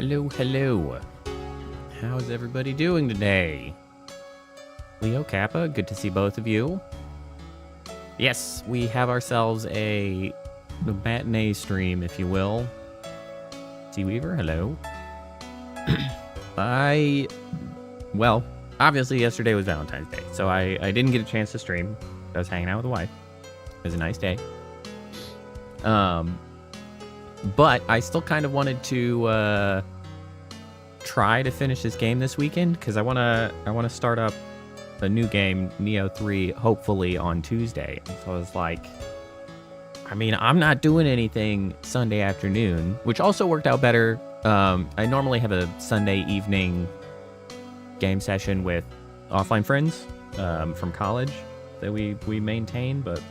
Hello, hello. How's everybody doing today? Leo, Kappa, good to see both of you. Yes, we have ourselves a matinee stream, if you will. Seaweaver, hello. Well, obviously yesterday was Valentine's Day, so I didn't get a chance to stream. I was hanging out with the wife. It was a nice day. But I still kind of wanted to try to finish this game this weekend because I wanna start up a new game, Neo 3, hopefully on Tuesday. So I was like, I mean, I'm not doing anything Sunday afternoon, which also worked out better. I normally have a Sunday evening game session with offline friends from college that we maintain, but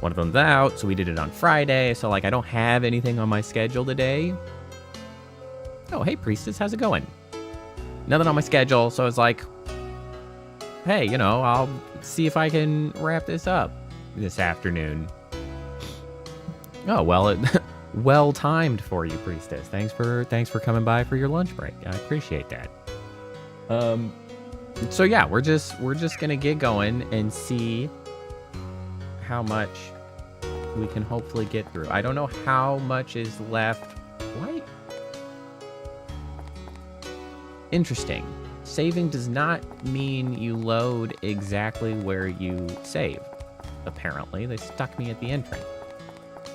one of them's out, so we did it on Friday. So, like, I don't have anything on my schedule today. Oh, hey, Priestess, how's it going? Nothing on my schedule, so I was like, hey, you know, I'll see if I can wrap this up this afternoon. Oh, well, well timed for you, Priestess. Thanks for coming by for your lunch break. I appreciate that. So yeah, we're just gonna get going and see how much we can hopefully get through. I don't know how much is left. What? Interesting. Saving does not mean you load exactly where you save. Apparently, they stuck me at the entrance,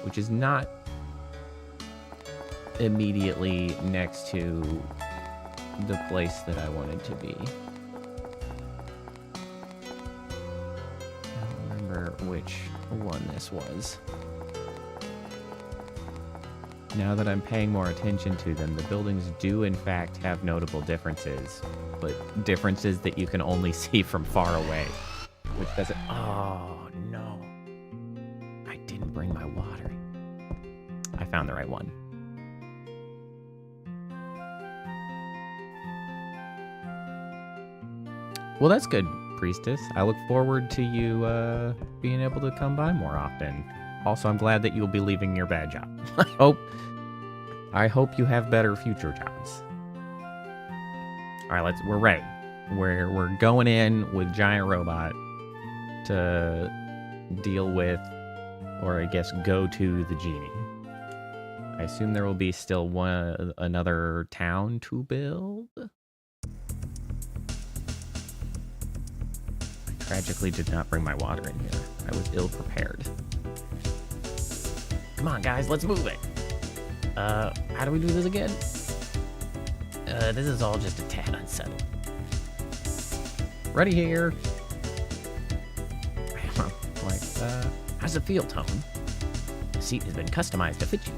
which is not immediately next to the place that I wanted to be. Which one this was. Now that I'm paying more attention to them, the buildings do in fact have notable differences, but differences that you can only see from far away, which doesn't... Oh, no. I didn't bring my water. I found the right one. Well, that's good, Priestess. I look forward to you being able to come by more often. Also, I'm glad that you'll be leaving your bad job. I hope you have better future jobs. All right, we're ready. We're going in with Giant Robot to deal with, or I guess go to the Genie. I assume there will be still another town to build. Tragically did not bring my water in here. I was ill prepared. Come on, guys, let's move it. How do we do this again? This is all just a tad unsettling. Ready here. How's it feel, Tone? The seat has been customized to fit you.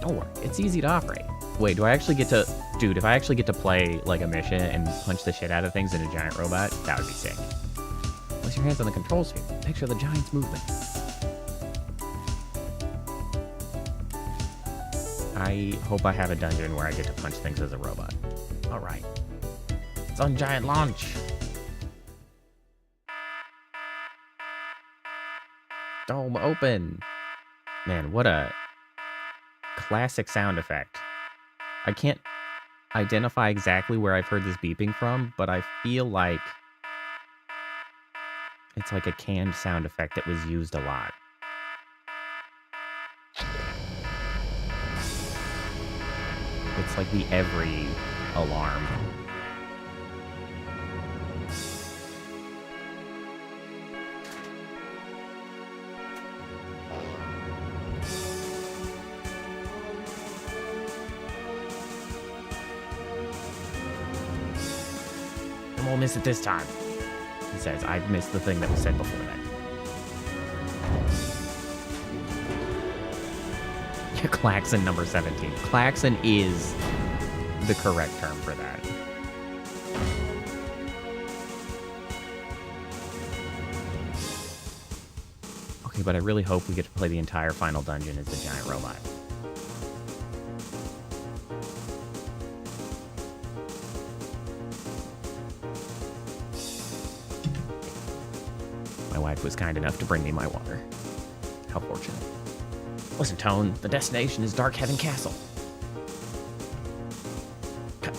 Don't worry, it's easy to operate. Wait, do I actually get to... Dude, if I actually get to play, like, a mission and punch the shit out of things in a giant robot, that would be sick. Place your hands on the controls here. Picture the giant's movement. I hope I have a dungeon where I get to punch things as a robot. Alright. It's on giant launch. Dome open. Man, what a classic sound effect. I can't identify exactly where I've heard this beeping from, but I feel like it's like a canned sound effect that was used a lot. It's like the every alarm. I won't miss it this time. He says, I've missed the thing that was said before that. Yeah, klaxon number 17. Klaxon is the correct term for that. Okay, but I really hope we get to play the entire final dungeon as the giant robot. My wife was kind enough to bring me my water. How fortunate. Listen, Tone, the destination is Dark Heaven Castle.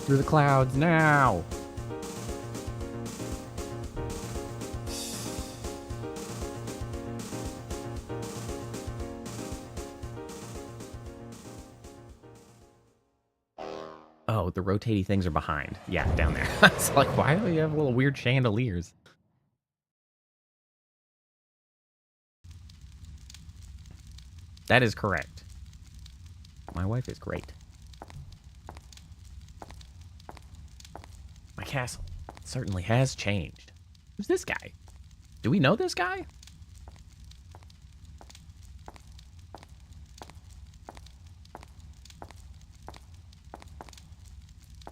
Through the clouds now. Oh, the rotating things are behind. Yeah, down there. It's like, why do you have little weird chandeliers? That is correct. My wife is great. My castle certainly has changed. Who's this guy? Do we know this guy?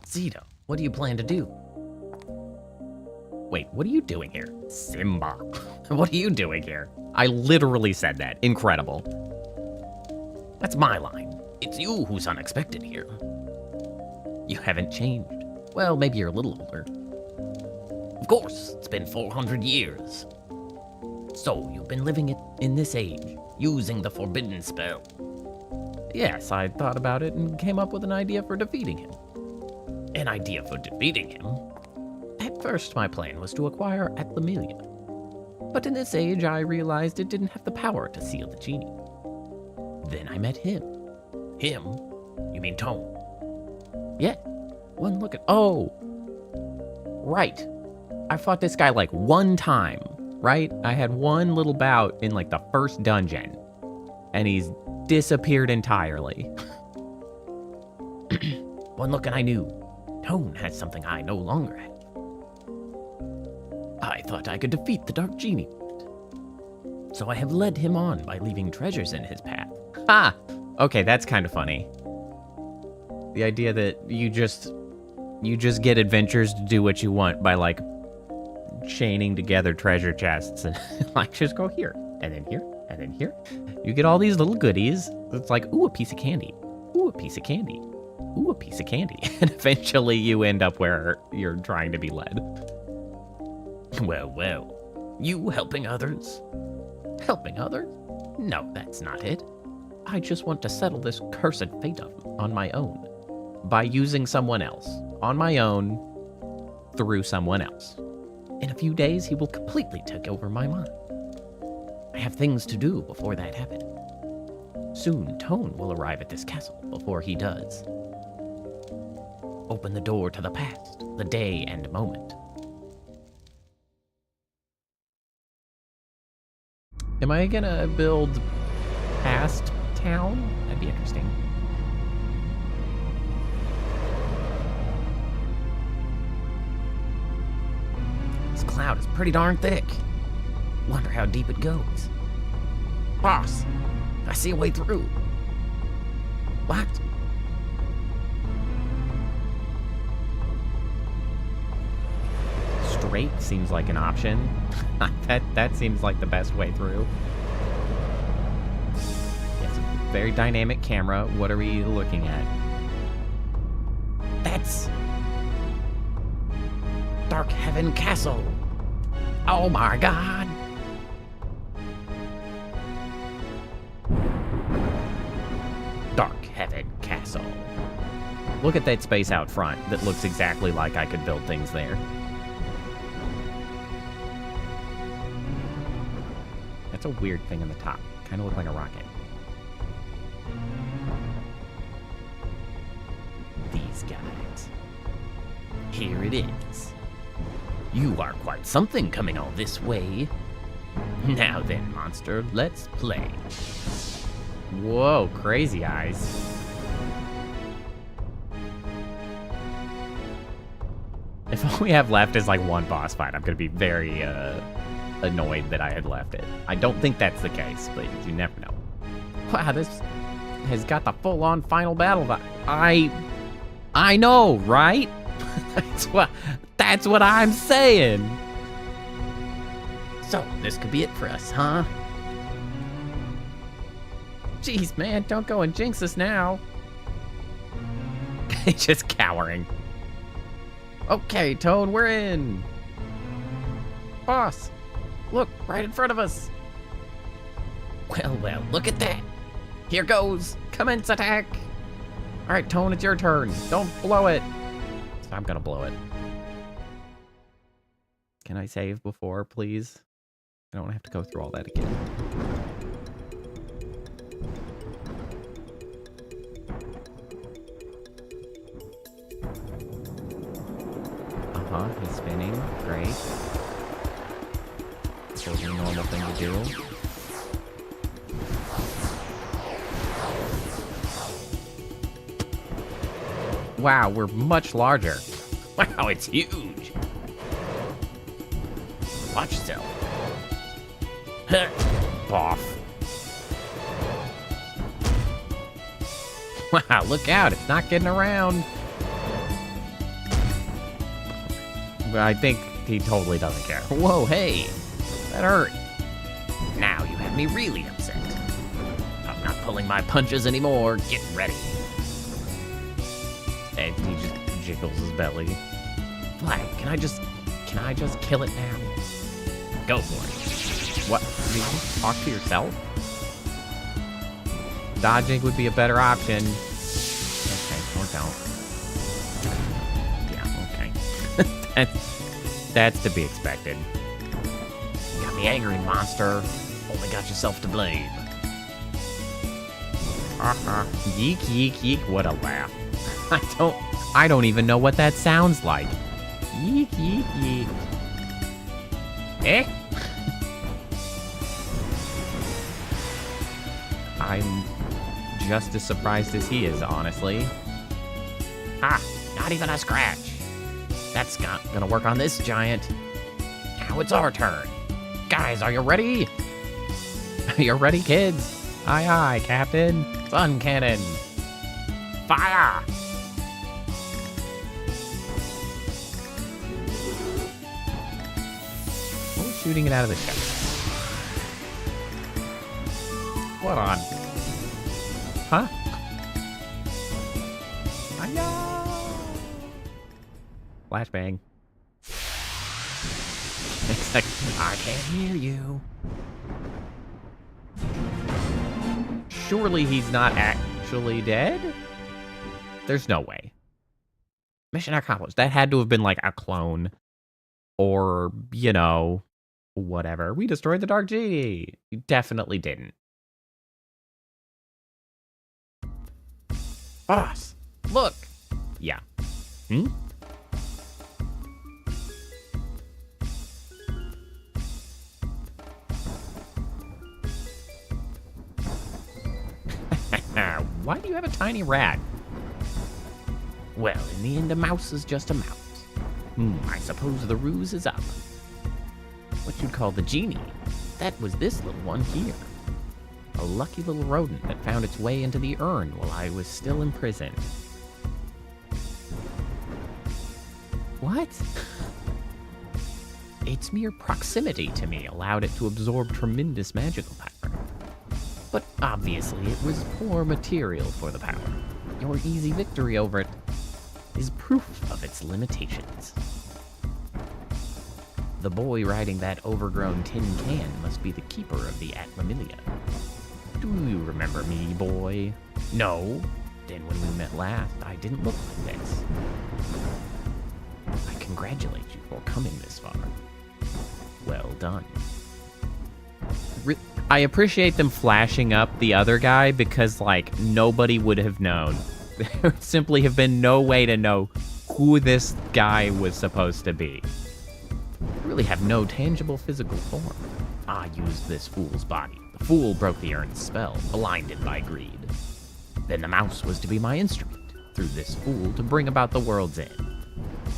Zito, what do you plan to do? Wait, what are you doing here? Simba, what are you doing here? I literally said that. Incredible. That's my line. It's you who's unexpected here. You haven't changed. Well, maybe you're a little older. Of course, it's been 400 years. So, you've been living in this age, using the forbidden spell. Yes, I thought about it and came up with an idea for defeating him. An idea for defeating him? At first, my plan was to acquire Atlamelia. But in this age, I realized it didn't have the power to seal the genie. Then I met him. Him? You mean Tone? Yeah. One look at... Oh! Right. I fought this guy like one time, right? I had one little bout in like the first dungeon. And he's disappeared entirely. One look and I knew. Tone had something I no longer had. I thought I could defeat the Dark Genie. So I have led him on by leaving treasures in his path. Ha! Okay, that's kind of funny. The idea that you just get adventures to do what you want by like chaining together treasure chests and like just go here and then here and then here. You get all these little goodies. It's like, ooh, a piece of candy. Ooh, a piece of candy. Ooh, a piece of candy. And eventually you end up where you're trying to be led. Well, well. You helping others? Helping others? No, that's not it. I just want to settle this cursed fate on my own. By using someone else. On my own. Through someone else. In a few days, he will completely take over my mind. I have things to do before that happens. Soon, Tone will arrive at this castle before he does. Open the door to the past, the day and moment. Am I gonna build past town? That'd be interesting. This cloud is pretty darn thick. Wonder how deep it goes. Boss, I see a way through. What? Straight seems like an option. that seems like the best way through. It's a very dynamic camera. What are we looking at? That's Dark Heaven Castle. Oh my god. Dark Heaven Castle. Look at that space out front that looks exactly like I could build things there. That's a weird thing on the top. Kind of look like a rocket. These guys. Here it is. You are quite something coming all this way. Now then, monster, let's play. Whoa, crazy eyes. If all we have left is like one boss fight, I'm gonna be very annoyed that I had left it. I don't think that's the case, but you never know. Wow, this has got the full-on final battle vibe. I know, right? That's what I'm saying. So, this could be it for us, huh? Jeez, man, don't go and jinx us now. He's just cowering. Okay, Toad, we're in. Boss, look, right in front of us. Well, look at that. Here goes. Commence attack. All right, Tone, it's your turn. Don't blow it. I'm gonna blow it. Can I save before, please? I don't have to go through all that again. Uh-huh, he's spinning. Great. Totally normal thing to do. Wow, we're much larger. Wow, it's huge. Watch yourself. Off. Wow, look out, it's not getting around. But I think he totally doesn't care. Whoa, hey, that hurt. Now you have me really upset. I'm not pulling my punches anymore. Get ready. And he just jiggles his belly. Flag, can I just kill it now? Go for it. What? Did you just talk to yourself? Dodging would be a better option. Okay, or don't. Yeah, okay. That's to be expected. You got me angry, monster. Only got yourself to blame. Yeek, yeek, yeek. What a laugh. I don't even know what that sounds like. Yeek, yeek, yeek. Eh? I'm just as surprised as he is, honestly. Ha! Not even a scratch. That's not gonna work on this giant. Now it's our turn. Guys, are you ready? Are you ready, kids? Aye, aye, Captain. Sun cannon. Fire! Oh, shooting it out of the chest. What on? Huh? Hi-ya! Flashbang. It's like, I can't hear you. Surely he's not actually dead? There's no way. Mission accomplished. That had to have been like a clone. Or, you know, whatever. We destroyed the Dark Genie. You definitely didn't. Boss, look. Yeah. Hmm? Why do you have a tiny rat? Well, in the end, a mouse is just a mouse. I suppose the ruse is up. What you'd call the genie. That was this little one here. A lucky little rodent that found its way into the urn while I was still in prison. What? Its mere proximity to me allowed it to absorb tremendous magical power. But obviously it was poor material for the power. Your easy victory over it is proof of its limitations. The boy riding that overgrown tin can must be the keeper of the Atmamilia. Do you remember me, boy? No. Then when we met last, I didn't look like this. I congratulate you for coming this far. Well done. I appreciate them flashing up the other guy because, like, nobody would have known. There would simply have been no way to know who this guy was supposed to be. I really have no tangible physical form. I used this fool's body. The fool broke the urn's spell, blinded by greed. Then the mouse was to be my instrument, through this fool to bring about the world's end.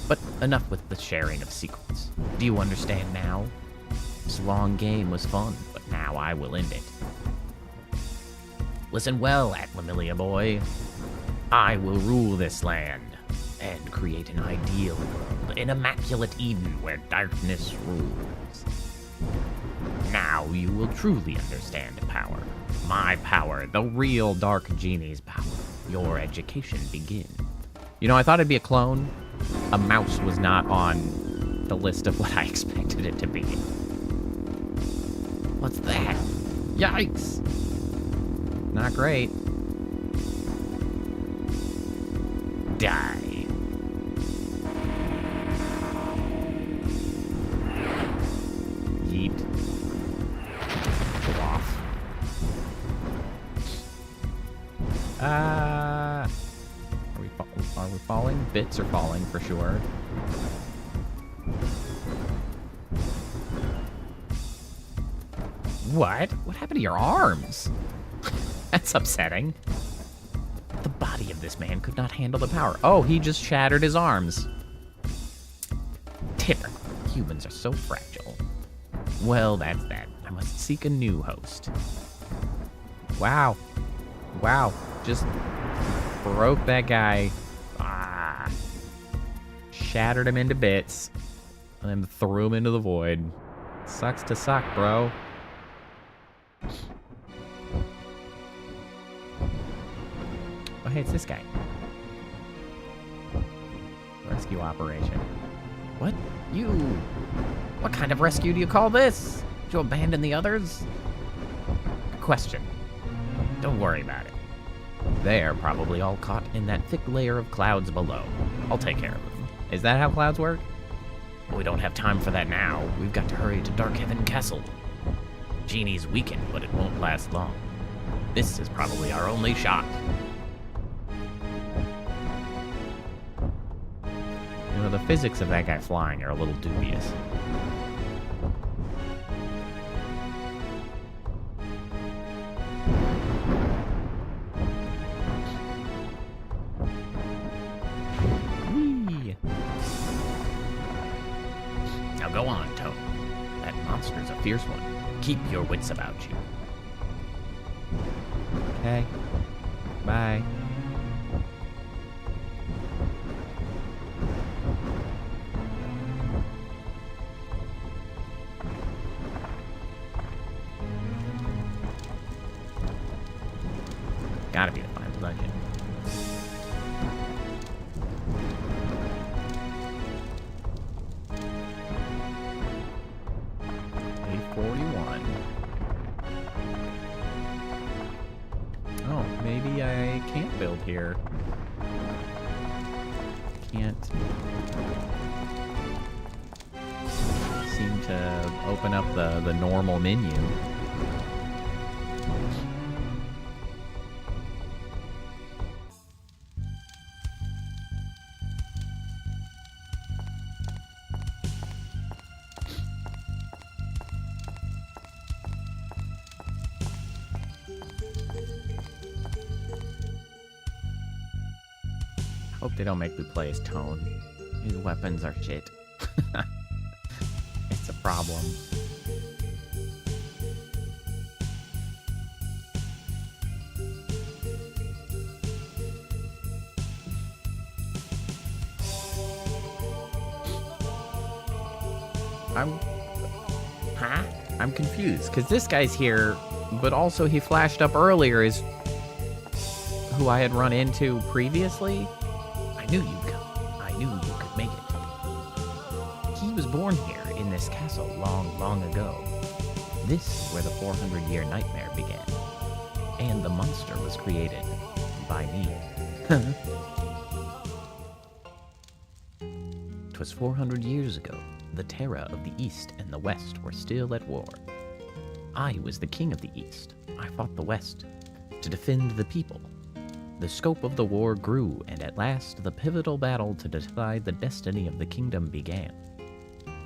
But enough with the sharing of secrets. Do you understand now? This long game was fun, but now I will end it. Listen well, Atmamilia boy. I will rule this land and create an ideal world, an immaculate Eden where darkness rules. Now you will truly understand power. My power, the real Dark Genie's power. Your education begin. You know, I thought it'd be a clone. A mouse was not on the list of what I expected it to be. What's that? Yikes! Not great. Die. peeped. Go off. Are we falling? Bits are falling for sure. What? What happened to your arms? That's upsetting. The body of this man could not handle the power. Oh, he just shattered his arms. Typical. Humans are so fragile. Well, that's that. I must seek a new host. Wow. Wow. Just broke that guy. Ah. Shattered him into bits. And then threw him into the void. Sucks to suck, bro. Oh, hey, it's this guy. Rescue operation. What? You? What kind of rescue do you call this? Did you abandon the others? Good question. Don't worry about it. They're probably all caught in that thick layer of clouds below. I'll take care of them. Is that how clouds work? We don't have time for that now. We've got to hurry to Darkhaven Castle. Genie's weakened, but it won't last long. This is probably our only shot. You know, the physics of that guy flying are a little dubious. Whee! Now go on, Toad. That monster's a fierce one. Keep your wits about you. Okay. Bye. Gotta be the final dungeon. A41. Oh, maybe I can't build here. Can't seem to open up the normal menu. Hope they don't make me play as Tone. His weapons are shit. It's a problem. I'm confused, because this guy's here, but also he flashed up earlier as who I had run into previously. I knew you'd come. I knew you could make it. He was born here in this castle long, long ago. This is where the 400-year nightmare began. And the monster was created by me. 'Twas 400 years ago. The Terra of the East and the West were still at war. I was the king of the East. I fought the West to defend the people. The scope of the war grew, and at last the pivotal battle to decide the destiny of the kingdom began.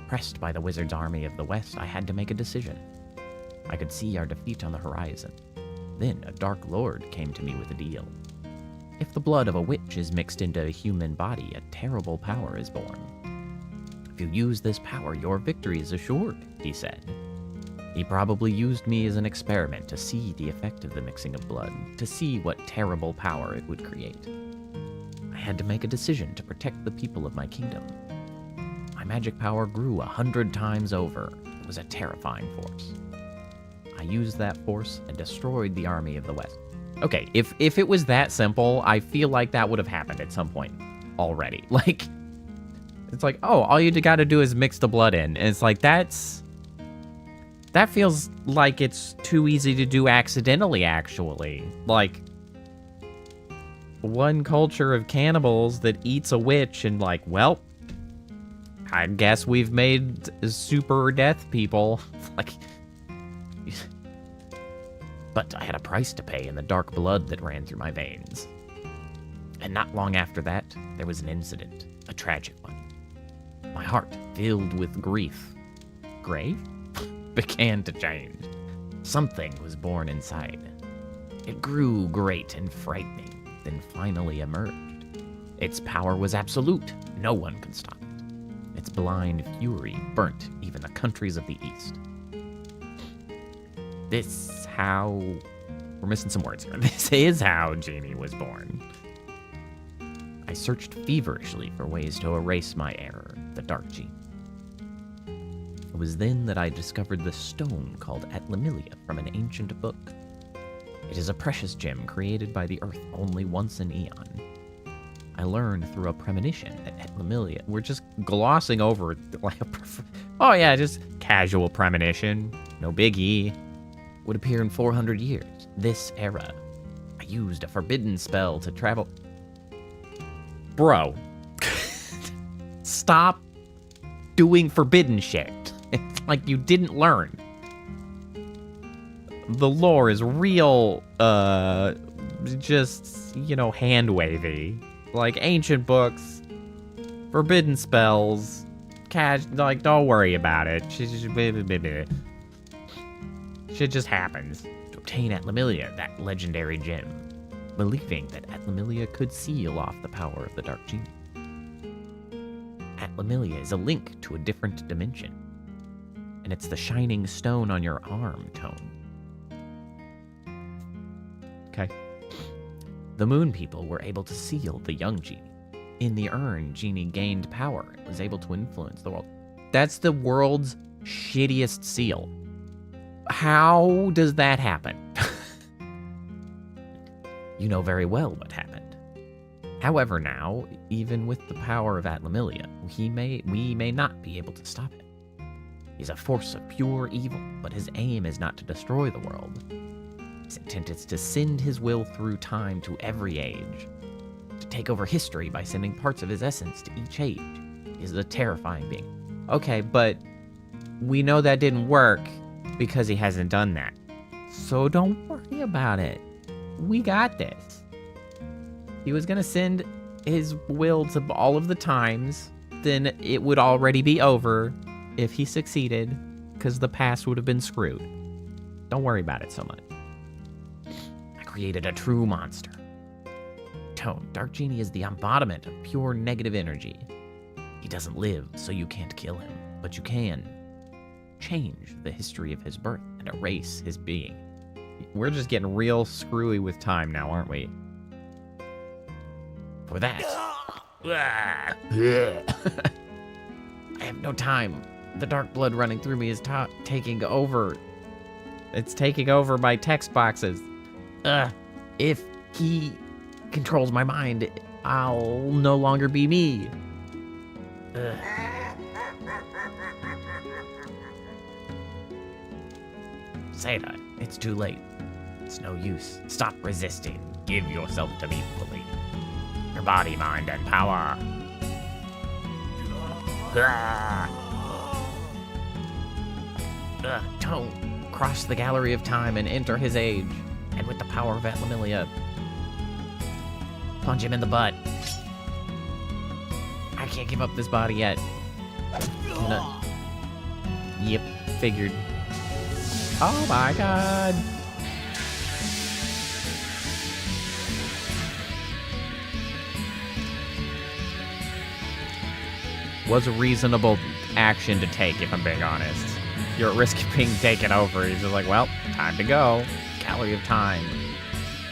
Pressed by the wizard's army of the West, I had to make a decision. I could see our defeat on the horizon. Then a dark lord came to me with a deal. If the blood of a witch is mixed into a human body, a terrible power is born. If you use this power, your victory is assured, he said. He probably used me as an experiment to see the effect of the mixing of blood, to see what terrible power it would create. I had to make a decision to protect the people of my kingdom. My magic power grew 100 times over. It was a terrifying force. I used that force and destroyed the army of the West. Okay, if it was that simple, I feel like that would have happened at some point already. Like, it's like, oh, all you gotta do is mix the blood in. And it's like, that feels like it's too easy to do accidentally, actually. Like, one culture of cannibals that eats a witch and like, well, I guess we've made super death people. Like... But I had a price to pay in the dark blood that ran through my veins. And not long after that, there was an incident, a tragic one. My heart, filled with grief, grave, began to change. Something was born inside. It grew great and frightening, then finally emerged. Its power was absolute. No one could stop it. Its blind fury burnt even the countries of the East. We're missing some words here. This is how Genie was born. I searched feverishly for ways to erase my error, the Dark Genie. It was then that I discovered the stone called Atlamilia from an ancient book. It is a precious gem created by the Earth only once an eon. I learned through a premonition that Atlamilia... We're just glossing over like just casual premonition. No biggie. Would appear in 400 years. This era. I used a forbidden spell to travel... Bro. Stop doing forbidden shit. It's like you didn't learn. The lore is real, just, hand-wavy. Like, ancient books, forbidden spells, don't worry about it. Shit just happens. To obtain Atlamilia, that legendary gem, believing that Atlamilia could seal off the power of the Dark Genie. Atlamilia is a link to a different dimension, and it's the shining stone on your arm, Tone. Okay. The Moon People were able to seal the young Genie. In the urn, Genie gained power and was able to influence the world. That's the world's shittiest seal. How does that happen? You know very well what happened. However, now, even with the power of Atlamilia, we may not be able to stop him. He's a force of pure evil, but his aim is not to destroy the world. His intent is to send his will through time to every age, to take over history by sending parts of his essence to each age. He is a terrifying being. Okay, but we know that didn't work because he hasn't done that. So don't worry about it. We got this. He was gonna send his will to all of the times, then it would already be over if he succeeded, because the past would have been screwed. Don't worry about it so much. I created a true monster. Tone, Dark Genie is the embodiment of pure negative energy. He doesn't live, so you can't kill him, but you can change the history of his birth and erase his being. We're just getting real screwy with time now, aren't we? For that, I have no time. The dark blood running through me is taking over. It's taking over my text boxes. If he controls my mind, I'll no longer be me. Seda, it's too late. It's no use. Stop resisting. Give yourself to me fully. Your body, mind, and power. Don't cross the gallery of time and enter his age. And with the power of Atlamilia, punch him in the butt. I can't give up this body yet. Yep, figured. Oh my god. Was a reasonable action to take, if I'm being honest. You're at risk of being taken over. He's just like, well, time to go. Gallery of time.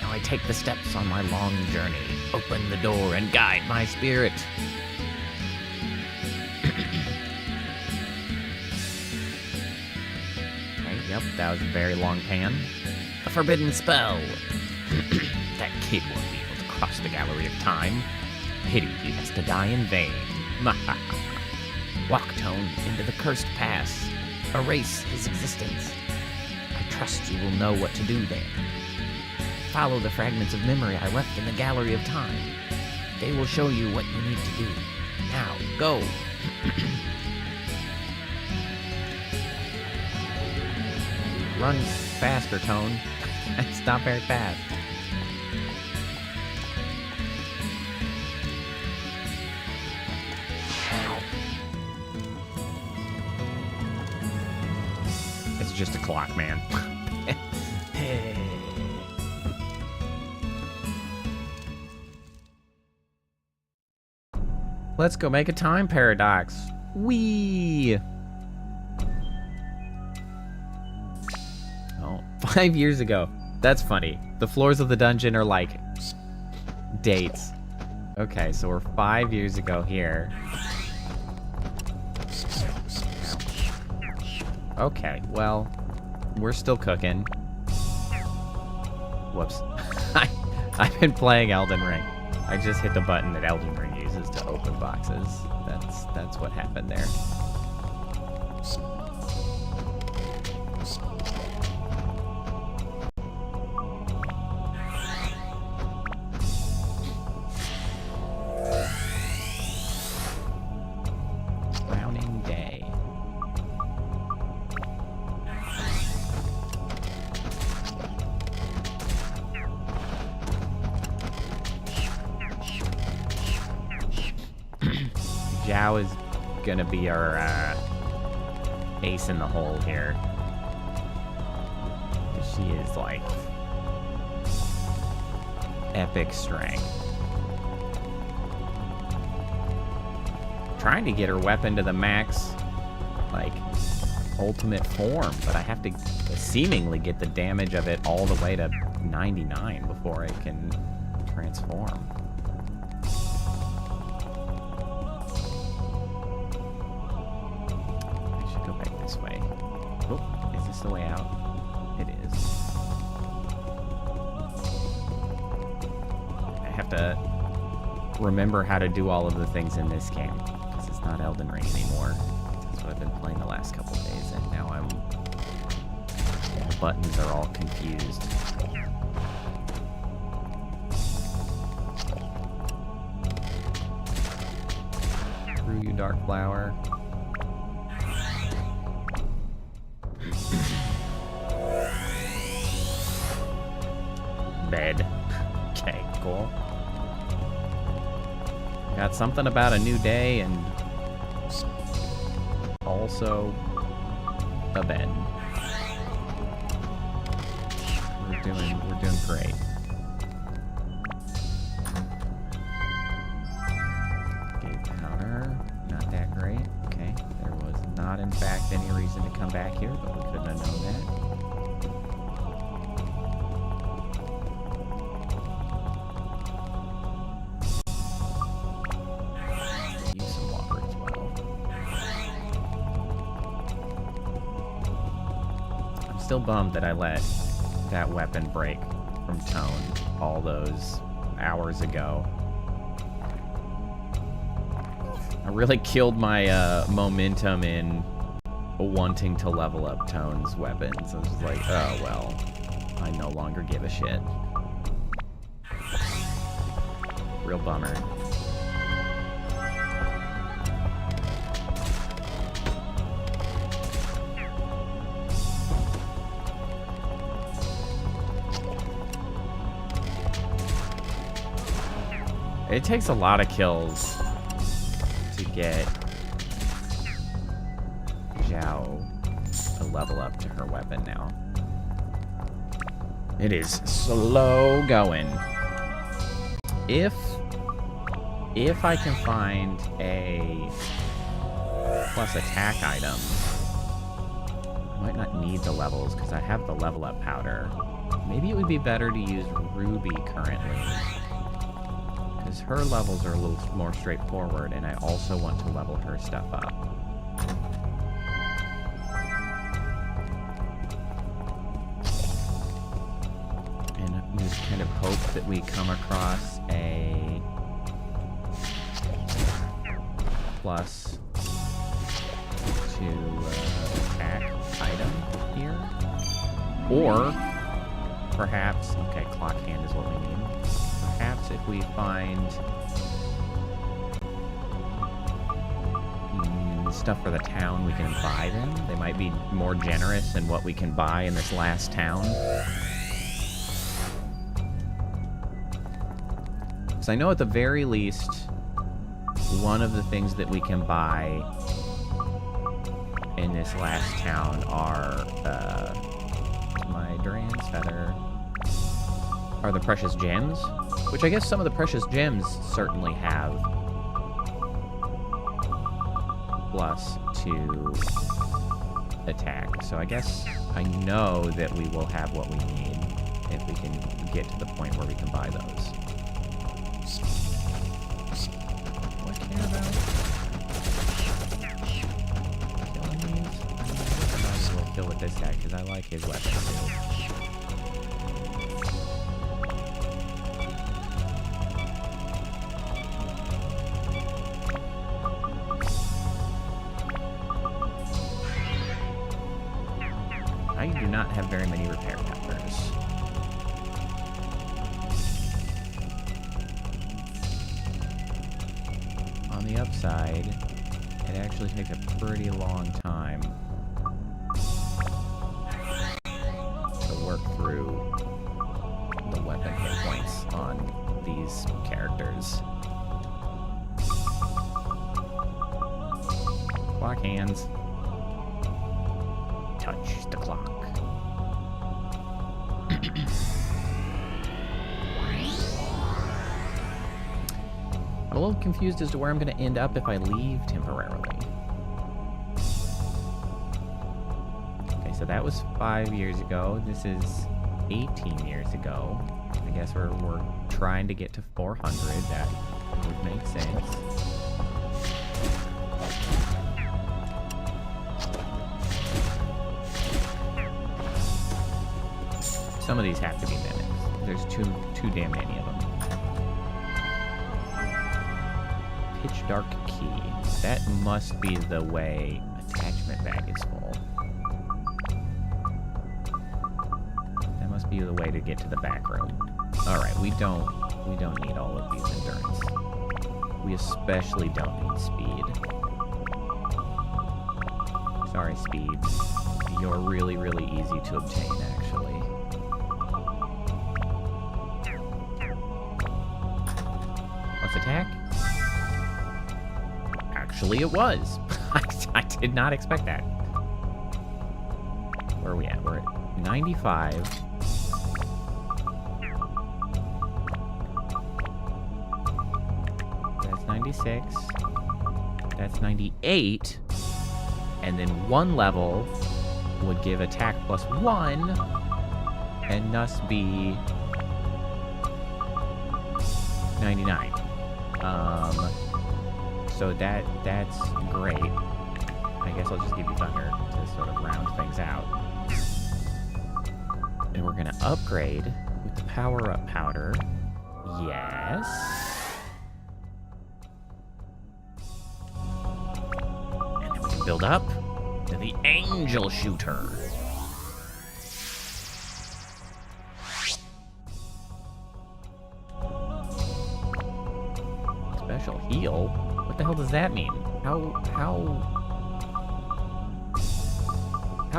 Now I take the steps on my long journey. Open the door and guide my spirit. Okay, yep, that was a very long pan. A forbidden spell. That kid won't be able to cross the gallery of time. Pity he has to die in vain. Walk Tone into the cursed pass. Erase his existence. I trust you will know what to do there. Follow the fragments of memory I left in the gallery of time. They will show you what you need to do. Now, go. Run faster, Tone. It's not very fast. It's just a clock, man. Let's go make a time paradox. Whee! Oh, 5 years ago. That's funny. The floors of the dungeon are like dates. Okay, so we're 5 years ago here. Okay, well, we're still cooking. Whoops. I've been playing Elden Ring. I just hit the button that Elden Ring uses to open boxes. That's what happened there. Crowning day. Zhao is gonna be our ace in the hole here. She is like epic strength. Trying to get her weapon to the max, like ultimate form, but I have to seemingly get the damage of it all the way to 99 before I can transform. Oh, is this the way out? It is. I have to remember how to do all of the things in this game, because it's not Elden Ring anymore. That's what I've been playing the last couple of days, and now the buttons are all confused. Through you, Dark Flower. Bed. Okay, cool. Got something about a new day and also a bed. We're doing great. Gate powder, not that great. Okay, there was not in fact any reason to come back here, but we couldn't have known that. Still bummed that I let that weapon break from Tone all those hours ago. I really killed my momentum in wanting to level up Tone's weapons. I was just like, oh well, I no longer give a shit. Real bummer. It takes a lot of kills to get Zhao to level up to her weapon now. It is slow going. If I can find a plus attack item, I might not need the levels because I have the level up powder. Maybe it would be better to use Ruby currently, because her levels are a little more straightforward, and I also want to level her stuff up. And we just kind of hope that we come across a plus to attack item here. Or perhaps, okay, clock hand is what we need. Perhaps if we find stuff for the town, we can buy them. They might be more generous in what we can buy in this last town. Because I know at the very least, one of the things that we can buy in this last town are, my Duran's Feather, are the precious gems, which I guess some of the precious gems certainly have plus 2 attack. So I guess I know that we will have what we need if we can get to the point where we can buy those. What do I care about? Killing these? I might as well kill with this guy because I like his weapon too. I do not have very many repair peppers. On the upside, it actually takes a pretty long time to work through the weapon hit points on these characters. Clock hands. Touch the clock. I'm a little confused as to where I'm going to end up if I leave temporarily. Okay, so that was 5 years ago. This is 18 years ago. I guess we're trying to get to 400. That would make sense. Some of these have to be mimics. There's too damn many of them. Pitch dark key. That must be the way attachment bag is full. That must be the way to get to the back room. All right, we don't need all of these endurance. We especially don't need speed. Sorry, speed. You're really, really easy to obtain, actually. Attack? Actually, it was. I did not expect that. Where are we at? We're at 95. That's 96. That's 98. And then one level would give attack plus 1 and thus be 99. So that's great. I guess I'll just give you Thunder to sort of round things out. And we're gonna upgrade with the power-up powder. Yes. And then we can build up to the Angel Shooter. Special heal? What the hell does that mean? How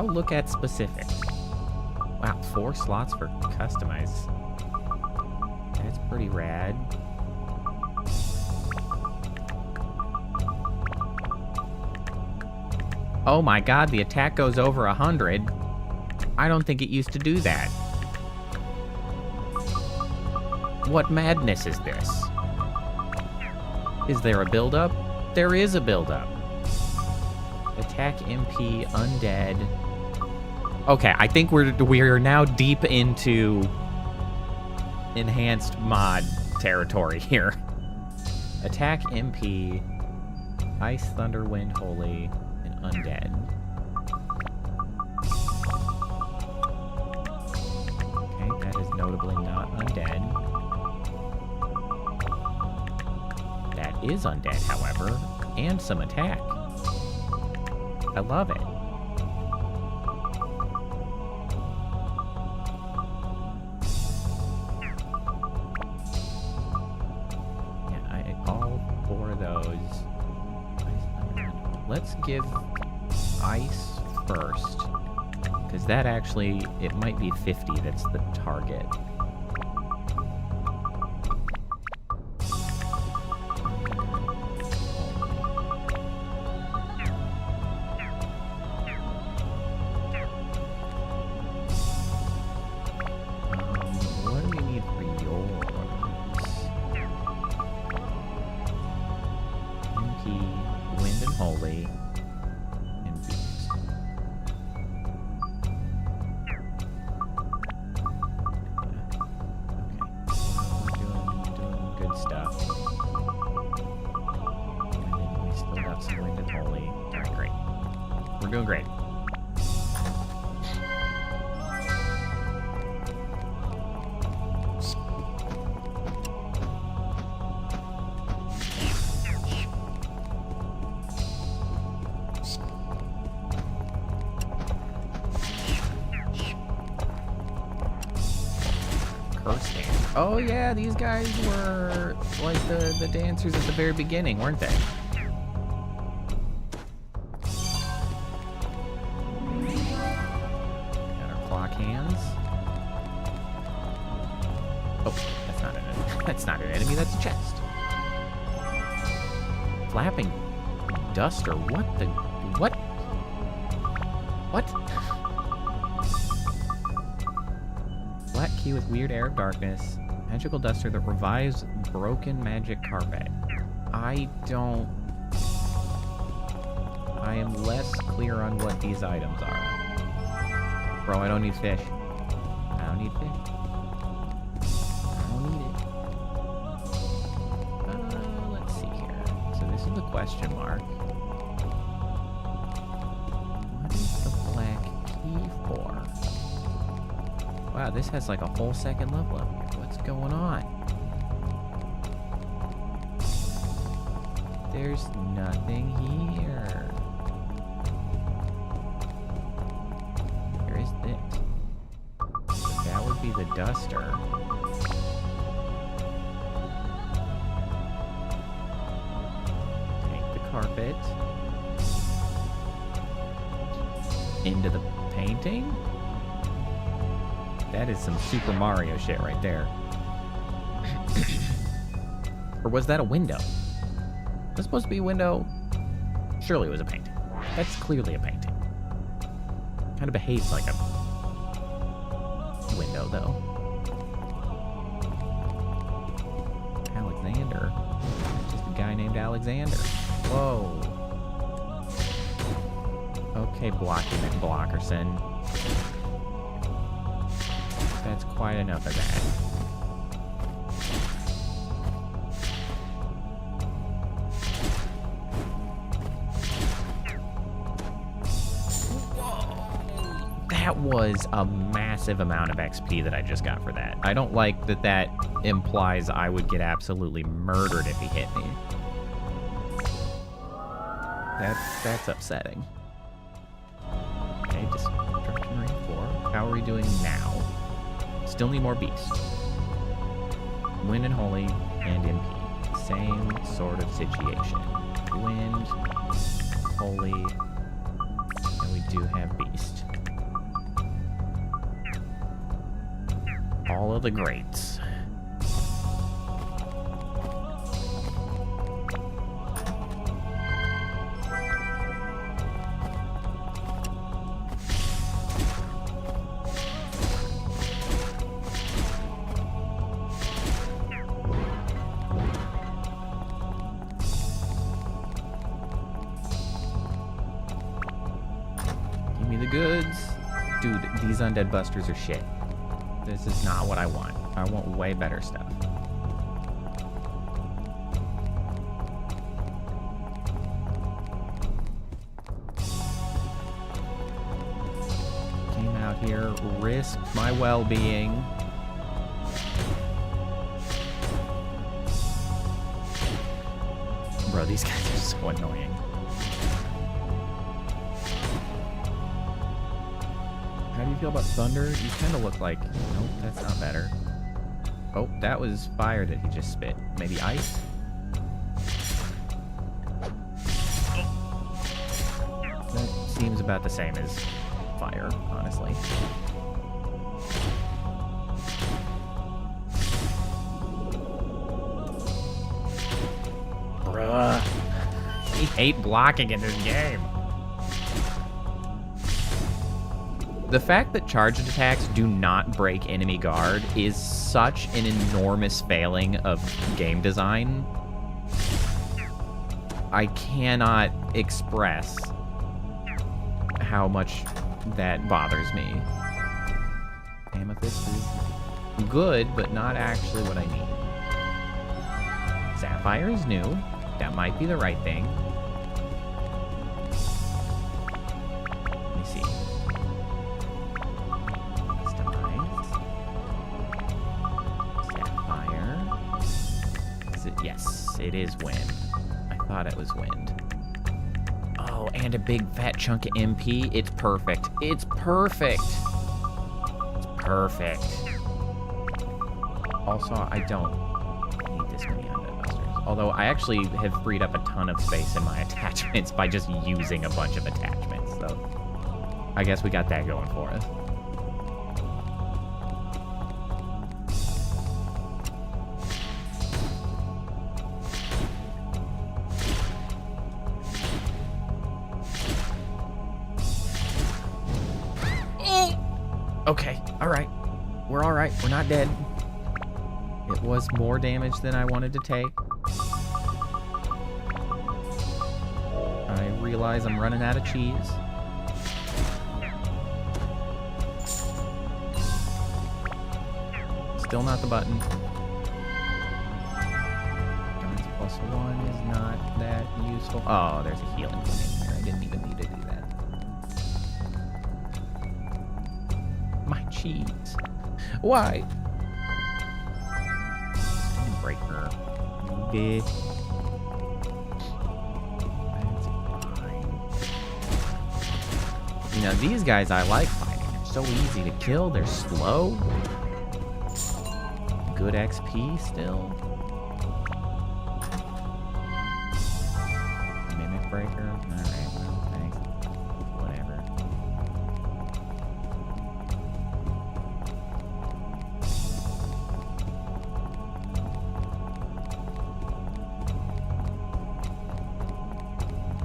look at specific? Wow, 4 slots for customize. That's pretty rad. Oh my god, the attack goes over 100. I don't think it used to do that. What madness is this? Is there a build-up? There is a build-up. Attack MP undead. Okay, I think we're now deep into enhanced mod territory here. Attack MP, Ice, Thunder, Wind, Holy, and undead. Okay, that is notably not undead. Is undead, however, and some attack. I love it. Yeah, all 4 of those. let's give ice first. Because that actually, it might be 50 that's the target. What do we need for yours? MP, Wind and Holy, and Beast. Good stuff. And then we still got some Wind and Holy. Alright, great. We're doing great. Oh yeah, these guys were like the dancers at the very beginning, weren't they? Got our clock hands. Oh, that's not an enemy. That's not an enemy, that's a chest. Flapping duster, what the... What? What? Black key with weird air of darkness. Magical duster that revives broken magic carpet. I am less clear on what these items are. Bro, I don't need fish. I don't need fish. I don't need it. Let's see here. So this is the question mark. What is the black key for? Wow, this has like a whole second level up here. What's going on? There's nothing here. Where is this? That would be the duster. Take the carpet. Into the painting? That is some Super Mario shit right there. Or was that a window? Was it supposed to be a window? Surely it was a painting. That's clearly a painting. Kind of behaves like a window, though. Alexander. Just a guy named Alexander. Whoa. Okay, Blocky McBlockerson. That's quite enough of that. Whoa! That was a massive amount of XP that I just got for that. I don't like that that implies I would get absolutely murdered if he hit me. That's upsetting. Okay, destruction rate 4. How are we doing now? Still need more beast. Wind and Holy and MP. Same sort of situation. Wind, Holy, and we do have beast. All of the greats. Goods. Dude, these undead busters are shit. This is not what I want. I want way better stuff. Came out here, risked my well-being. Bro, these guys are so annoying. How do you feel about thunder? You kind of look like... Nope, that's not better. Oh, that was fire that he just spit. Maybe ice? about the same as fire, honestly. Bruh. I hate blocking in this game. The fact that charged attacks do not break enemy guard is such an enormous failing of game design. I cannot express how much that bothers me. Amethyst is good, but not actually what I need. Sapphire is new. That might be the right thing. Let me see. Customize. Sapphire. Is it? Yes, it is wind. I thought it was wind. Oh, and a big fat chunk of MP. It's perfect. It's perfect. It's perfect. Also, I don't need this many undead busters. Although I actually have freed up a ton of space in my attachments by just using a bunch of attachments. So I guess we got that going for us. Okay, alright. We're alright. We're not dead. It was more damage than I wanted to take. I realize I'm running out of cheese. Still not the button. Guns +1 is not that useful. Oh, there's a healing thing in here. I didn't even need to do that. My cheese. Why? Breaker. That's fine. You know, these guys I like fighting. They're so easy to kill. They're slow. Good XP still. Mimic breaker. Alright, well, thanks. Whatever.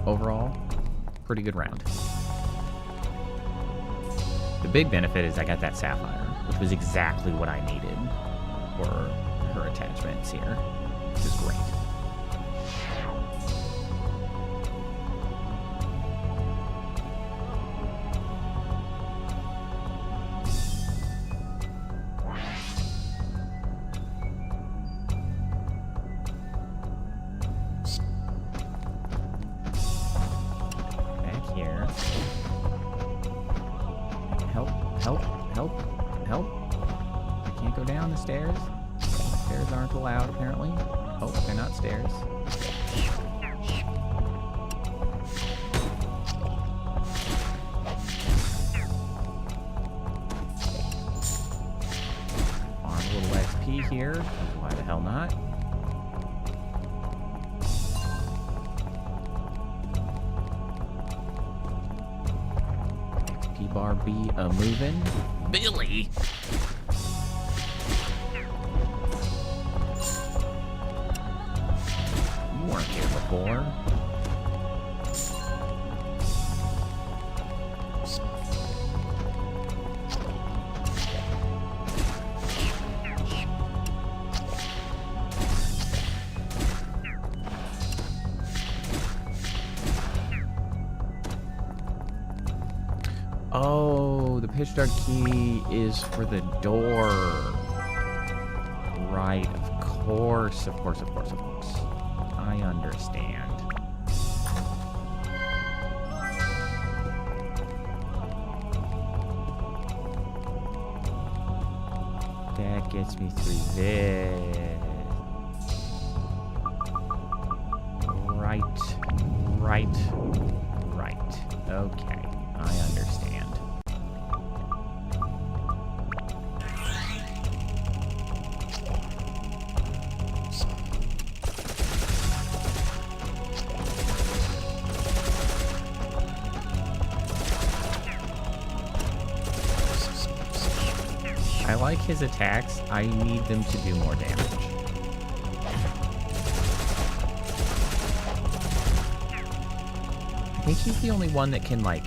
Overall, pretty good round. The big benefit is I got that sapphire, which was exactly what I needed for her attachments here, which is great. Help. I can't go down the stairs. Stairs aren't allowed, apparently. Oh, they're not stairs. Farm a little XP here. Why the hell not? XP bar be a moving. Billy! You weren't here before. Oh, the pitch dark key is for the door. Right, of course. I understand. That gets me through this. Right. Okay, I understand. I like his attacks. I need them to do more damage. I think he's the only one that can, like,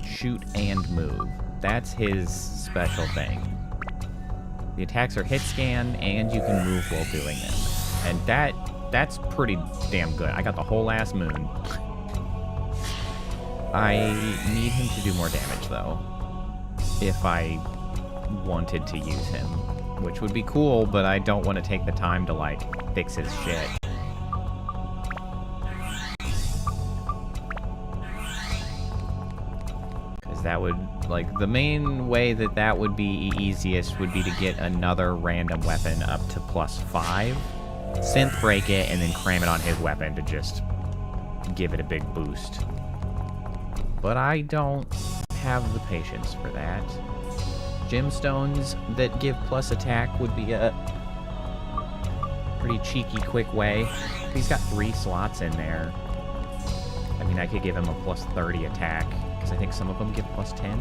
shoot and move. That's his special thing. The attacks are hit scan, and you can move while doing them. And that's pretty damn good. I got the whole ass moon. I need him to do more damage, though, if I wanted to use him, which would be cool, but I don't want to take the time to, like, fix his shit. Because that would, like, the main way that would be easiest would be to get another random weapon up to +5, synth break it, and then cram it on his weapon to just give it a big boost. But I don't have the patience for that. Gemstones that give plus attack would be a pretty cheeky, quick way. He's got 3 slots in there. I mean, I could give him a +30 attack, because I think some of them give +10.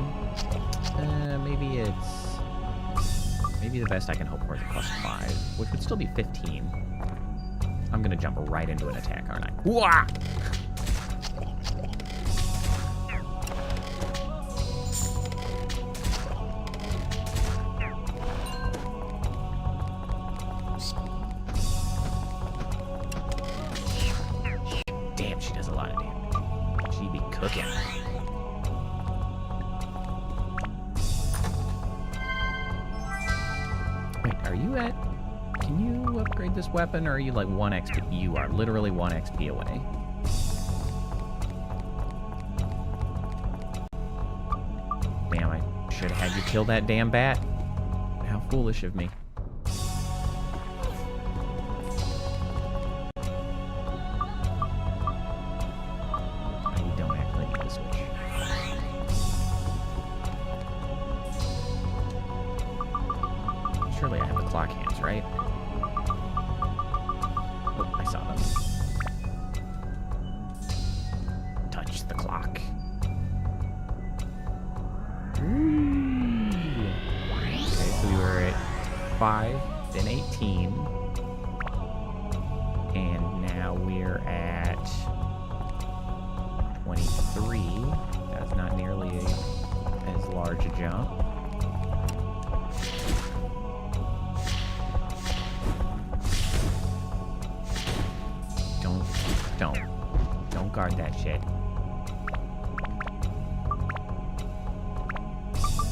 Maybe the best I can hope for is a +5, which would still be 15. I'm gonna jump right into an attack, aren't I? Wah! Damn, she does a lot of damage. She be cooking. Wait, are you at... Can you upgrade this weapon, or are you like 1 XP? You are literally 1 XP away. Damn, I should have had you kill that damn bat. How foolish of me. You don't actually need to switch. Surely I have the clock hands, right? Oh, I saw them. Touch the clock. Ooh. Okay, so we were at 5, then 18. And now we're at 23. That's not nearly as large a jump. Don't guard that shit.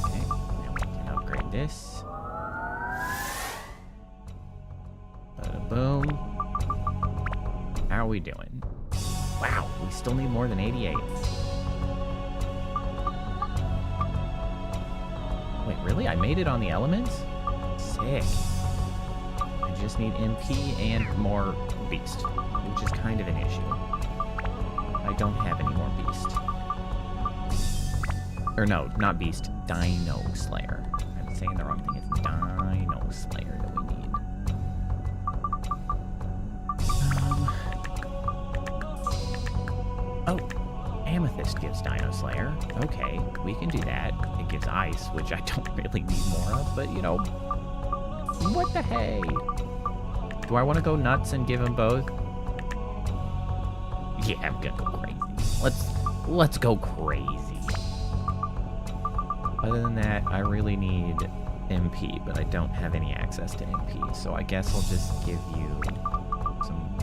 Okay, now we can upgrade this. Bada boom. How are we doing? Wow, we still need more than 88. Wait, really? I made it on the elements? Sick. I just need MP and more beast, which is kind of an issue. I don't have any more beast. Or no, not beast, Dino Slayer. I'm saying the wrong thing. It's Dino Slayer that we need. Oh, Amethyst gives Dino Slayer. Okay, we can do that. It gives Ice, which I don't really need more of, but you know, what the hey? Do I want to go nuts and give them both? Yeah, I'm gonna go crazy. Let's go crazy. Other than that, I really need MP, but I don't have any access to MP, so I guess I'll just give you some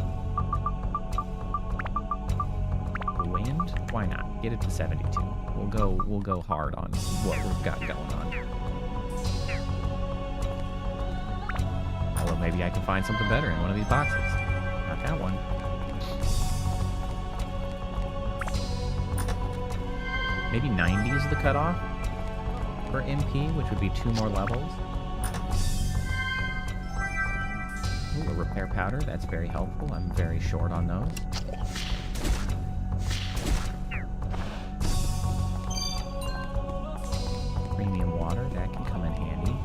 wind. Why not? Get it to 72. We'll go hard on what we've got going on. Well, maybe I can find something better in one of these boxes. Not that one. Maybe 90 is the cutoff for MP, which would be 2 more levels. Ooh, a repair powder. That's very helpful. I'm very short on those. Premium water. That can come in handy.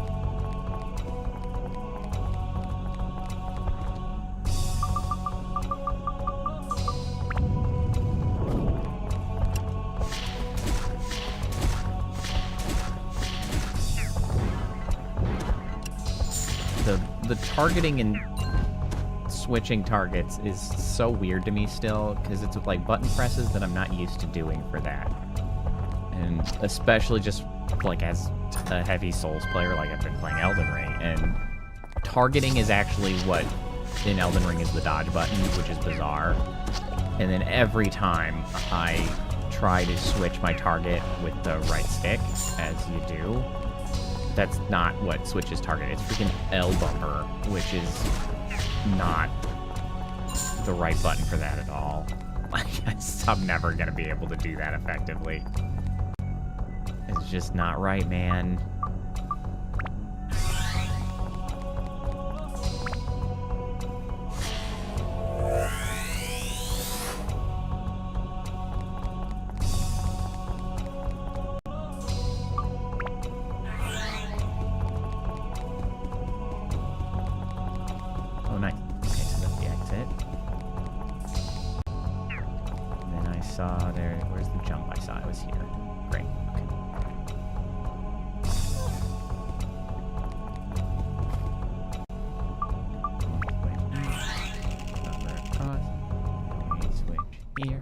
the targeting and switching targets is so weird to me still, because it's with like button presses that I'm not used to doing for that. And especially just like as a heavy Souls player, like I've been playing Elden Ring, and targeting is actually what in Elden Ring is the dodge button, which is bizarre. And then every time I try to switch my target with the right stick, as you do, that's not what switches target. It's freaking L bumper, which is not the right button for that at all. I'm never gonna be able to do that effectively. It's just not right, man. Where's the jump? I saw it was here. Great. Okay. Switch here.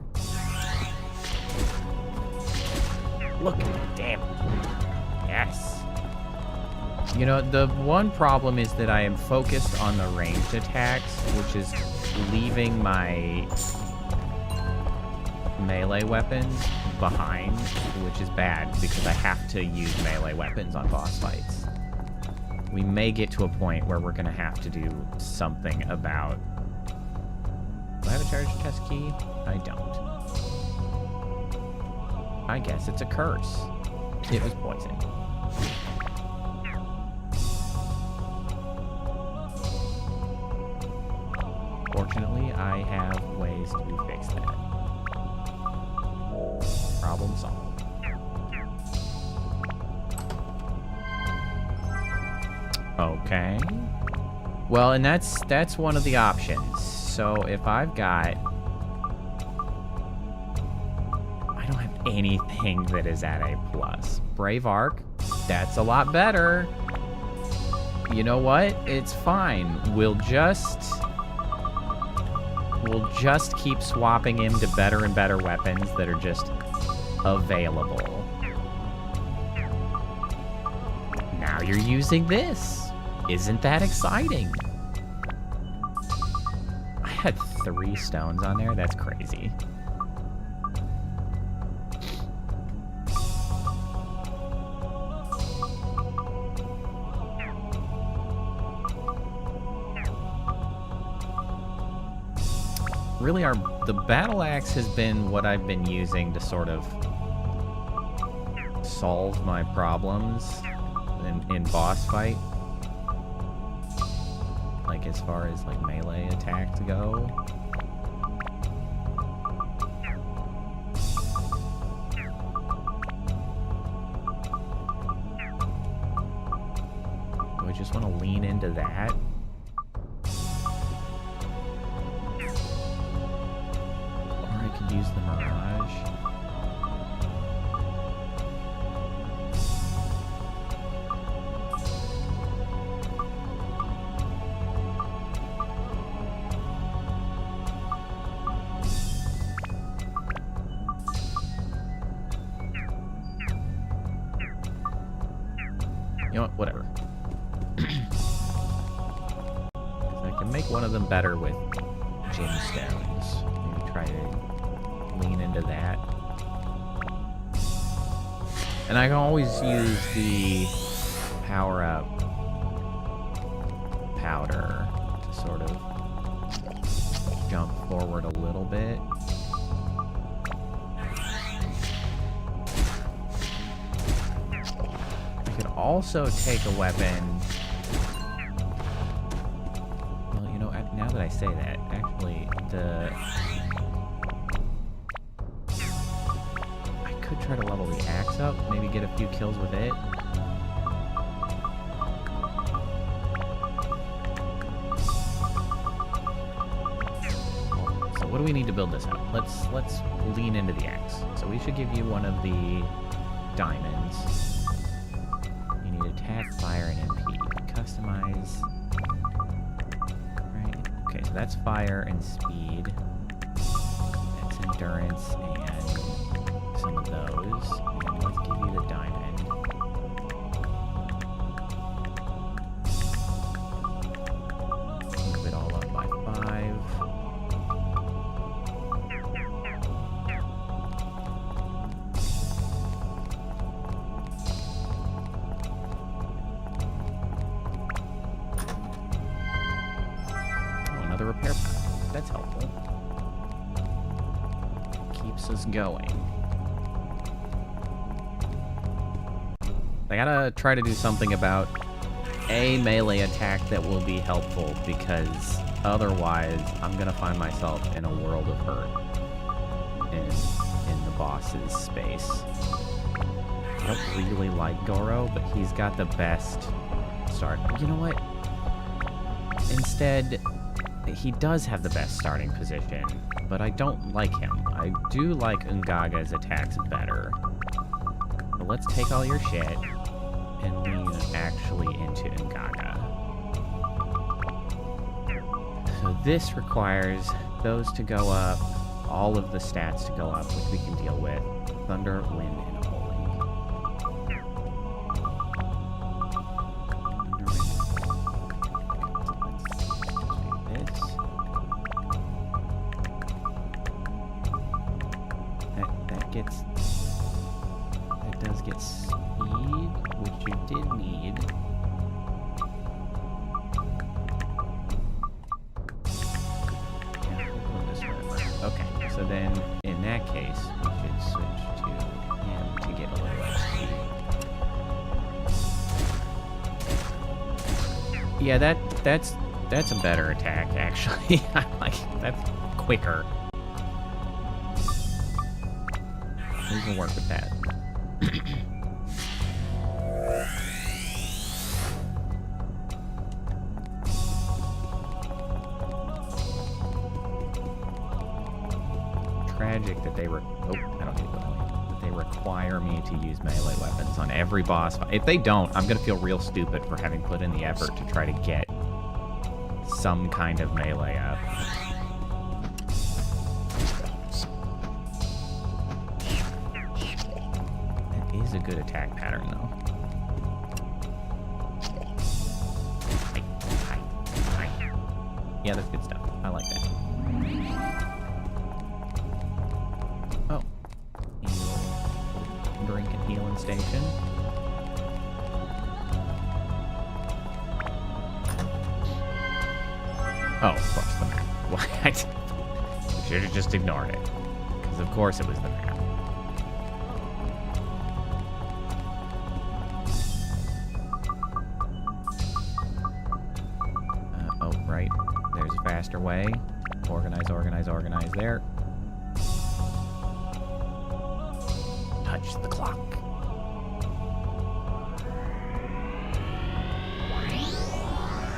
Look at it, damn. Yes. You know, the one problem is that I am focused on the ranged attacks, which is leaving my melee weapons behind, which is bad because I have to use melee weapons on boss fights. We may get to a point where we're going to have to do something about... Do I have a charge test key? I don't. I guess it's a curse. It was poison. Fortunately, I have ways to fix that. Problem solved. Okay. Well, and that's one of the options. So if I've got... I don't have anything that is at a plus. Brave Arc, that's a lot better. You know what? It's fine. We'll just keep swapping him to better and better weapons that are just available. Now you're using this. Isn't that exciting? I had 3 stones on there. That's crazy. Really, the battle axe has been what I've been using to sort of solve my problems in boss fight. Like as far as like melee attacks go. Do I just want to lean into that? Use the Mirage. You know what? Whatever. I can make one of them better with gemstones. Maybe try to lean into that. And I can always use the power-up powder to sort of jump forward a little bit. I could also take a weapon... Well, you know, now that I say that, actually, could try to level the axe up, maybe get a few kills with it. So what do we need to build this up? Let's lean into the axe. So we should give you one of the diamonds. You need attack, fire, and MP. Customize. that's fire and speed. That's endurance and some of those. And let's give you the diamond. Move it all up by 5. Another repair pack. That's helpful. Keeps us going. I gotta try to do something about a melee attack that will be helpful, because otherwise I'm gonna find myself in a world of hurt in the boss's space. I don't really like Goro, but he's got the best start. You know what? Instead, he does have the best starting position, but I don't like him. I do like Ungaga's attacks better. But let's take all your shit and lean actually into Ungaga. So this requires those to go up, all of the stats to go up, which we can deal with. Thunder, wind, and holy. That does get speed, which you did need. Yeah, we'll this way first. Okay, so then in that case, we should switch to him to get a little XP. Yeah, that's a better attack actually. I like that's quicker. We can work with that. Tragic that they I don't need to go that way. That they require me to use melee weapons on every boss fight. If they don't, I'm gonna feel real stupid for having put in the effort to try to get some kind of melee up. Is a good attack pattern, though. Yeah, that's good stuff. I like that. Oh. Heal. Drink and healing station. Oh, of course, the map. What? Should have just ignored it. Because of course it was the map. Right, there's a faster way. Organize, organize, organize there. Touch the clock.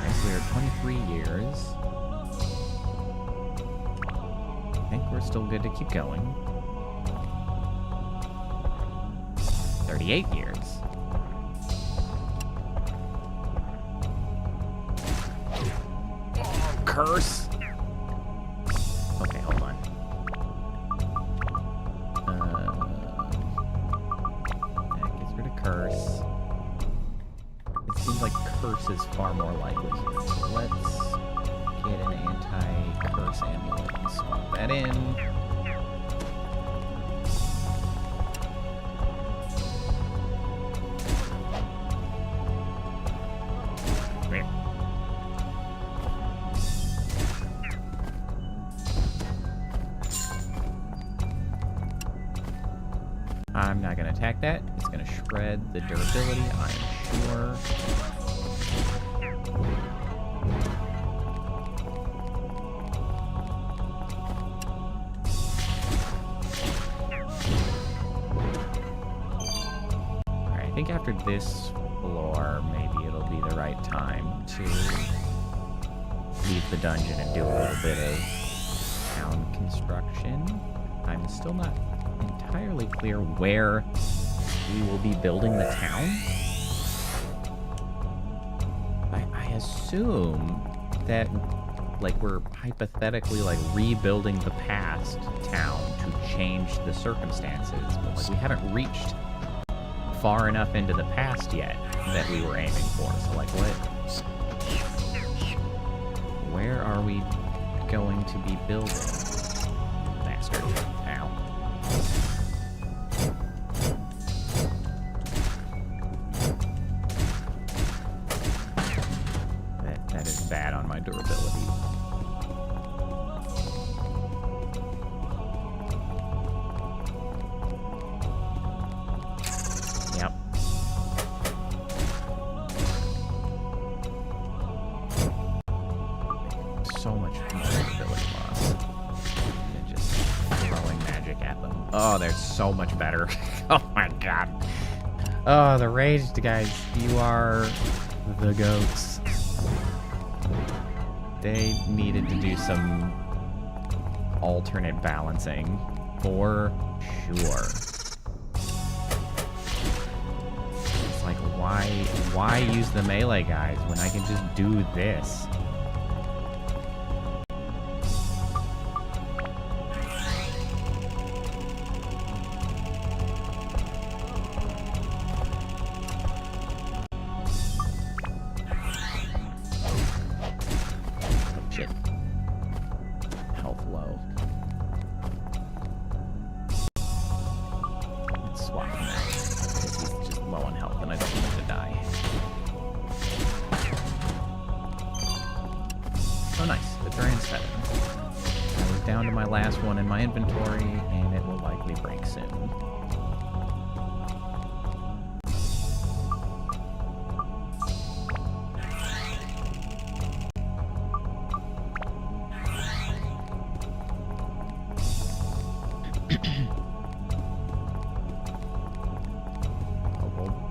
And cleared 23 years. I think we're still good to keep going. 38 years. Curse. Okay, hold on. That gets rid of curse. It seems like curse is far more likely here. So let's get an anti-curse amulet and swap that in. I'm not going to attack that. It's going to shred the durability, I am sure. Alright, I think after this floor, maybe it'll be the right time to leave the dungeon and do a little bit of town construction. I'm still not entirely clear where we will be building the town. I assume that like we're hypothetically like rebuilding the past town to change the circumstances, but like we haven't reached far enough into the past yet that we were aiming for. So like where are we going to be building? Bastard. Ow. That is bad on my durability. Yep. So much more durability loss. And just throwing magic at them. Oh, they're so much better. Oh my god. Oh, the raged guys. You are the goats. They needed to do some alternate balancing for sure. It's like, why use the melee guys when I can just do this?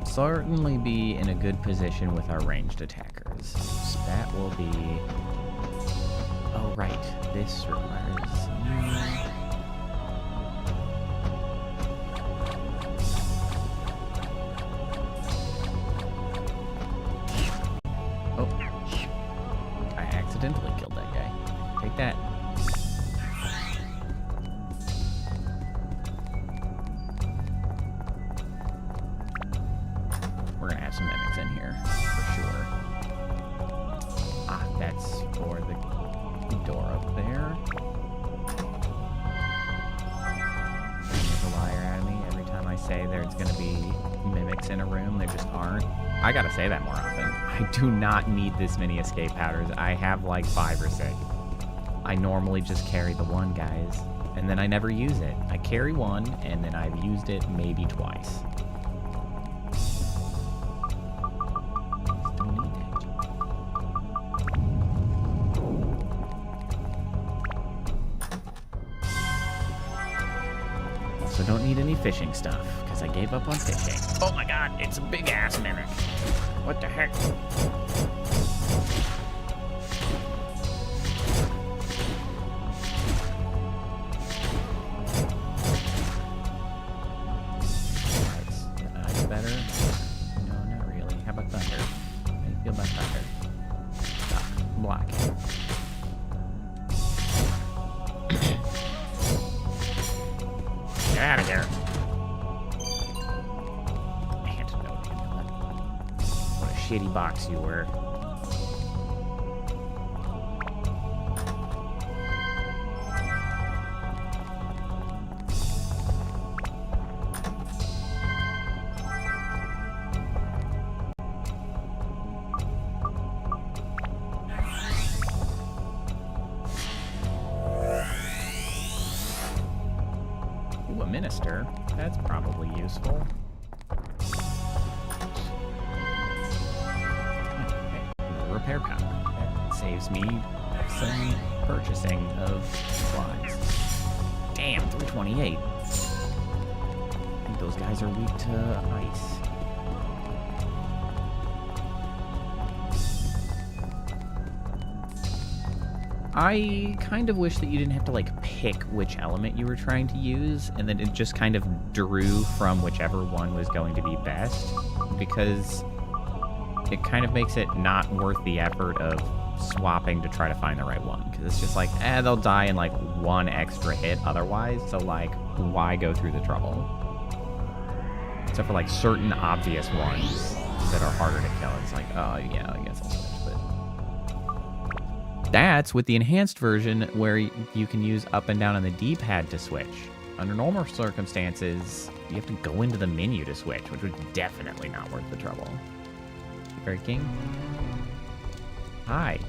Certainly be in a good position with our ranged attackers. So that will be... Oh, right. This requires... Oh. I accidentally killed that guy. Take that. I gotta say that more often. I do not need this many escape powders. I have like 5 or 6. I normally just carry the one, guys, and then I never use it. I carry one, and then I've used it maybe twice. Still need it. Also don't need any fishing stuff, because I gave up on fishing. Oh my god, it's a big ass mimic. What the heck? That's better. No, not really. How about thunder? How do you feel about thunder? Stop. Block. Get out of here. Shitty box you were. Ooh, a minister. That's probably useful. Repair powder. That saves me some purchasing of supplies. Damn, 328. I think those guys are weak to ice. I kind of wish that you didn't have to, like, pick which element you were trying to use, and then it just kind of drew from whichever one was going to be best, because it kind of makes it not worth the effort of swapping to try to find the right one, because it's just like, they'll die in like one extra hit otherwise, so like, why go through the trouble? Except for like certain obvious ones that are harder to kill. It's like, oh yeah, I guess I'll switch, but that's with the enhanced version where you can use up and down on the D-pad to switch. Under normal circumstances, you have to go into the menu to switch, which was definitely not worth the trouble. Fairy King? Hi.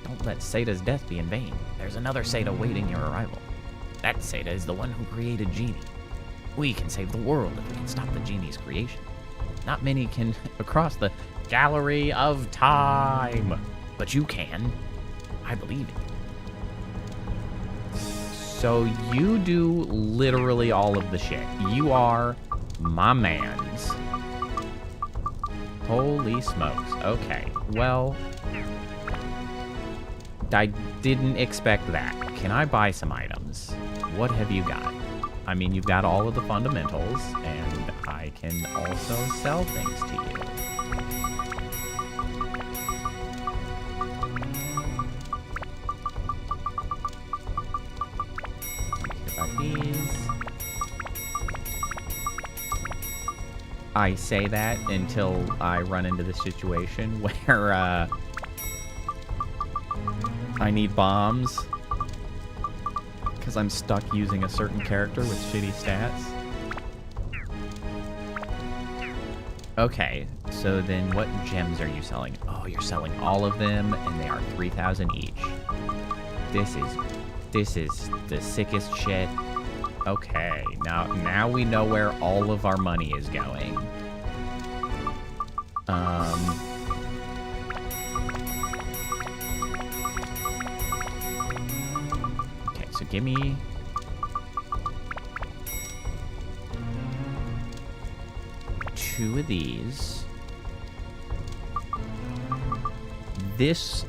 Don't let Sata's death be in vain. There's another Sata waiting your arrival. That Sata is the one who created Genie. We can save the world if we can stop the Genie's creation. Not many can across the gallery of time. But you can. I believe in you. So you do literally all of the shit. You are my mans. Holy smokes. Okay, well, I didn't expect that. Can I buy some items? What have you got? I mean, you've got all of the fundamentals, and I can also sell things to you. About these. I say that until I run into the situation where, I need bombs because I'm stuck using a certain character with shitty stats. Okay, so then what gems are you selling? Oh, you're selling all of them, and they are 3,000 each. This is the sickest shit. Okay, now we know where all of our money is going. So give me two of these. This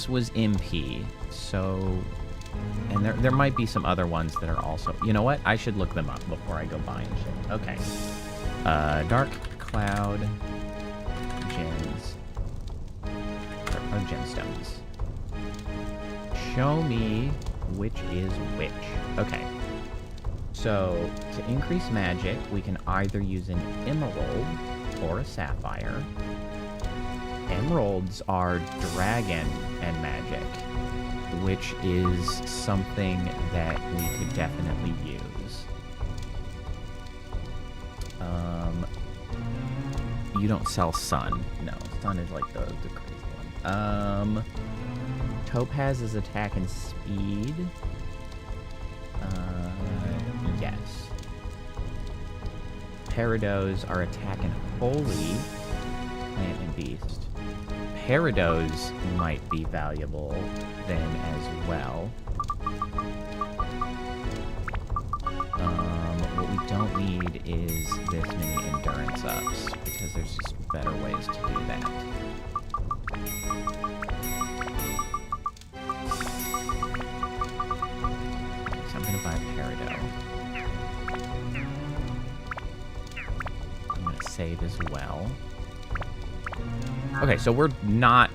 was MP, so, and there might be some other ones that are also, you know what? I should look them up before I go buying shit. Okay. Dark Cloud gems. Or gemstones. Show me which is which. Okay. So, to increase magic, we can either use an emerald or a sapphire. Emeralds are dragon and magic, which is something that we could definitely use. You don't sell sun. No, sun is like the crazy one. Topaz is attack and speed. Yes. Parados are attack and holy. Plant and beast. Parados might be valuable then as well. What we don't need is this many endurance ups, because there's just better ways to do that. So I'm gonna buy Parado. I'm gonna save as well. Okay, so we're not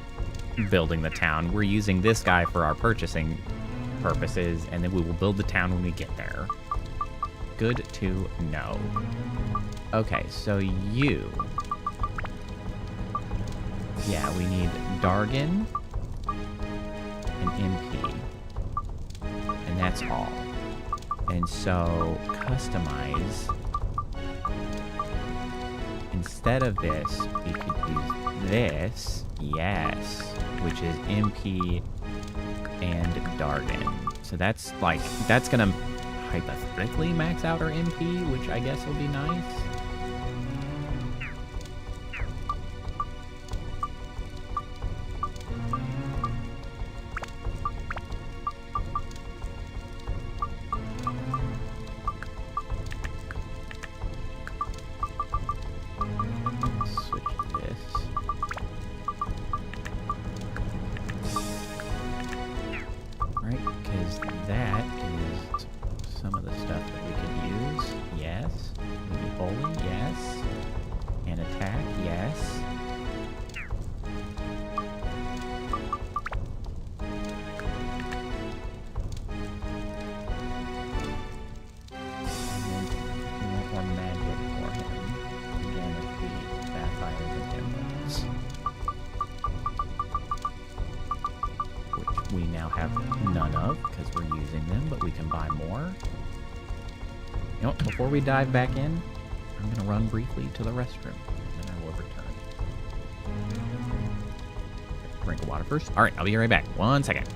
building the town. We're using this guy for our purchasing purposes, and then we will build the town when we get there. Good to know. Okay, so you... Yeah, we need Dargan and MP. And that's all. And so, customize. Instead of this, we could use this. Yes. Which is MP and Dargan. So that's like, that's gonna hypothetically max out our MP, which I guess will be nice. Holy. have none of because we're using them, but we can buy more. You know what, before we dive back in, I'm going to run briefly to the restroom, and then I will return. Drink of water first. All right, I'll be right back. 1 second.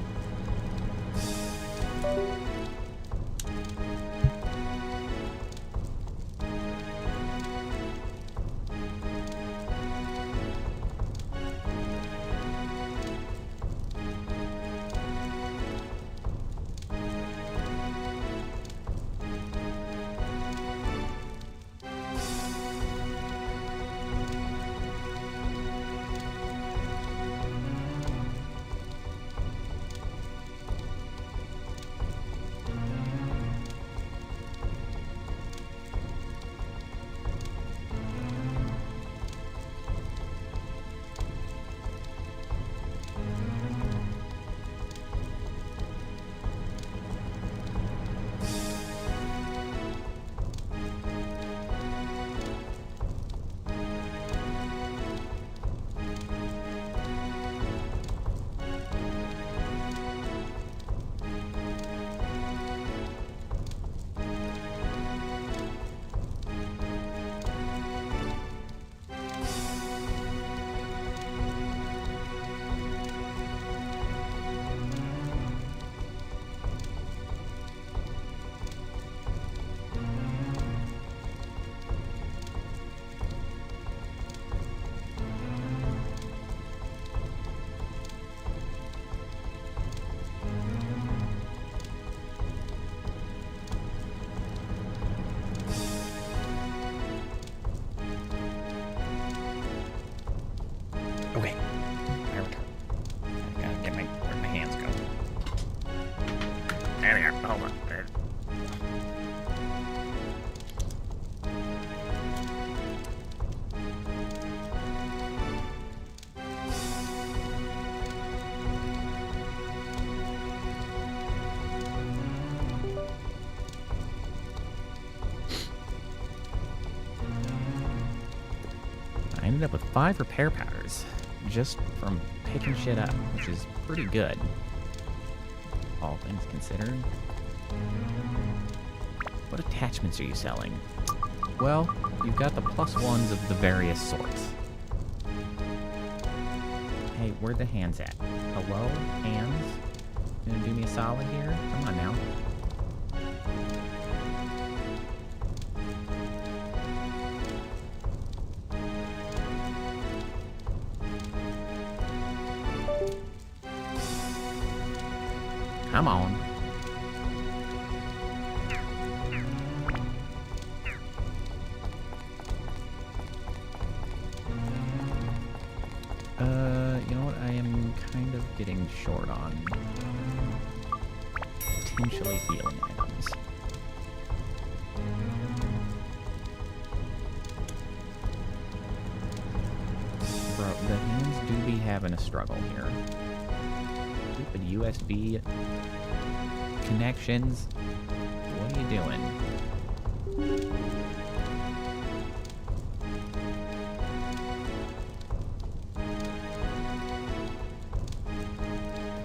Okay. There we go. I gotta get where my hands go. There we are. Hold on. There. I ended up with 5 repair powders. Just from picking shit up, which is pretty good, all things considered. What attachments are you selling? Well, you've got the +1s of the various sorts. Hey, where the hands at? Hello, hands? You gonna do me a solid here? Come on now. Come on. You know what? I am kind of getting short on potentially healing items. Bro, the hands do be having a struggle here. Stupid USB connections. What are you doing?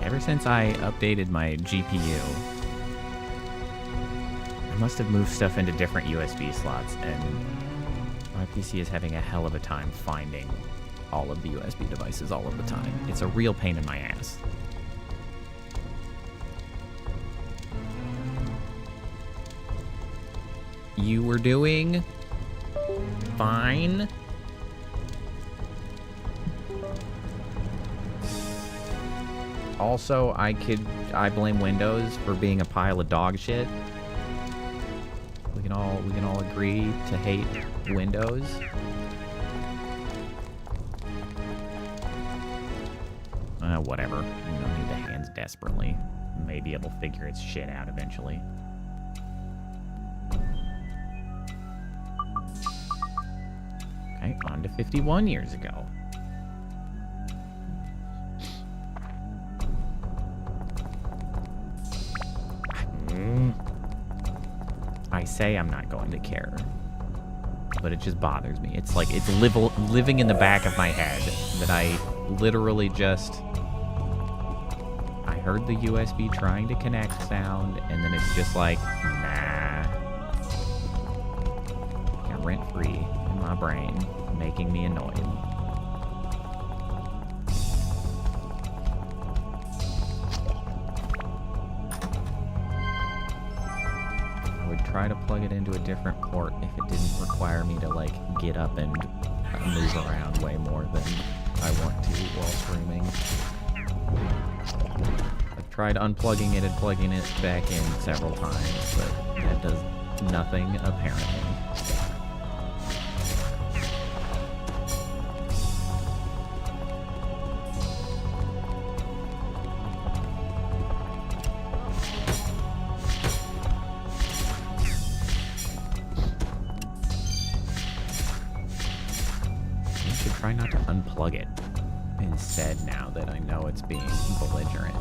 Ever since I updated my GPU, I must have moved stuff into different USB slots, and my PC is having a hell of a time finding all of the USB devices all of the time. It's a real pain in my ass. You were doing fine. Also, I blame Windows for being a pile of dog shit. We can all agree to hate Windows. Whatever. We don't need the hands desperately. Maybe it'll figure its shit out eventually. Okay, on to 51 years ago. I say I'm not going to care, but it just bothers me. It's like it's living in the back of my head that I literally just... I heard the USB trying to connect sound, and then it's just like, nah. Got rent-free in my brain, making me annoyed. I would try to plug it into a different port if it didn't require me to, like, get up and move around way more than I want to while streaming. I've tried unplugging it and plugging it back in several times, but that does nothing, apparently. I should try not to unplug it instead now that I know it's being belligerent. I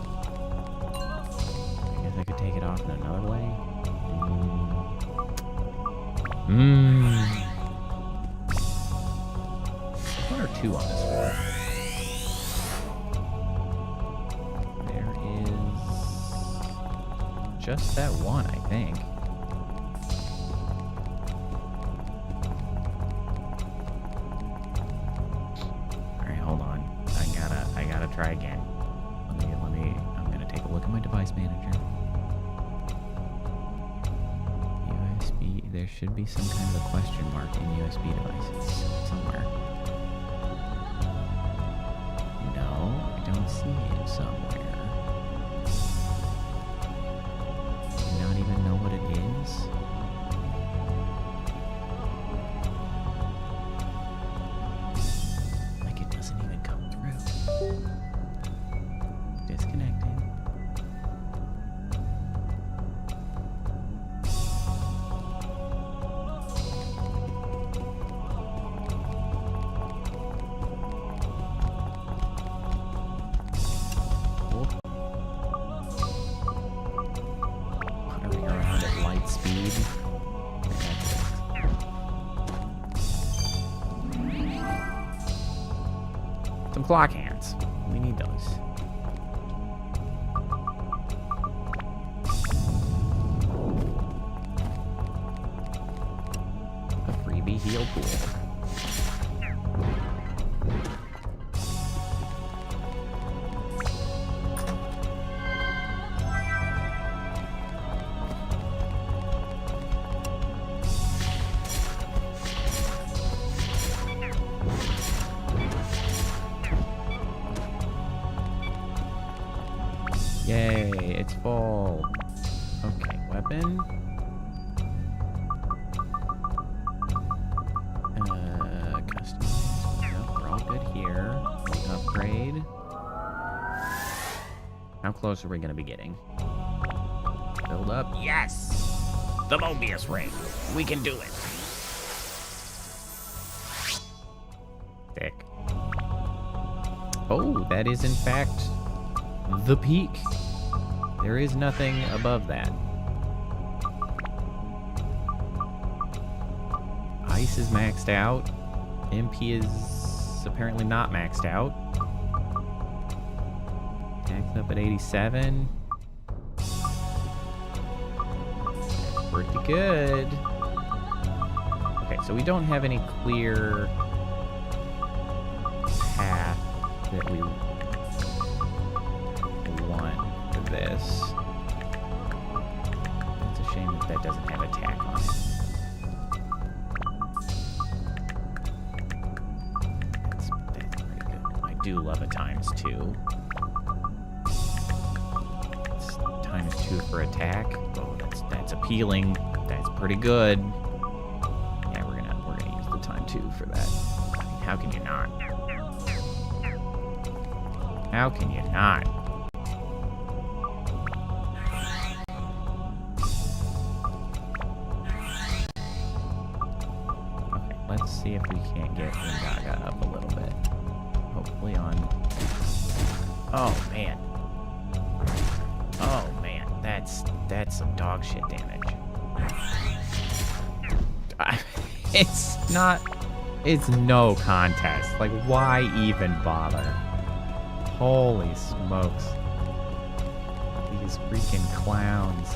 guess I could take it off in another way. One or two on this floor. There is just that one, I think. Try again. I'm gonna take a look at my device manager. USB, there should be some kind of a question mark in USB devices somewhere. No, I don't see it somewhere. Do you not even know what it is? Like it doesn't even come through. Disconnected. Puttering around at light speed. Some clock hands. We need those. Heal pool. Yay, it's full. Okay, weapon. Upgrade. How close are we going to be getting? Build up. Yes! The Mobius ring. We can do it. Thick. Oh, that is in fact the peak. There is nothing above that. Ice is maxed out. MP is apparently not maxed out. Maxed up at 87. Pretty good. Okay, so we don't have any clear path that we want for this. It's a shame that that doesn't have attack on it. That's pretty good. I do love a ×2. It's ×2 for attack. Oh, that's appealing. That's pretty good. Yeah, we're gonna use the ×2 for that. I mean, how can you not? How can you not? Okay, let's see if we can't get Gaga up a little bit. Hopefully on... Oh, man. Oh, man. That's some dog shit damage. It's no contest. Like, why even bother? Holy smokes. These freaking clowns.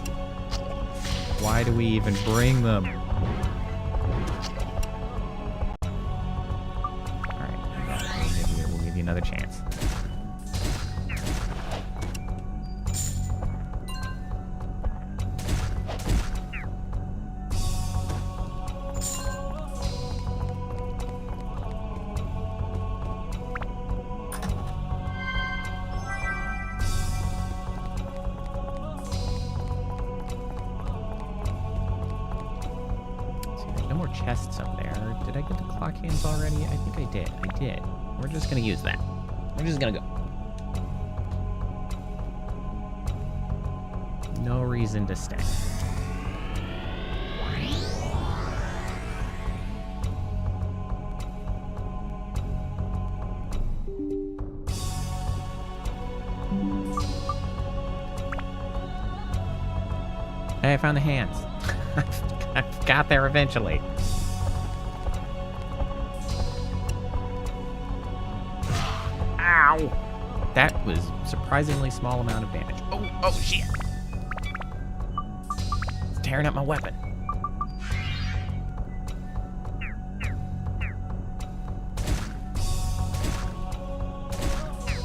Why do we even bring them? Alright, we'll give you another chance. Chests up there. Did I get the clock hands already? I think I did. We're just gonna use that. We're just gonna go. No reason to stay. Hey, I found the hands. I got there eventually. Ow! That was surprisingly small amount of damage. Oh shit! It's tearing up my weapon.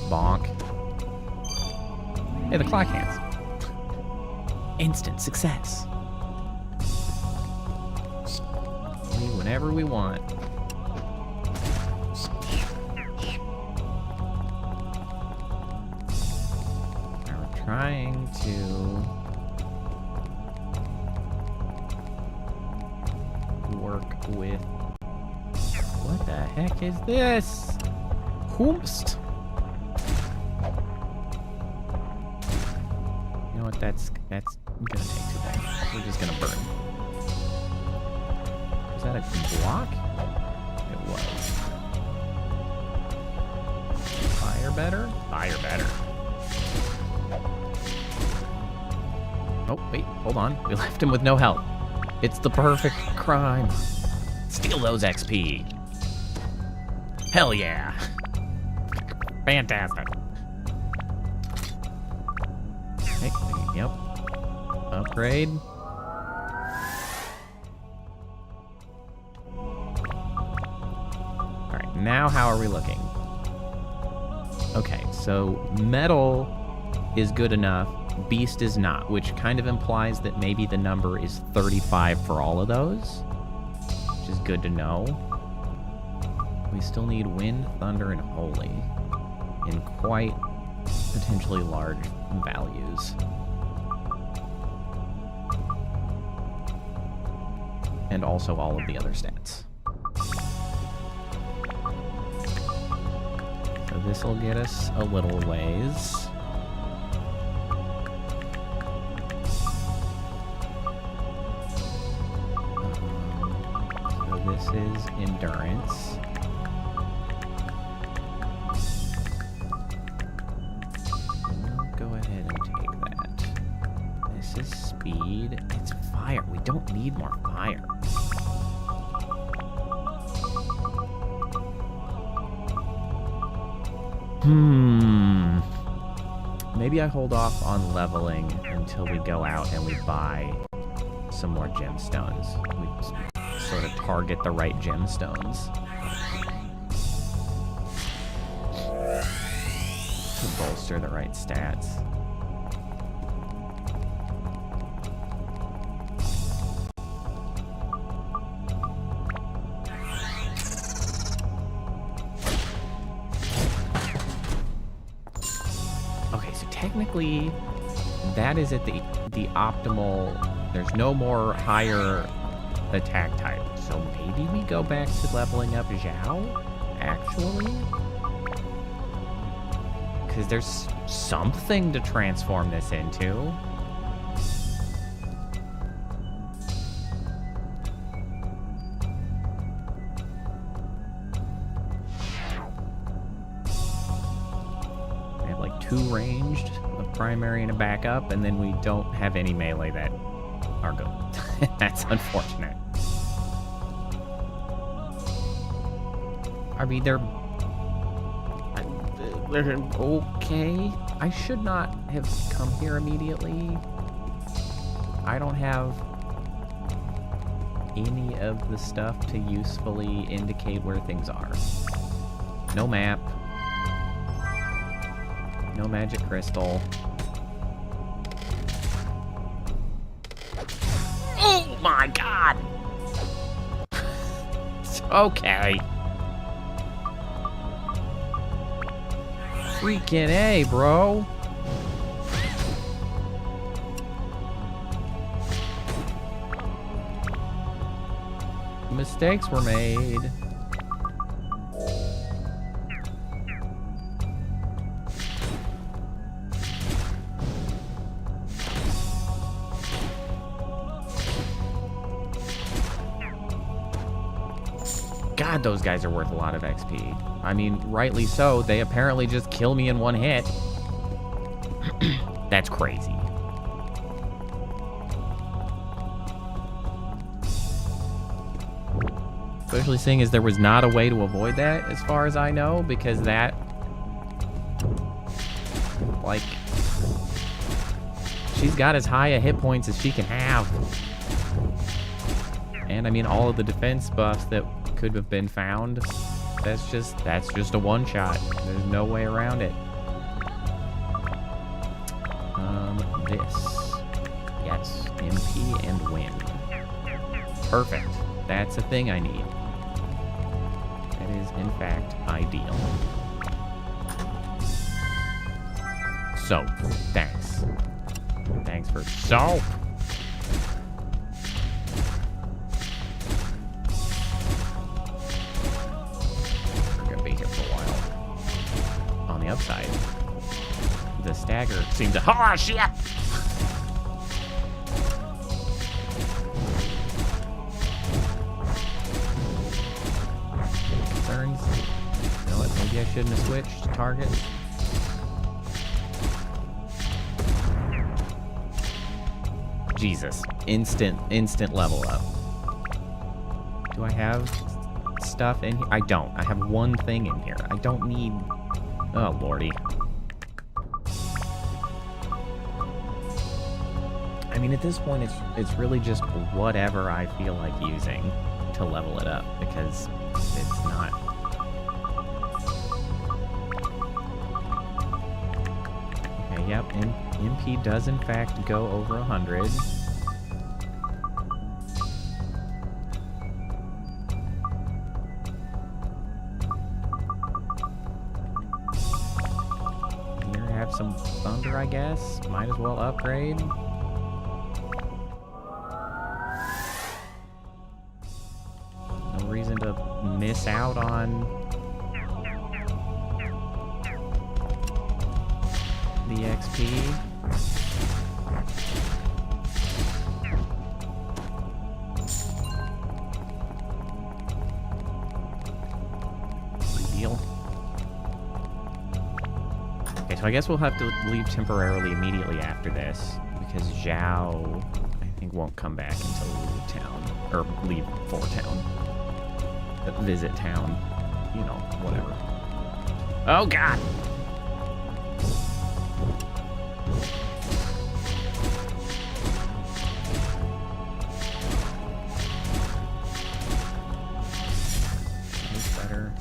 Bonk. Hey, the clock hands. Instant success. Whenever we want. Now we're trying to work with... What the heck is this? Hoomst. You know what? That's gonna take too long. We're just gonna burn. Was that a block? It was. Fire better? Fire better. Oh, wait, hold on. We left him with no health. It's the perfect crime. Steal those XP. Hell yeah. Fantastic. Hey, yep. Upgrade. Now, how are we looking? Okay, so metal is good enough, beast is not, which kind of implies that maybe the number is 35 for all of those, which is good to know. We still need wind, thunder, and holy in quite potentially large values. And also all of the other stats. This will get us a little ways. So this is endurance. We'll go ahead and take that. This is speed. It's fire. We don't need more fire. Maybe I hold off on leveling until we go out and we buy some more gemstones. We sort of target the right gemstones to bolster the right stats. Technically, that is at the optimal. There's no more higher attack type, so maybe we go back to leveling up Zhao, actually? Because there's something to transform this into. Two ranged, a primary and a backup, and then we don't have any melee that are good. That's unfortunate. I mean, Okay. I should not have come here immediately. I don't have any of the stuff to usefully indicate where things are. No map. No magic crystal. Oh my god! Okay. Freaking A, bro. Mistakes were made. God, those guys are worth a lot of XP. I mean, rightly so. They apparently just kill me in one hit. That's crazy. Especially seeing as there was not a way to avoid that, as far as I know, because that... Like... She's got as high a hit points as she can have. And, I mean, all of the defense buffs that could have been found, that's just a one-shot. There's no way around it. This. Yes, MP and win. Perfect. That's a thing I need. That is, in fact, ideal. Soap. Thanks. Thanks for soap! We're gonna be here for a while. On the upside, the stagger seemed to... Oh, shit! Concerns? You know what? Maybe I shouldn't have switched targets. Jesus. Instant level up. Do I have stuff in here? I don't. I have one thing in here. I don't need... Oh, lordy. I mean, at this point, it's really just whatever I feel like using to level it up, because it's not... Okay, yep, MP does in fact go over 100. Here, have some thunder, I guess. Might as well upgrade. No reason to miss out on the XP. Deal. Okay, so I guess we'll have to leave temporarily immediately after this, because Zhao, I think, won't come back until we leave town, or leave for town. Visit town, you know, whatever. Oh, God! Better.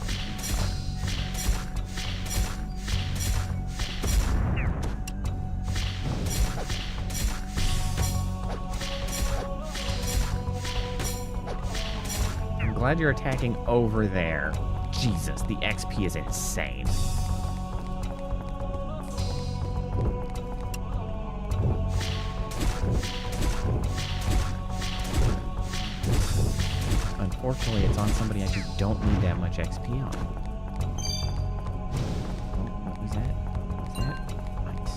I'm glad you're attacking over there. Jesus, the XP is insane. Unfortunately, it's on somebody I just don't need that much XP on. Oh, what was that? What was that? Nice.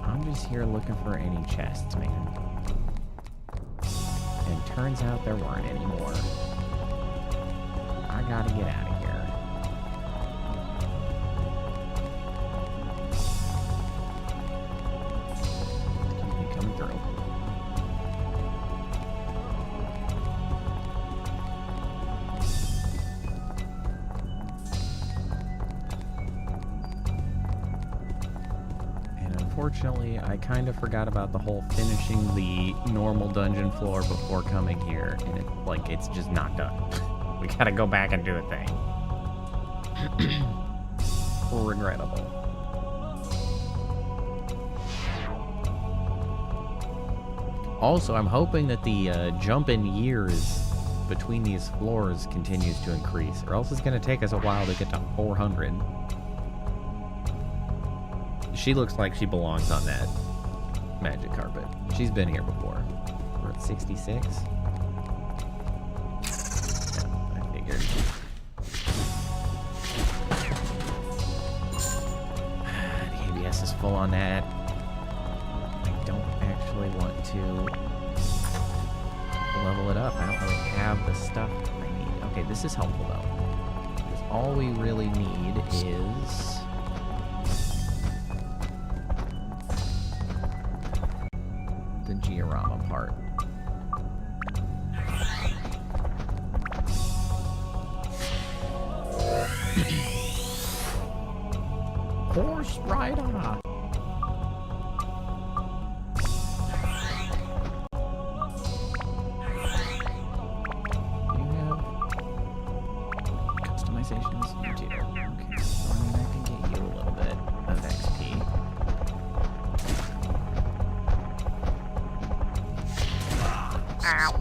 I'm just here looking for any chests, man. And turns out there weren't any more. I gotta get out of here. unfortunately, I kind of forgot about the whole finishing the normal dungeon floor before coming here, and it's just not done. We gotta go back and do a thing. Regrettable. Also, I'm hoping that the jump in years between these floors continues to increase, or else it's gonna take us a while to get to 400. She looks like she belongs on that magic carpet. She's been here before. We're at 66. Yeah, I figured. The ABS is full on that. I don't actually want to level it up. I don't really have the stuff I need. Okay, this is helpful though. Because all we really need is... the diorama part. Horse rider. You have customizations? You do. Okay, so I mean I can get you a little bit of XP. Ow.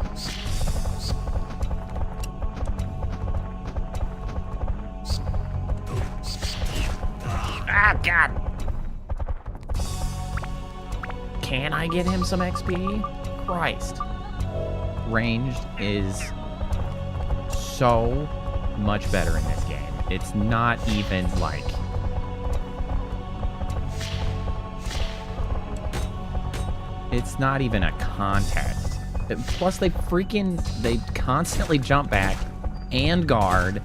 Ah, God. Can I get him some XP? Christ. Ranged is so much better in this game. It's not even like... it's not even a contest. Plus, they constantly jump back and guard.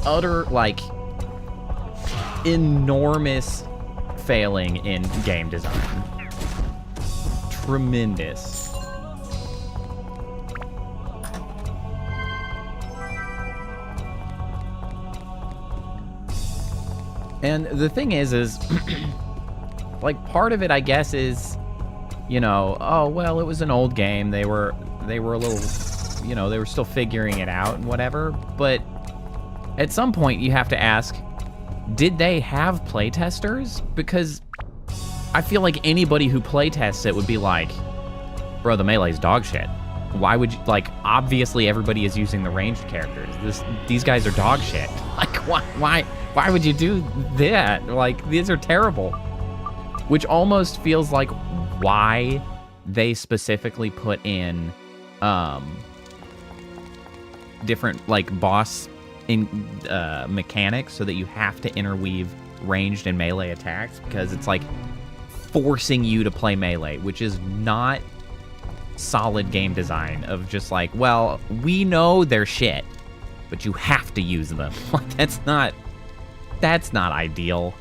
Utter, like, enormous failing in game design. Tremendous. And the thing is like, part of it, I guess, is, you know, oh, well, it was an old game. They were a little, you know, they were still figuring it out and whatever. But at some point, you have to ask, did they have playtesters? Because I feel like anybody who playtests it would be like, bro, the melee's dog shit. Why would you, like, obviously everybody is using the ranged characters. These guys are dog shit. Like, why would you do that? Like, these are terrible. Which almost feels like why they specifically put in different, like, boss mechanics so that you have to interweave ranged and melee attacks, because it's like forcing you to play melee, which is not solid game design. Of just like, well, we know they're shit, but you have to use them. Like, that's not ideal.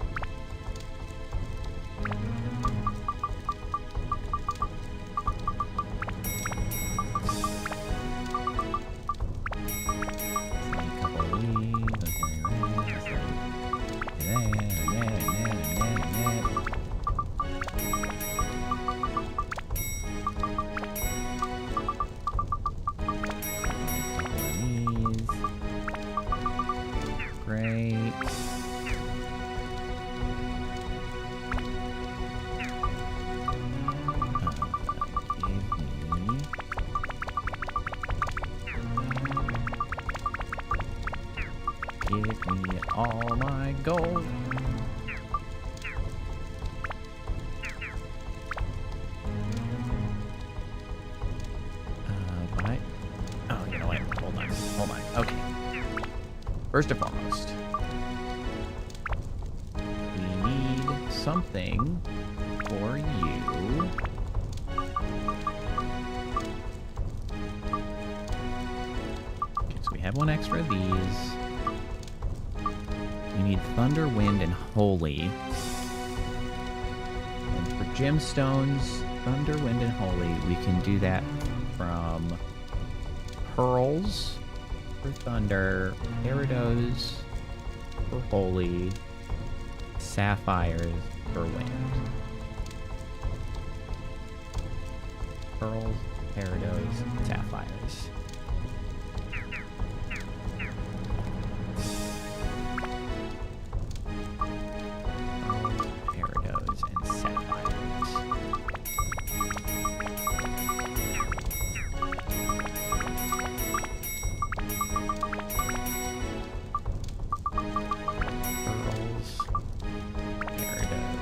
All my gold. Right. Oh, you know what? Hold on. Okay. First and foremost, we need something for you. Okay, so we have one extra of these. We need Thunder, Wind, and Holy. And for gemstones, Thunder, Wind, and Holy, we can do that from Pearls for Thunder, Peridot for holy, sapphires for wind. Pearls, peridos, sapphires. Peridos and sapphires. Pearls, peridos,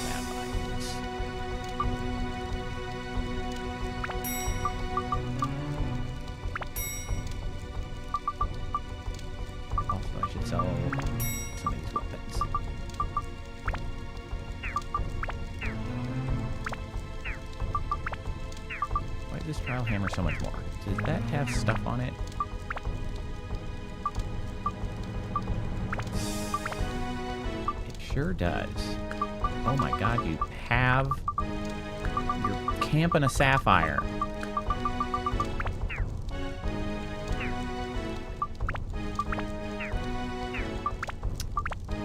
sapphires. Also, I should sell some of these weapons. Why is this trial hammer so much more? Does that have stuff on it? It sure does. Oh my god, you have... You're camping a sapphire.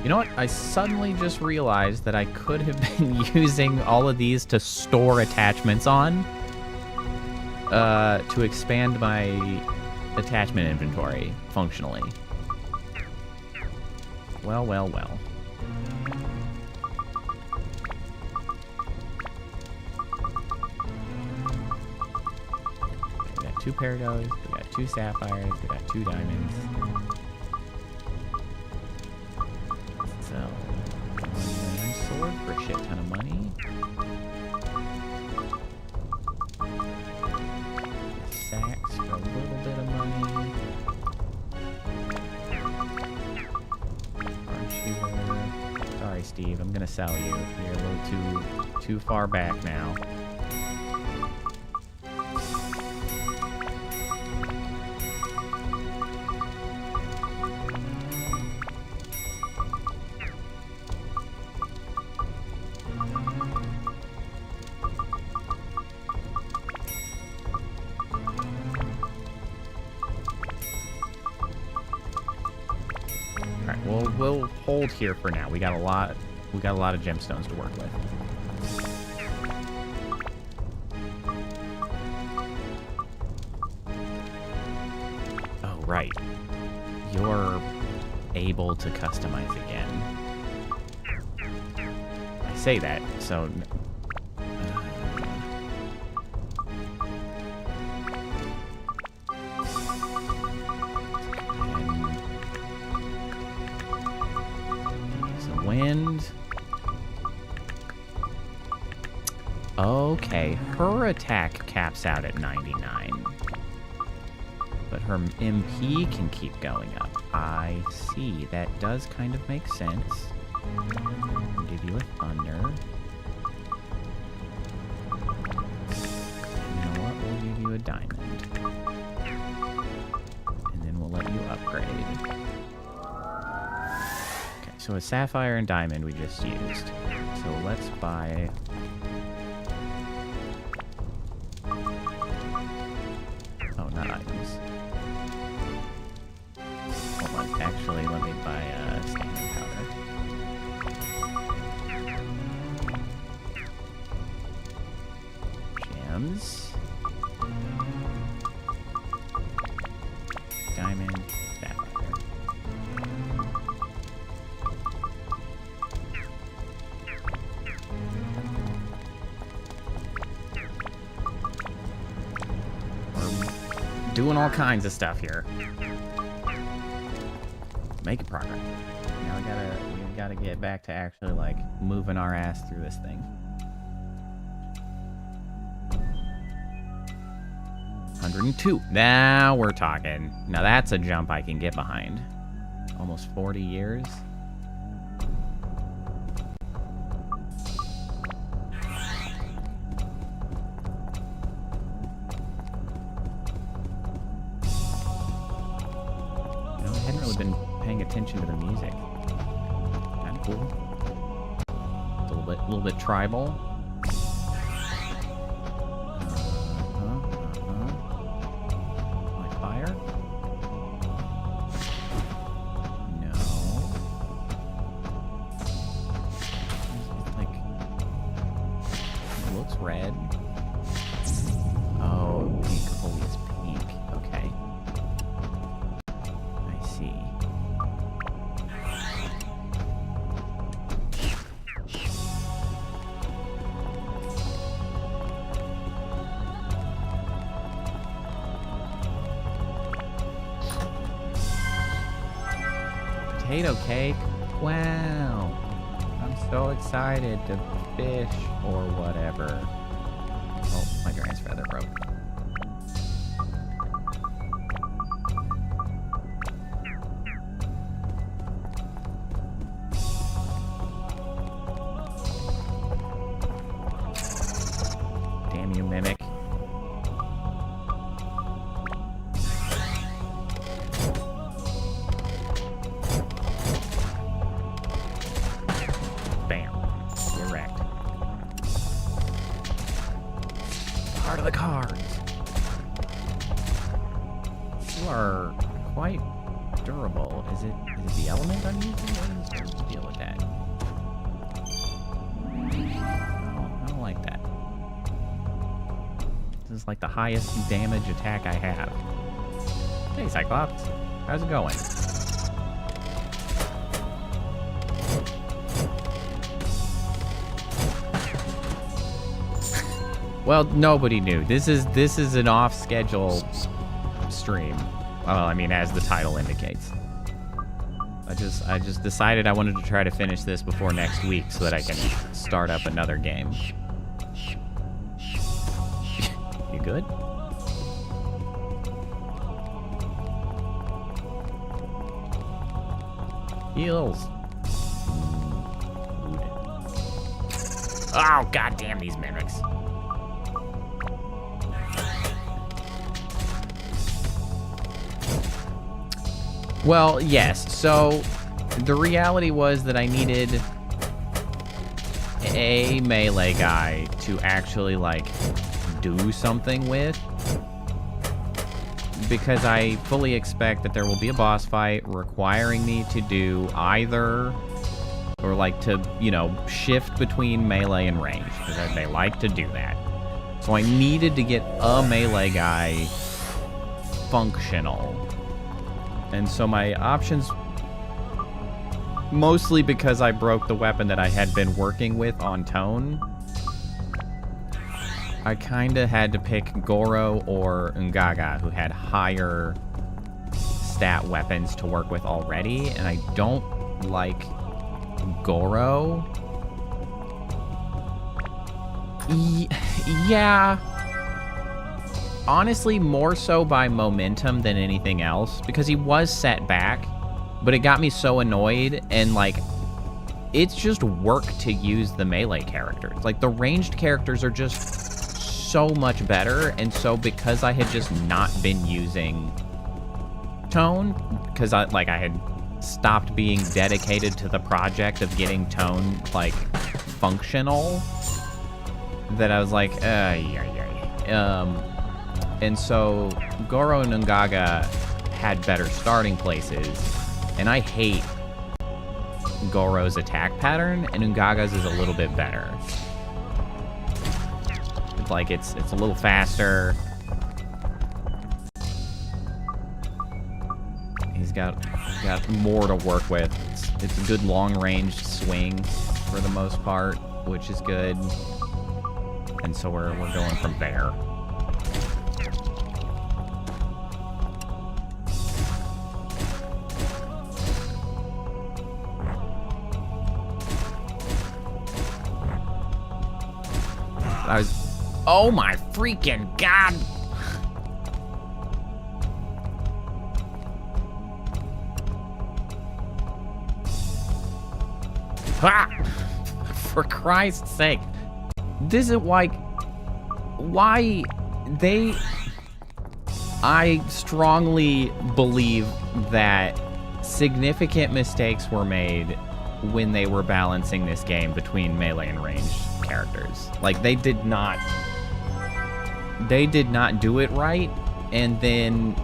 You know what? I suddenly just realized that I could have been using all of these to store attachments on. To expand my attachment inventory functionally. Well, well, well. We got 2 peridos, we got 2 sapphires, we got 2 diamonds. So, 1 million sword for a shit ton of money. Sacks for a little bit of money. Sorry, Steve, I'm gonna sell you. You're a little too far back now. We'll hold here for now. We got a lot of gemstones to work with. Oh, right. You're able to customize again. I say that, so... Wind. Okay, her attack caps out at 99. But her MP can keep going up. I see. That does kind of make sense. I'll give you a thunder. You know what? We'll give you a diamond. And then we'll let you upgrade. So a sapphire and diamond we just used. So let's buy... Oh, not items. Hold on. Actually, let me buy standing powder. Gems. Diamond. Sapphire. Doing all kinds of stuff here. Making progress. Now we gotta get back to actually like moving our ass through this thing. 102. Now we're talking. Now that's a jump I can get behind. Almost 40 years. Been paying attention to the music. Kind of cool. A little bit tribal. Like fire. looks red. Oh, pink holy is pink. Okay. I see. Potato cake? Wow. I'm so excited to fish or whatever. Oh, my giant's feather broke. Damn you, Mimic. Bam. Get wrecked. Part of the cards. You are quite durable. Is it the element I'm using? What is the deal with that? I don't like that. This is like the highest damage attack I have. Hey, Cyclops. How's it going? Well, nobody knew. This is an off-schedule stream. Well, I mean, as the title indicates. I just decided I wanted to try to finish this before next week so that I can start up another game. You good? Heals. Oh, goddamn these mimics. Well, yes. So the reality was that I needed a melee guy to actually, like, do something with. Because I fully expect that there will be a boss fight requiring me to do either, or like to, you know, shift between melee and range. Because they like to do that. So I needed to get a melee guy functional. And so my options, mostly because I broke the weapon that I had been working with on Tone, I kind of had to pick Goro or Ungaga, who had higher stat weapons to work with already, and I don't like Goro. Yeah. Honestly, more so by momentum than anything else, because he was set back, but it got me so annoyed, and, like, it's just work to use the melee characters. Like, the ranged characters are just so much better, and so because I had just not been using Tone, because I had stopped being dedicated to the project of getting Tone, like, functional, that I was like, and so Goro and Ungaga had better starting places, and I hate Goro's attack pattern, and Ungaga's is a little bit better. It's like it's a little faster. He's got more to work with. It's a good long-range swing for the most part, which is good. And so we're going from there. Oh my freaking god! Ha! For Christ's sake. This is why I strongly believe that significant mistakes were made when they were balancing this game between melee and ranged characters. Like, they did not do it right, and then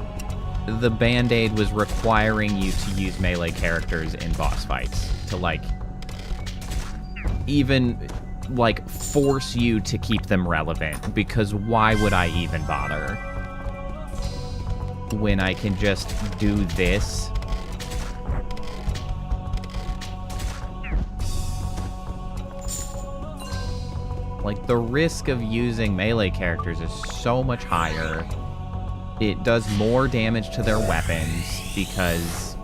the Band-Aid was requiring you to use melee characters in boss fights to, like, even like, force you to keep them relevant, because why would I even bother when I can just do this? Like, the risk of using melee characters is so much higher. It does more damage to their weapons because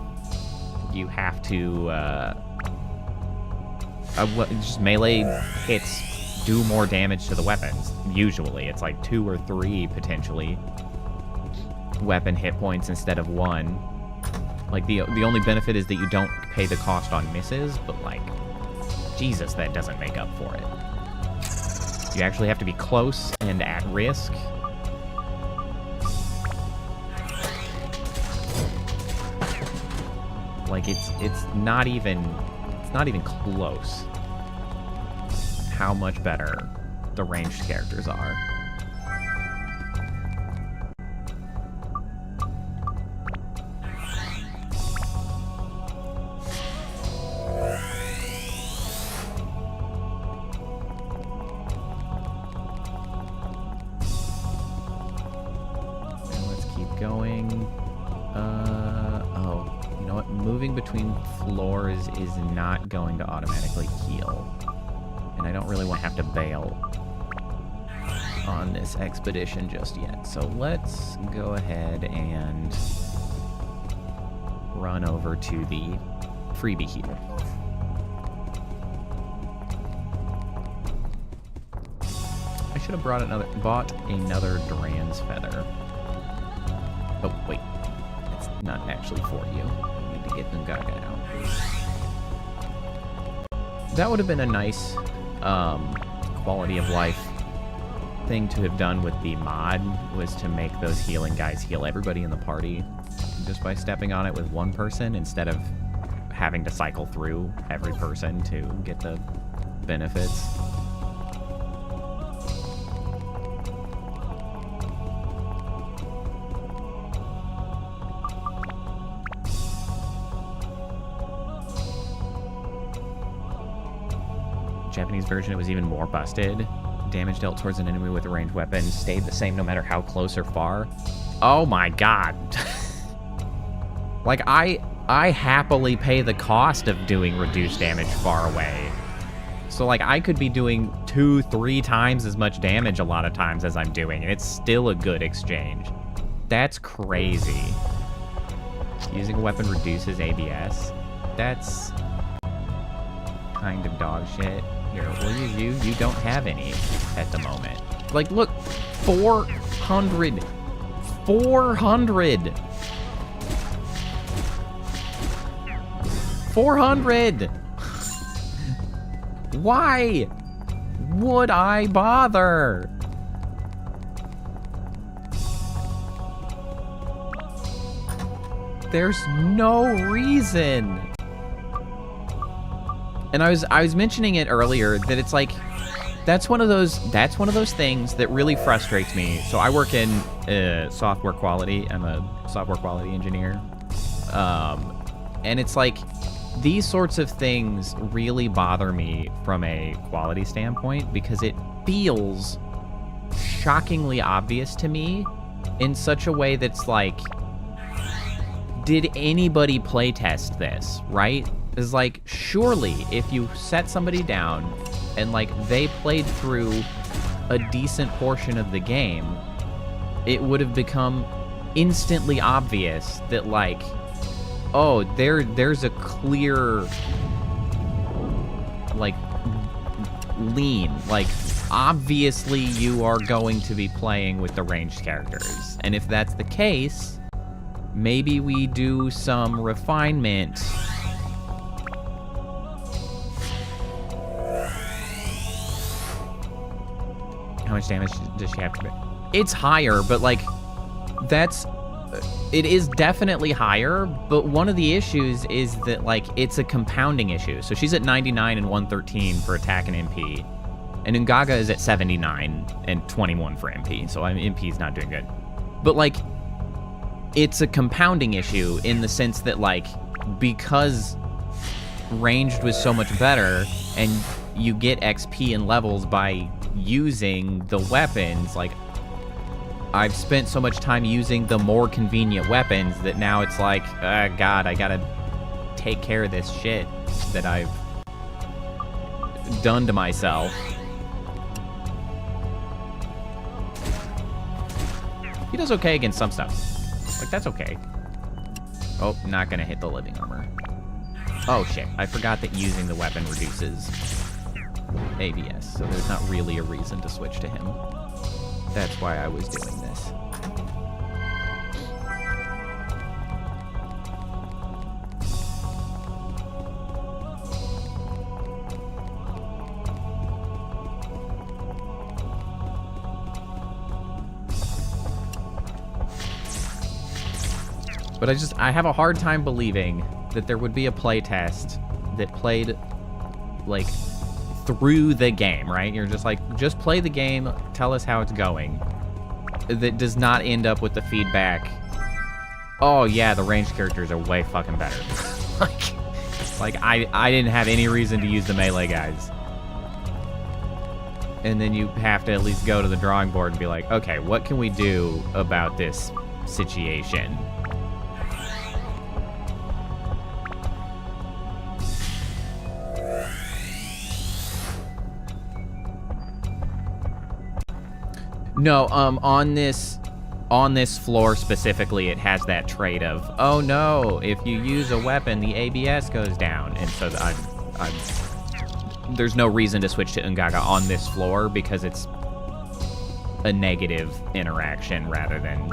you have to, just melee hits do more damage to the weapons. Usually, it's like 2 or 3 potentially weapon hit points instead of 1. Like, the only benefit is that you don't pay the cost on misses, but like, Jesus, that doesn't make up for it. You actually have to be close and at risk. Like, it's not even close how much better the ranged characters are. Moving between floors is not going to automatically heal. And I don't really want to have to bail on this expedition just yet. So let's go ahead and run over to the freebie heal. I should have bought another Duran's feather. Oh, wait. It's not actually for you. To get Gaga out. That would have been a nice quality of life thing to have done with the mod, was to make those healing guys heal everybody in the party just by stepping on it with one person instead of having to cycle through every person to get the benefits. Japanese version, it was even more busted. Damage dealt towards an enemy with a ranged weapon stayed the same no matter how close or far. Oh my god. Like, I happily pay the cost of doing reduced damage far away. So, like, I could be doing 2-3 times as much damage a lot of times as I'm doing, and it's still a good exchange. That's crazy. Using a weapon reduces ABS. That's kind of dog shit. Here, we'll use you. You don't have any at the moment. Like, look, 400. 400. 400. Why would I bother? There's no reason. And I was mentioning it earlier that it's like, that's one of those things that really frustrates me. So I work in software quality. I'm a software quality engineer. And it's like, these sorts of things really bother me from a quality standpoint because it feels shockingly obvious to me in such a way that's like, did anybody playtest this, right? Is like, surely if you set somebody down and like they played through a decent portion of the game, it would have become instantly obvious that like, oh, there's a clear like lean, like obviously you are going to be playing with the ranged characters. And if that's the case, maybe we do some refinement. How much damage does she have to make? It's higher, but like, it is definitely higher, but one of the issues is that like, it's a compounding issue. So she's at 99 and 113 for attack and MP, and Ungaga is at 79 and 21 for MP, so MP's not doing good. But like, it's a compounding issue in the sense that like, because ranged was so much better, and you get XP and levels by using the weapons. Like, I've spent so much time using the more convenient weapons that now it's like, God, I gotta take care of this shit that I've done to myself. He does okay against some stuff. Like, that's okay. Oh, not gonna hit the living armor. Oh, shit. I forgot that using the weapon reduces ABS, so there's not really a reason to switch to him. That's why I was doing this. But I have a hard time believing that there would be a playtest that played, like, through the game, right? You're just like, just play the game, tell us how it's going. That does not end up with the feedback, oh yeah, the ranged characters are way fucking better. like I didn't have any reason to use the melee guys. And then you have to at least go to the drawing board and be like, okay, what can we do about this situation? No, on this floor specifically, it has that trait of, oh no, if you use a weapon, the ABS goes down, and so there's no reason to switch to Ungaga on this floor because it's a negative interaction rather than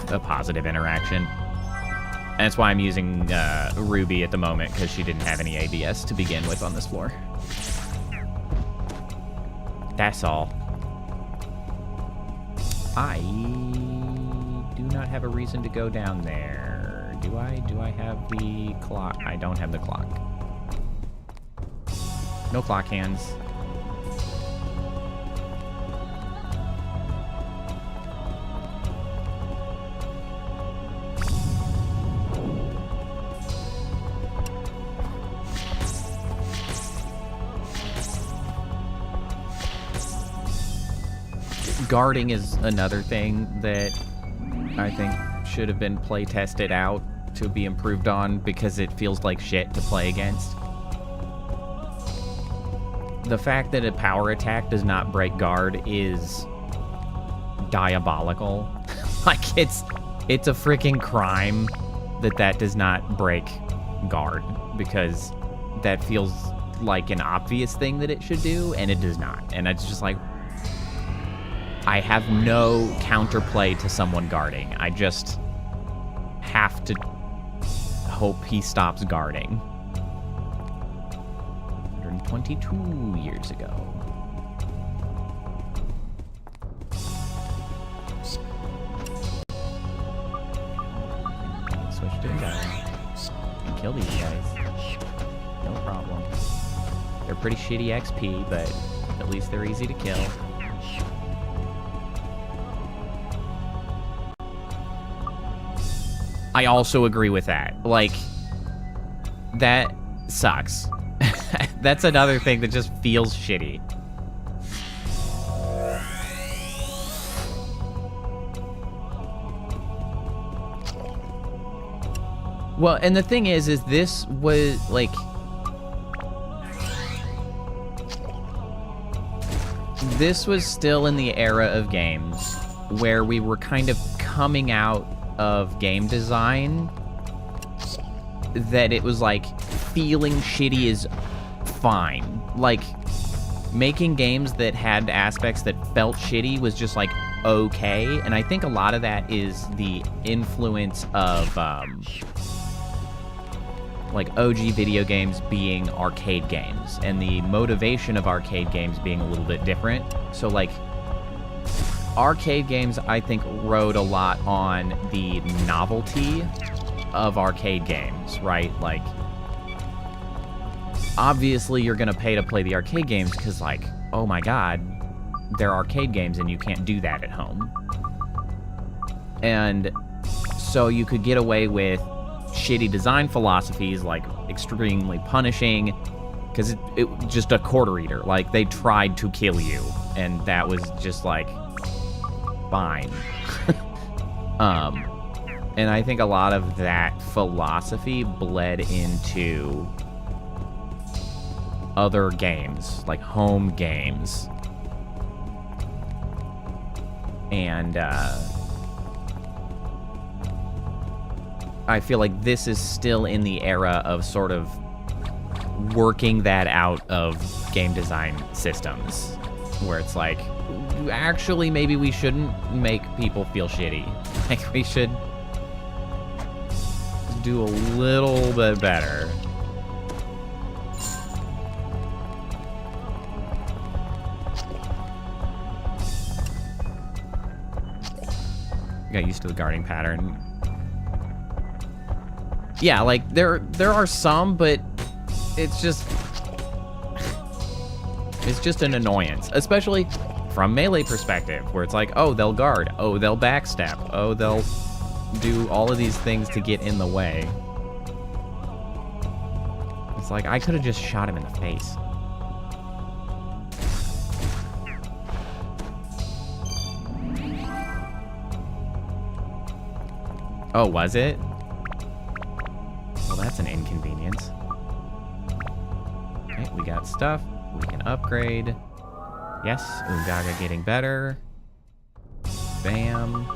a positive interaction. And that's why I'm using Ruby at the moment, because she didn't have any ABS to begin with on this floor. That's all. I do not have a reason to go down there. Do I? Do I have the clock? I don't have the clock. No clock hands. Guarding is another thing that I think should have been play tested out to be improved on, because it feels like shit to play against. The fact that a power attack does not break guard is diabolical. Like, it's a freaking crime that does not break guard, because that feels like an obvious thing that it should do, and it does not. And it's just like, I have no counterplay to someone guarding. I just have to hope he stops guarding. 122 years ago. Switch to a guy. And kill these guys. No problem. They're pretty shitty XP, but at least they're easy to kill. I also agree with that. Like, that sucks. That's another thing that just feels shitty. Well, and the thing is this was, like... This was still in the era of games where we were kind of coming out of game design that it was like, feeling shitty is fine. Like, making games that had aspects that felt shitty was just like, okay. And I think a lot of that is the influence of like OG video games being arcade games, and the motivation of arcade games being a little bit different. So like, arcade games, I think, rode a lot on the novelty of arcade games, right? Like, obviously you're gonna pay to play the arcade games because, like, oh my god, they're arcade games and you can't do that at home. And so you could get away with shitty design philosophies, like extremely punishing Because it just a quarter eater. Like, they tried to kill you, and that was just like, fine. And I think a lot of that philosophy bled into other games, like home games. And I feel like this is still in the era of sort of working that out of game design systems, where it's like, actually, maybe we shouldn't make people feel shitty. Like, we should do a little bit better. Got used to the guarding pattern. Yeah, like, there are some, but it's just an annoyance, especially from melee perspective, where it's like, oh, they'll guard, oh, they'll backstep, oh, they'll do all of these things to get in the way. It's like, I could have just shot him in the face. Oh, was it? Well, that's an inconvenience. Okay, we got stuff. We can upgrade. Yes, Ungaga getting better. Bam.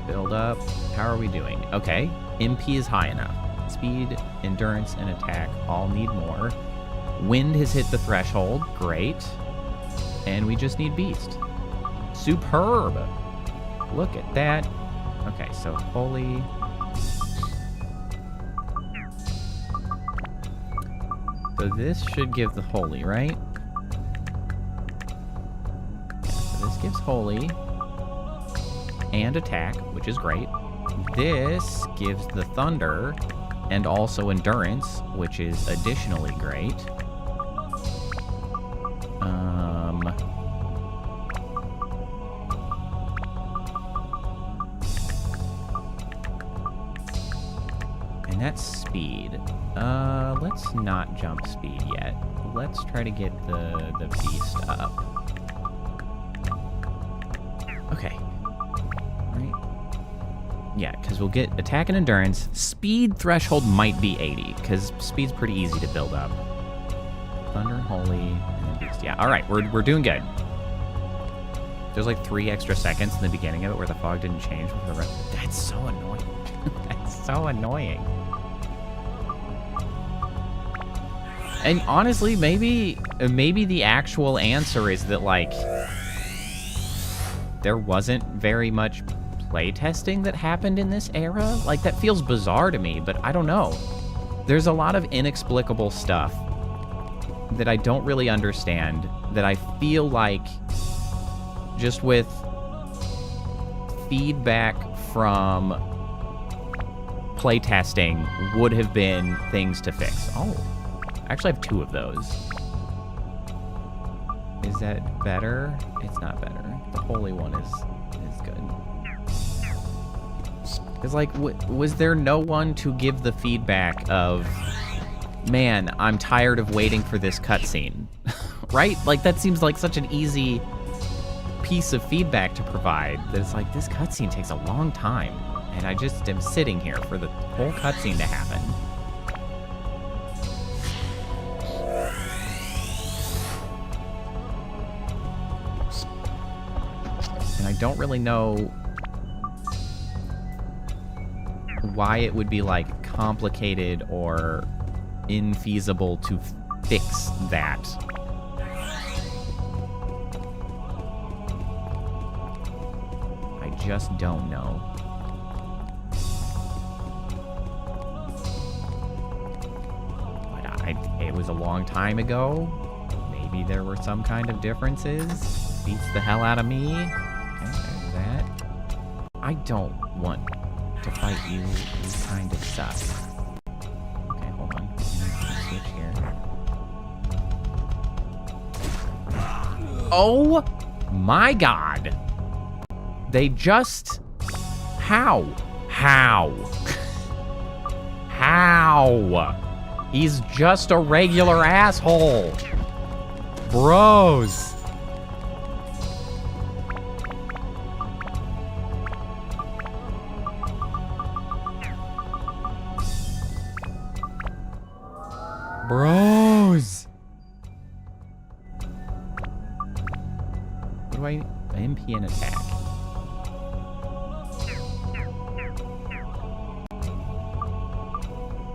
Build up. How are we doing? Okay, MP is high enough. Speed, endurance, and attack all need more. Wind has hit the threshold. Great. And we just need beast. Superb. Look at that. Okay, so holy. So this should give the holy, right? Yeah, so this gives holy and attack, which is great. This gives the thunder and also endurance, which is additionally great. And that's speed. Let's not jump speed yet. Let's try to get the beast up. Okay. Right. Yeah, because we'll get attack and endurance. Speed threshold might be 80, because speed's pretty easy to build up. Thunder, holy, and then beast. Yeah, all right, we're doing good. There's like 3 extra seconds in the beginning of it where the fog didn't change with the rest. That's so annoying. That's so annoying. And honestly, maybe the actual answer is that, like, there wasn't very much playtesting that happened in this era. Like, that feels bizarre to me, but I don't know. There's a lot of inexplicable stuff that I don't really understand, that I feel like just with feedback from playtesting would have been things to fix. Oh. I actually have 2 of those. Is that better? It's not better. The holy one is good. Because, like, was there no one to give the feedback of, man, I'm tired of waiting for this cutscene, right? Like, that seems like such an easy piece of feedback to provide, that it's like, this cutscene takes a long time, and I just am sitting here for the whole cutscene to happen. And I don't really know why it would be, like, complicated or infeasible to fix that. I just don't know. But it was a long time ago. Maybe there were some kind of differences. Beats the hell out of me. There's that. I don't want to fight you. You kind of suck. Okay, hold on. Switch here. Oh my god. They just... How? How? How? He's just a regular asshole. Bros. Bros. What do I... MP and attack.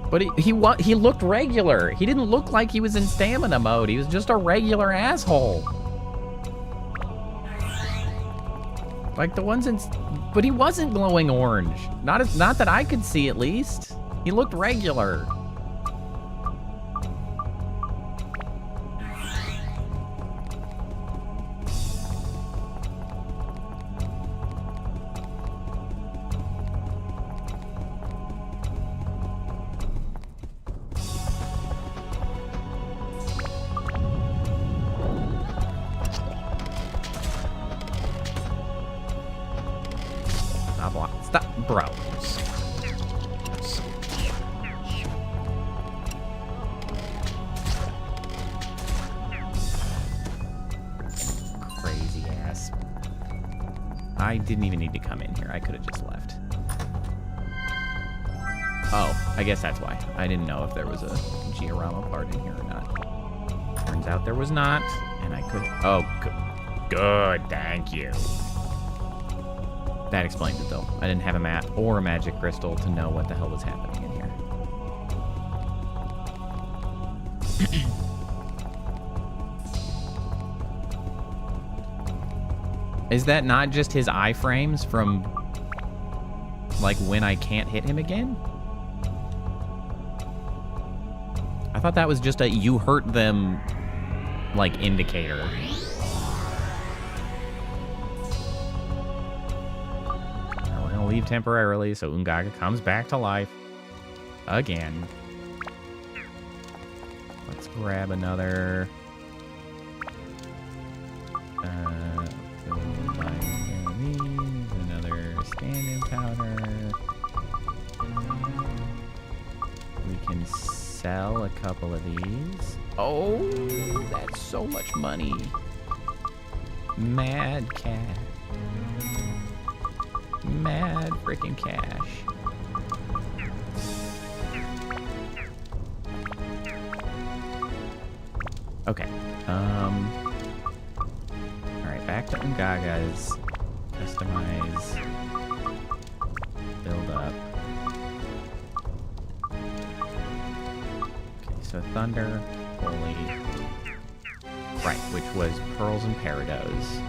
But he looked regular. He didn't look like he was in stamina mode. He was just a regular asshole. Like the ones in... But he wasn't glowing orange. Not that I could see, at least. He looked regular. Stop, bro. Crazy ass. I didn't even need to come in here. I could have just left. Oh, I guess that's why. I didn't know if there was a Giorama part in here or not. Turns out there was not, and I could... Oh, good, thank you. That explains it, though. I didn't have a map or a magic crystal to know what the hell was happening in here. Is that not just his iframes from, like, when I can't hit him again? I thought that was just a you hurt them, like, indicator. Leave temporarily so Ungaga comes back to life again. Let's grab another another stand-in powder. We can sell a couple of these. Oh, that's so much money. Mad cat. Mad freaking cash. Okay. Alright, back to Ungaga's. Customize. Build up. Okay, so Thunder, Holy. Right, which was Pearls and Parados.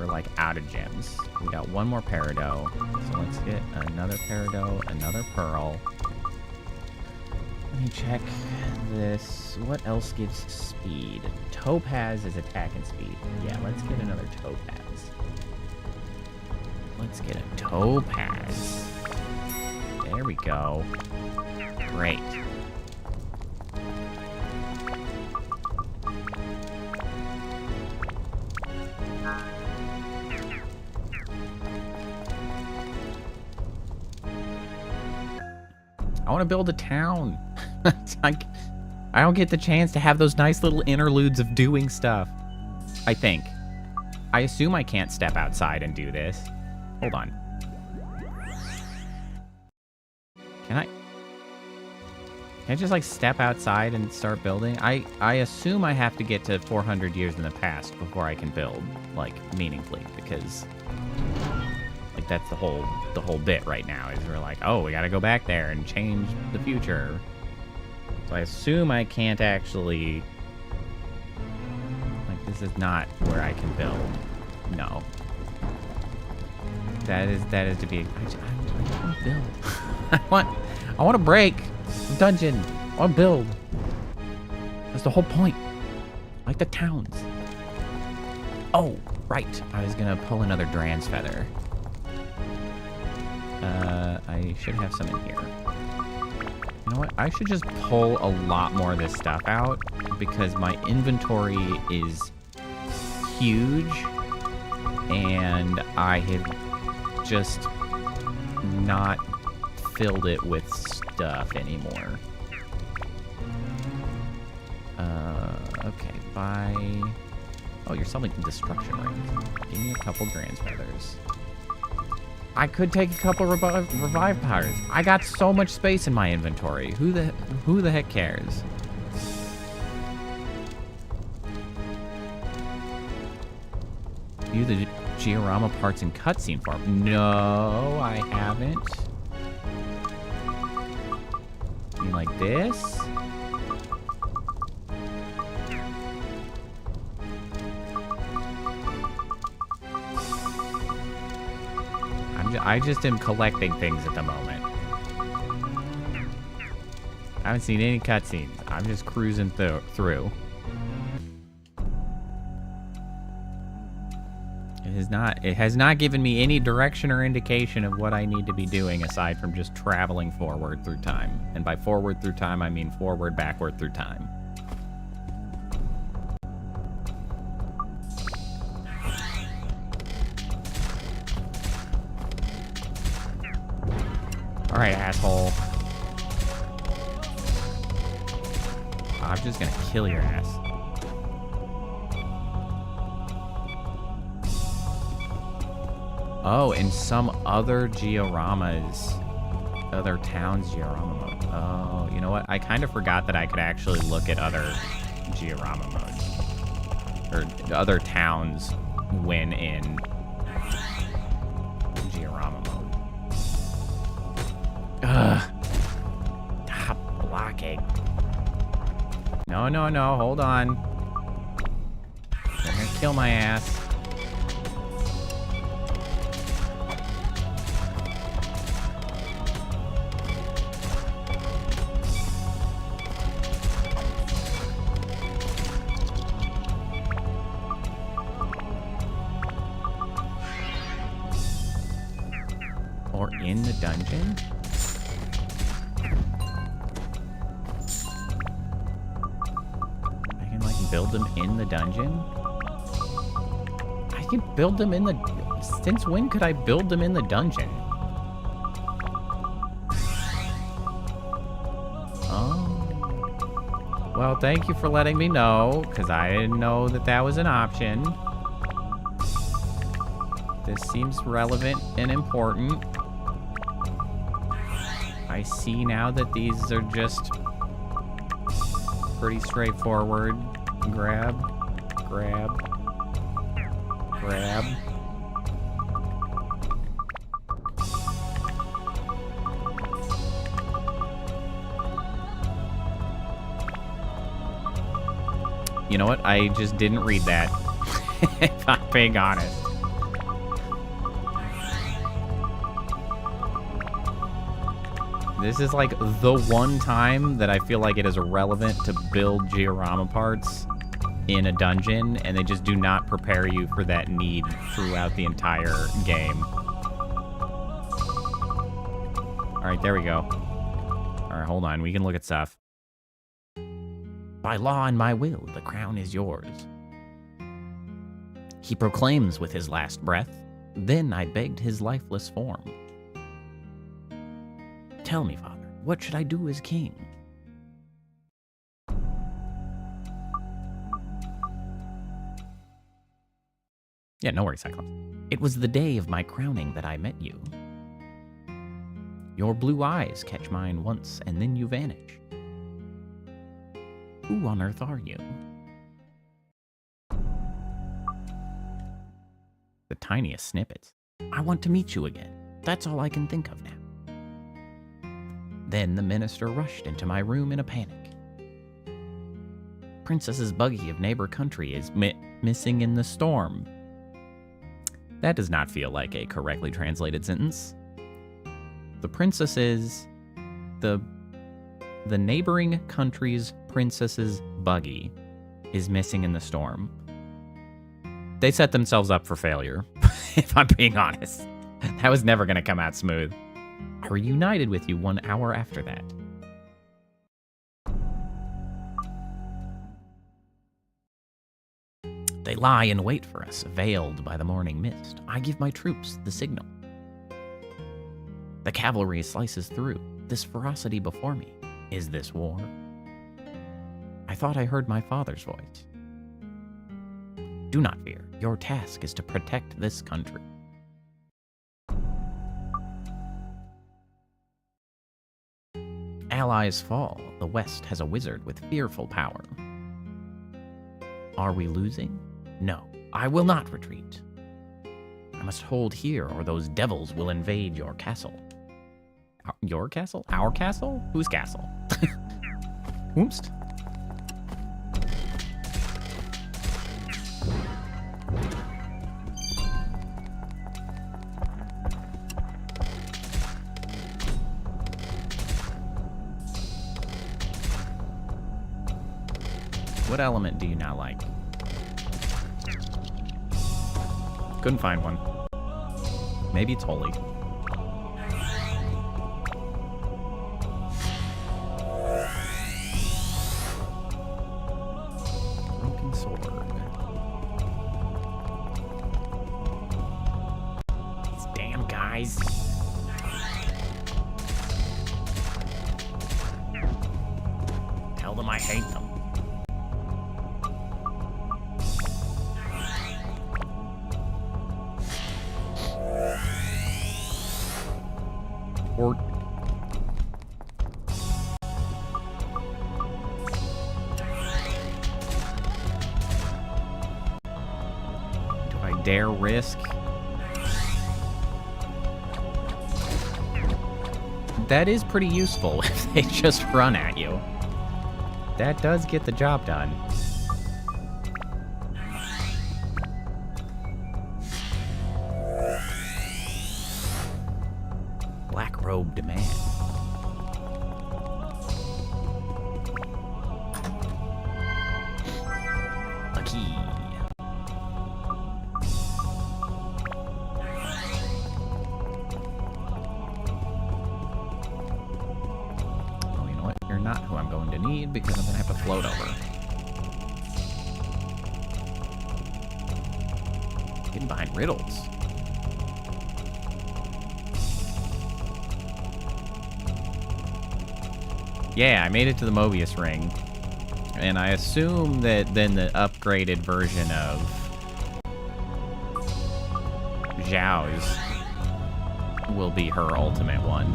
Like out of gems. We got one more Peridot. So let's get another Peridot, another Pearl. Let me check this. What else gives speed? Topaz is attack and speed. Yeah, let's get another Topaz. Let's get a Topaz. There we go. Great. I want to build a town. I don't get the chance to have those nice little interludes of doing stuff. I think. I assume I can't step outside and do this. Hold on. Can I just like step outside and start building? I assume I have to get to 400 years in the past before I can build, like, meaningfully, because like that's the whole bit right now is we're like, oh, we gotta go back there and change the future. So I assume I can't actually, like, this is not where I can build. No. That is to be, I want to build. I want to break the dungeon. I want to build. That's the whole point. Like the towns. Oh, right. I was gonna pull another Dran's feather. I should have some in here. You know what? I should just pull a lot more of this stuff out because my inventory is huge and I have just not filled it with stuff anymore. Okay, buy... Oh, you're selling destruction rings. Give me a couple Grand's Feathers. I could take a couple revive powders. I got so much space in my inventory. Who the heck cares? View the Giorama parts in cutscene form. No, I haven't. You mean like this? I just am collecting things at the moment. I haven't seen any cutscenes. I'm just cruising through. It has not given me any direction or indication of what I need to be doing aside from just traveling forward through time. And by forward through time, I mean forward, backward through time. All right, asshole. I'm just gonna kill your ass. Oh, and some other dioramas, other towns diorama mode. Oh, you know what? I kind of forgot that I could actually look at other diorama modes. Or other towns when in diorama mode. Ugh. Stop blocking. No, no, no, hold on. They're gonna kill my ass. Or in the dungeon? I can like build them in the dungeon? I can build them in the... Since when could I build them in the dungeon? Oh. Well, thank you for letting me know, because I didn't know that that was an option. This seems relevant and important. I see now that these are just pretty straightforward. Grab, grab, grab. You know what? I just didn't read that. If I'm being honest. This is like the one time that I feel like it is relevant to build diorama parts in a dungeon, and they just do not prepare you for that need throughout the entire game. All right, there we go. All right, hold on. We can look at stuff. By law and my will, the crown is yours. He proclaims with his last breath, then I begged his lifeless form. Tell me, Father, what should I do as king? Yeah, no worries, Cyclops. It was the day of my crowning that I met you. Your blue eyes catch mine once, and then you vanish. Who on earth are you? The tiniest snippets. I want to meet you again. That's all I can think of now. Then the minister rushed into my room in a panic. Princess's buggy of neighbor country is missing in the storm. That does not feel like a correctly translated sentence. The princess is... The neighboring country's princess's buggy is missing in the storm. They set themselves up for failure, if I'm being honest. That was never going to come out smooth. I reunited with you 1 hour after that. They lie in wait for us, veiled by the morning mist. I give my troops the signal. The cavalry slices through. This ferocity before me. Is this war? I thought I heard my father's voice. Do not fear. Your task is to protect this country. Allies fall. The West has a wizard with fearful power. Are we losing? No, I will not retreat. I must hold here, or those devils will invade your castle. Your castle? Our castle? Whose castle? Oops. What element do you not like? Couldn't find one. Maybe it's holy. Broken sword. These damn guys. Tell them I hate them. Or do I dare risk? That is pretty useful if they just run at you. That does get the job done. Black-robed man. A key. Oh, you know what? You're not who I'm going to need because I'm going to have to float over. Getting behind riddles. Yeah, I made it to the Mobius ring. And I assume that then the upgraded version of Zhao's will be her ultimate one.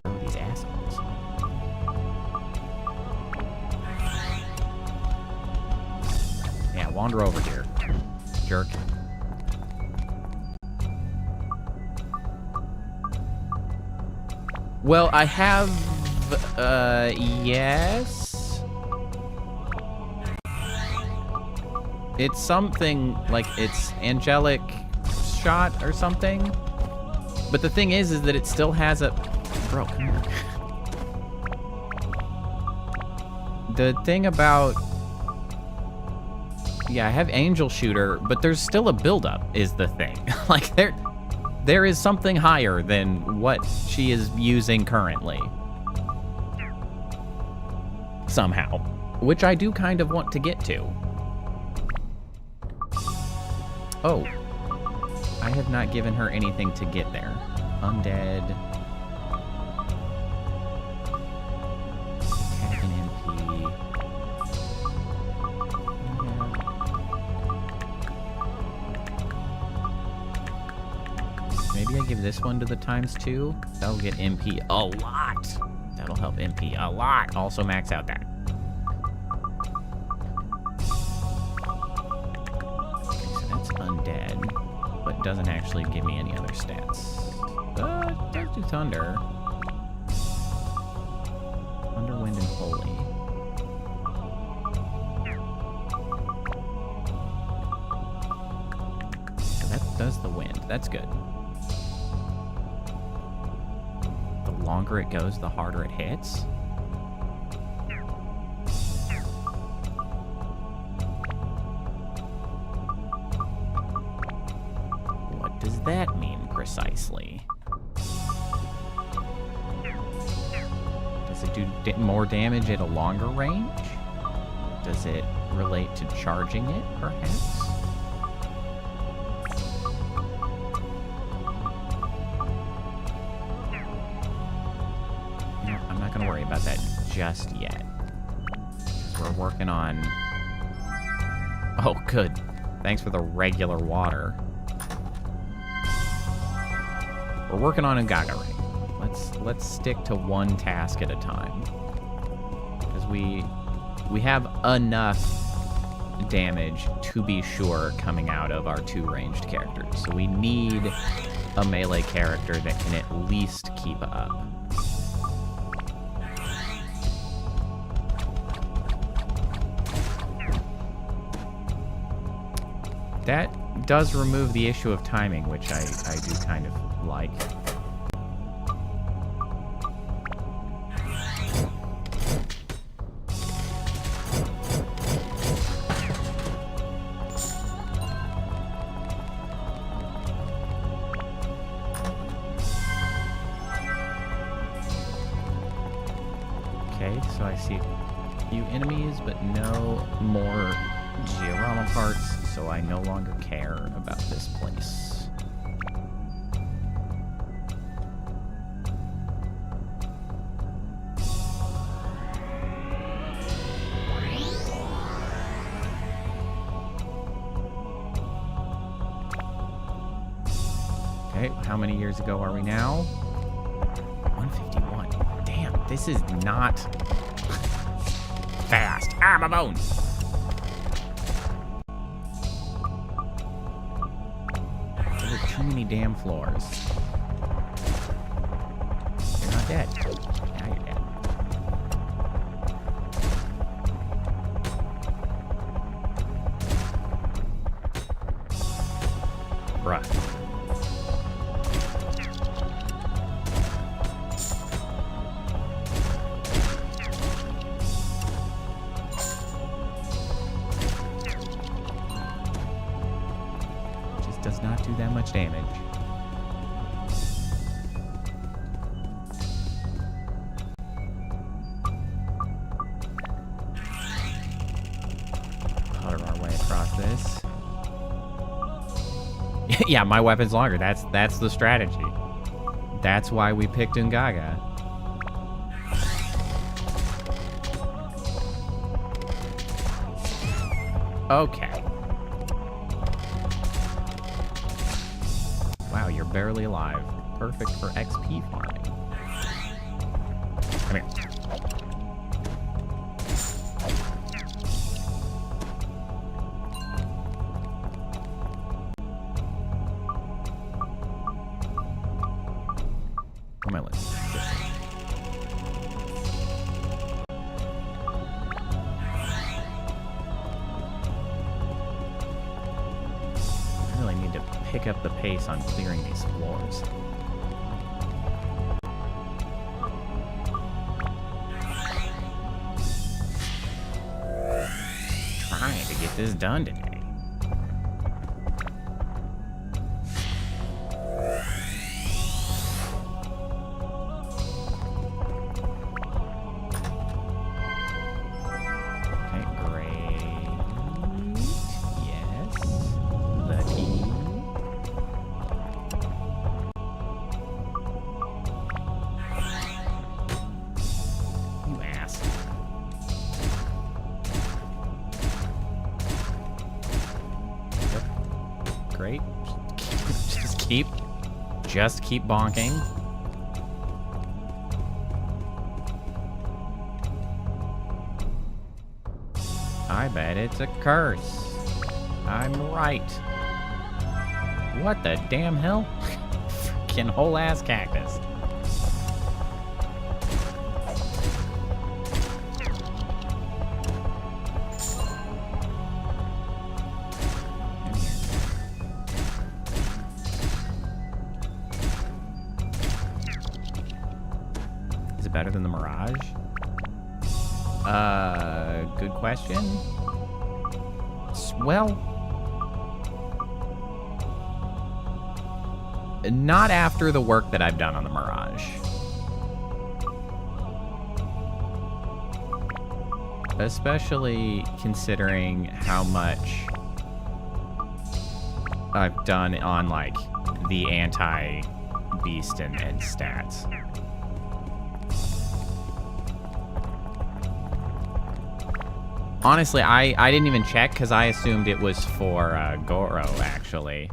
Oh, these assholes. Yeah, wander over here, jerk. Well, I have, yes. It's something, like, it's angelic shot or something. But the thing is that it still has a... Bro, come here. The thing about... Yeah, I have Angel Shooter, but there's still a buildup, is the thing. Like, there is something higher than what she is using currently. Somehow. Which I do kind of want to get to. Oh. I have not given her anything to get there. Undead. Attack an MP. Maybe I give this one to the ×2. That'll get MP a lot. That'll help MP a lot. Also max out that. Okay, so that's undead, but doesn't actually give me any other stats. It does do thunder. Thunder, wind, and holy. So that does the wind. That's good. The longer it goes, the harder it hits. What does that mean precisely? Does it do more damage at a longer range? Does it relate to charging it, perhaps? worry about that just yet. We're working on... Oh, good. Thanks for the regular water. We're working on Ungaga Ring. Let's stick to one task at a time. Because we have enough damage to be sure coming out of our 2 ranged characters. So we need a melee character that can at least keep up. That does remove the issue of timing, which I do kind of like. Okay, so I see a few enemies, but no more diorama parts. So I no longer care about this place. Okay, how many years ago are we now? 151. Damn, this is not fast. Ah, my bones! Too many damn floors. You're not dead. Now you're dead. Bruh. Does not do that much damage. Putter our way across this. Yeah, my weapon's longer. That's the strategy. That's why we picked Ungaga. Okay. Wow, you're barely alive. Perfect for XP farming. Come here. On my list. I really need to pick up the pace on clearing these floors. Trying to get this done today. Great. Just keep bonking. I bet it's a curse. I'm right. What the damn hell? Freaking whole ass cactus. Better than the Mirage? Good question. Well, not after the work that I've done on the Mirage. Especially considering how much I've done on, like, the anti-beast and stats. Honestly, I didn't even check because I assumed it was for Goro, actually.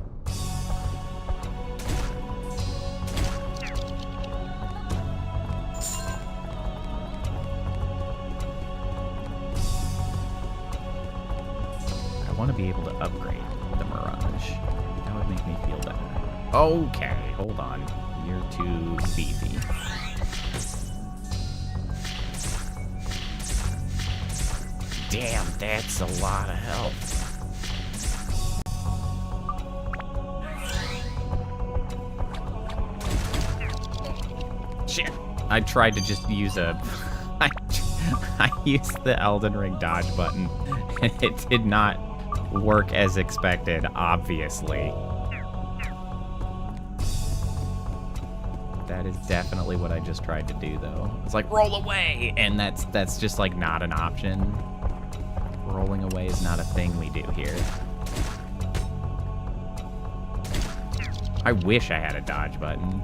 I want to be able to upgrade the Mirage. That would make me feel better. Okay, hold on. You're too beefy. Damn, that's a lot of health. Shit. I tried to just use a... I used the Elden Ring dodge button, and it did not work as expected, obviously. That is definitely what I just tried to do, though. It's like, roll away! And that's just, like, not an option. Rolling away is not a thing we do here. I wish I had a dodge button.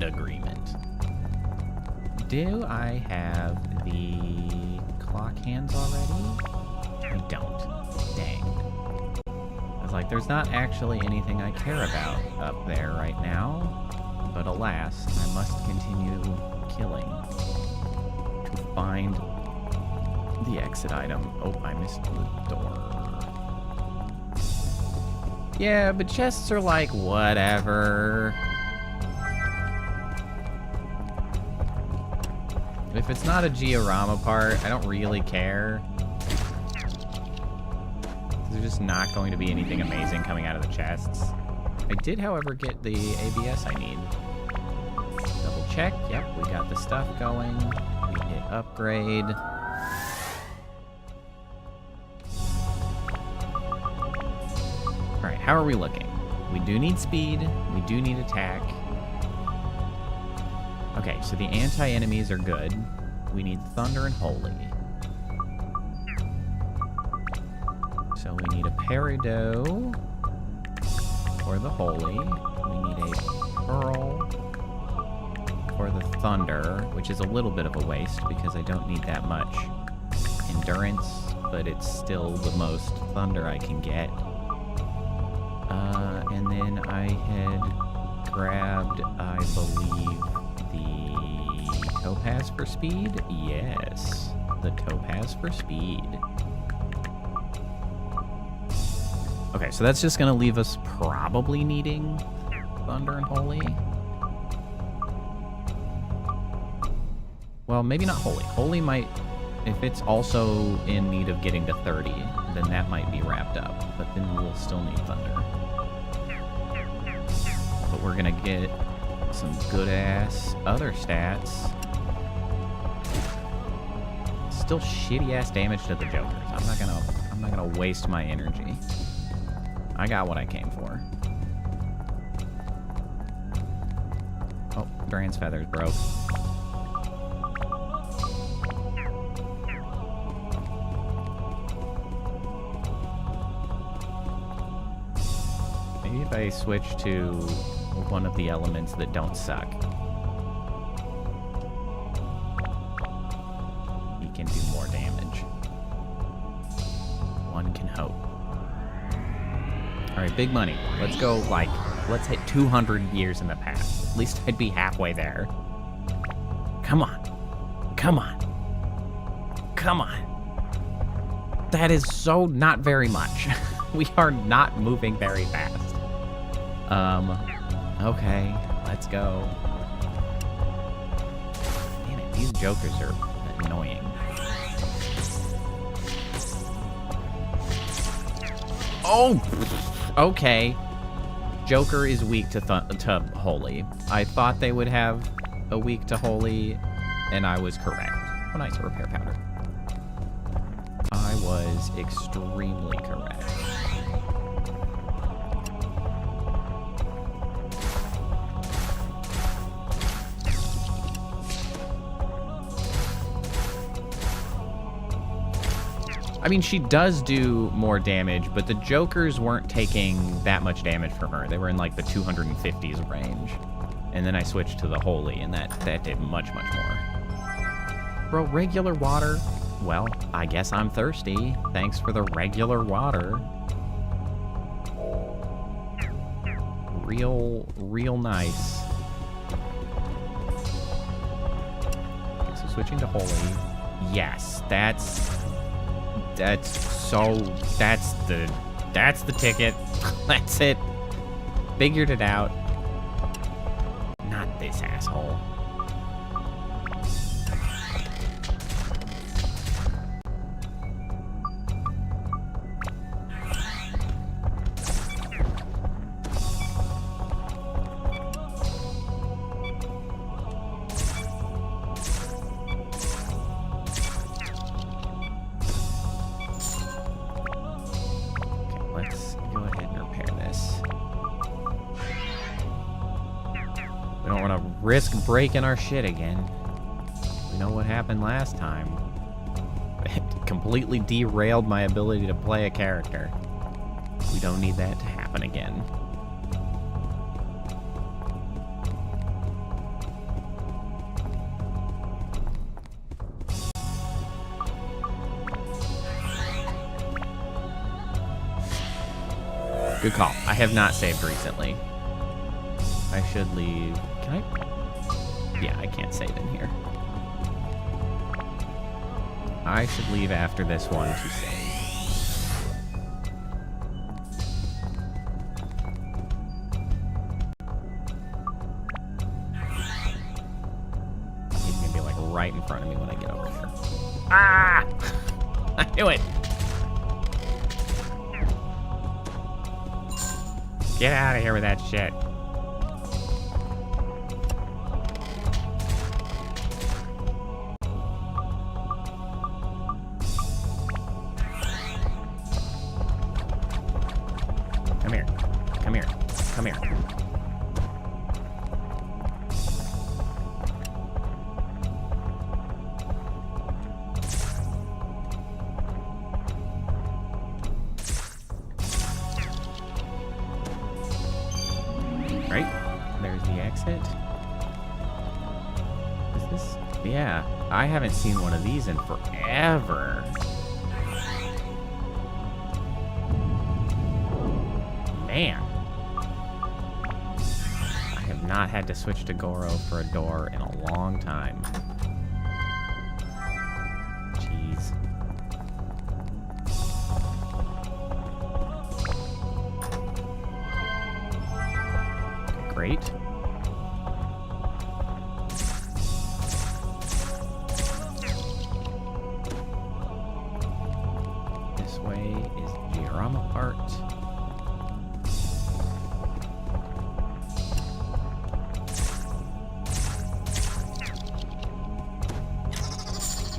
Agreement. Do I have the clock hands already? I don't. Dang. I was like, there's not actually anything I care about up there right now. But alas, I must continue killing to find the exit item. Oh, I missed the door. Yeah, but chests are like, whatever. If it's not a Giorama part, I don't really care. There's just not going to be anything amazing coming out of the chests. I did, however, get the ABS I need. Double check. Yep, we got the stuff going. We hit upgrade. Alright, how are we looking? We do need speed. We do need attack. Okay, so the anti-enemies are good. We need Thunder and Holy. So we need a Peridot for the Holy. We need a Pearl for the Thunder, which is a little bit of a waste because I don't need that much endurance, but it's still the most Thunder I can get. And then I had grabbed, I believe, the Topaz for speed? Yes, the Topaz for speed. Okay, so that's just going to leave us probably needing Thunder and Holy. Well, maybe not Holy. Holy might, if it's also in need of getting to 30, then that might be wrapped up. But then we'll still need Thunder. But we're going to get some good-ass other stats. Still shitty-ass damage to the Jokers. I'm not gonna waste my energy. I got what I came for. Oh, Duran's feathers broke. Maybe if I switch to one of the elements that don't suck, he can do more damage. One can hope. Alright, big money. Let's go, like, let's hit 200 years in the past. At least I'd be halfway there. Come on. Come on. Come on. That is so not very much. We are not moving very fast. Okay, let's go. Damn it, these Jokers are annoying. Oh! Okay. Joker is weak to Holy. I thought they would have a weak to Holy, and I was correct. Oh, nice, repair powder. I was extremely correct. I mean, she does do more damage, but the jokers weren't taking that much damage from her. They were in like the 250s range. And then I switched to the holy, and that did much, much more. Bro, regular water? Well, I guess I'm thirsty. Thanks for the regular water. Real nice. So switching to holy. Yes, that's the ticket. That's it. Figured it out. Not this asshole. Risk breaking our shit again. We know what happened last time. It completely derailed my ability to play a character. We don't need that to happen again. Good call. I have not saved recently. I should leave. Can I? Yeah, I can't save in here. I should leave after this one to save. He's gonna be like right in front of me when I get over here. Ah! I knew it! Get out of here with that shit. I haven't seen one of these in forever. Man. I have not had to switch to Goro for a door in a long time. Jeez. Great.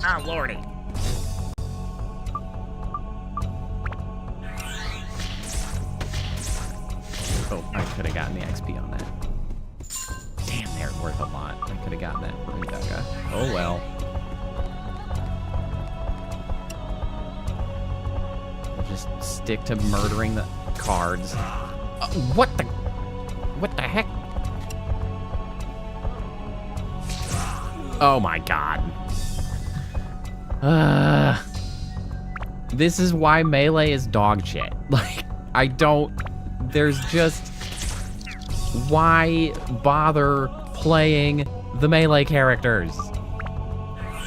Oh, lordy. Oh, I could have gotten the XP on that. Damn, they're worth a lot. I could have gotten that for Udaga. Oh, well. I'll just stick to murdering the cards. What the heck? Oh, my God. This is why Melee is dog shit. Like, there's just, why bother playing the Melee characters?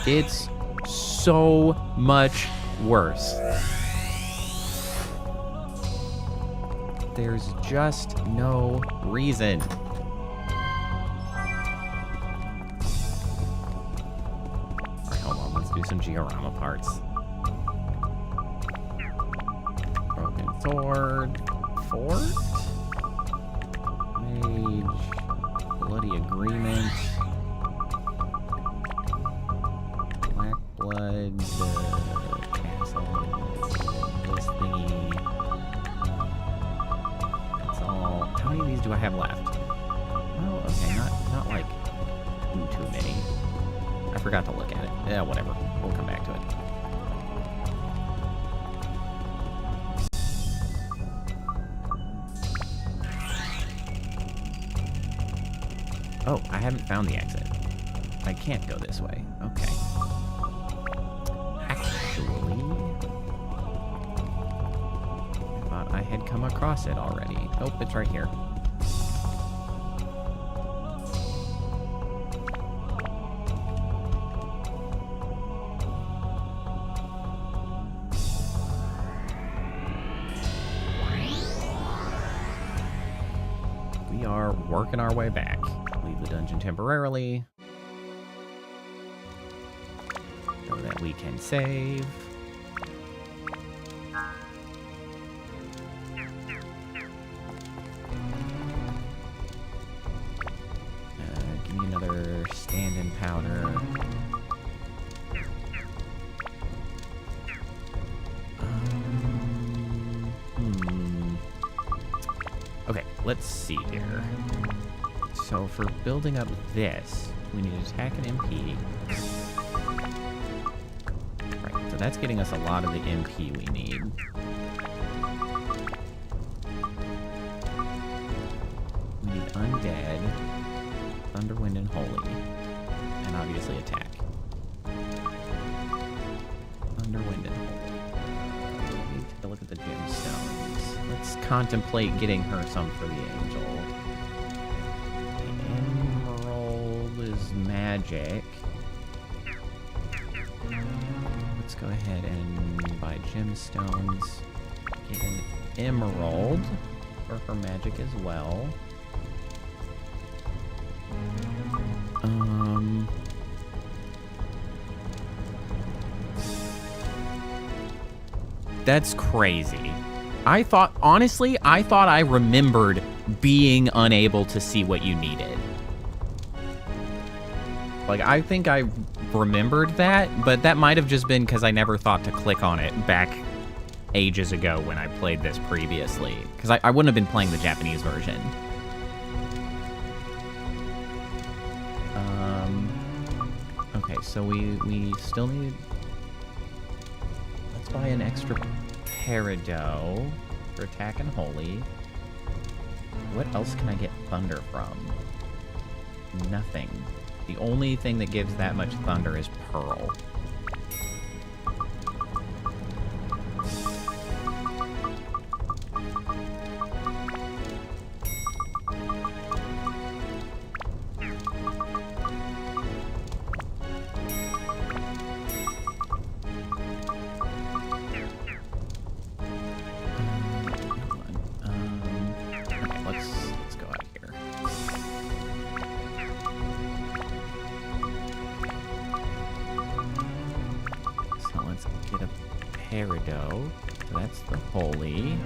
It's so much worse. There's just no reason. Do some Giorama parts. Broken sword. Fort. Mage. Bloody agreement. Black blood. Castle. This thingy. That's all. How many of these do I have left? Oh, okay. Not like too many. I forgot to look at it. Yeah, whatever. We'll come back to it. Oh, I haven't found the exit. I can't go this way. Okay. Actually, I thought I had come across it already. Oh, it's right here. We are working our way back. Leave the dungeon temporarily, so that we can save. Give me another stand-in powder. Okay, let's see here. So for building up this, we need to attack an MP. Right, so that's getting us a lot of the MP we need. We need Undead, Thunderwind, and Holy. And obviously attack. Thunderwind and Holy. Let me take a look at the gemstones. Let's contemplate getting her some for the Angel. Magic. Let's go ahead and buy gemstones. Get an emerald for her magic as well. That's crazy. Honestly, I thought I remembered being unable to see what you needed. Like, I think I remembered that, but that might have just been because I never thought to click on it back ages ago when I played this previously. Because I wouldn't have been playing the Japanese version. Okay, so we still need... Let's buy an extra Peridot for attack and holy. What else can I get thunder from? Nothing. The only thing that gives that much thunder is Pearl. Okay, let's go out here. Get a Peridot. So that's the holy.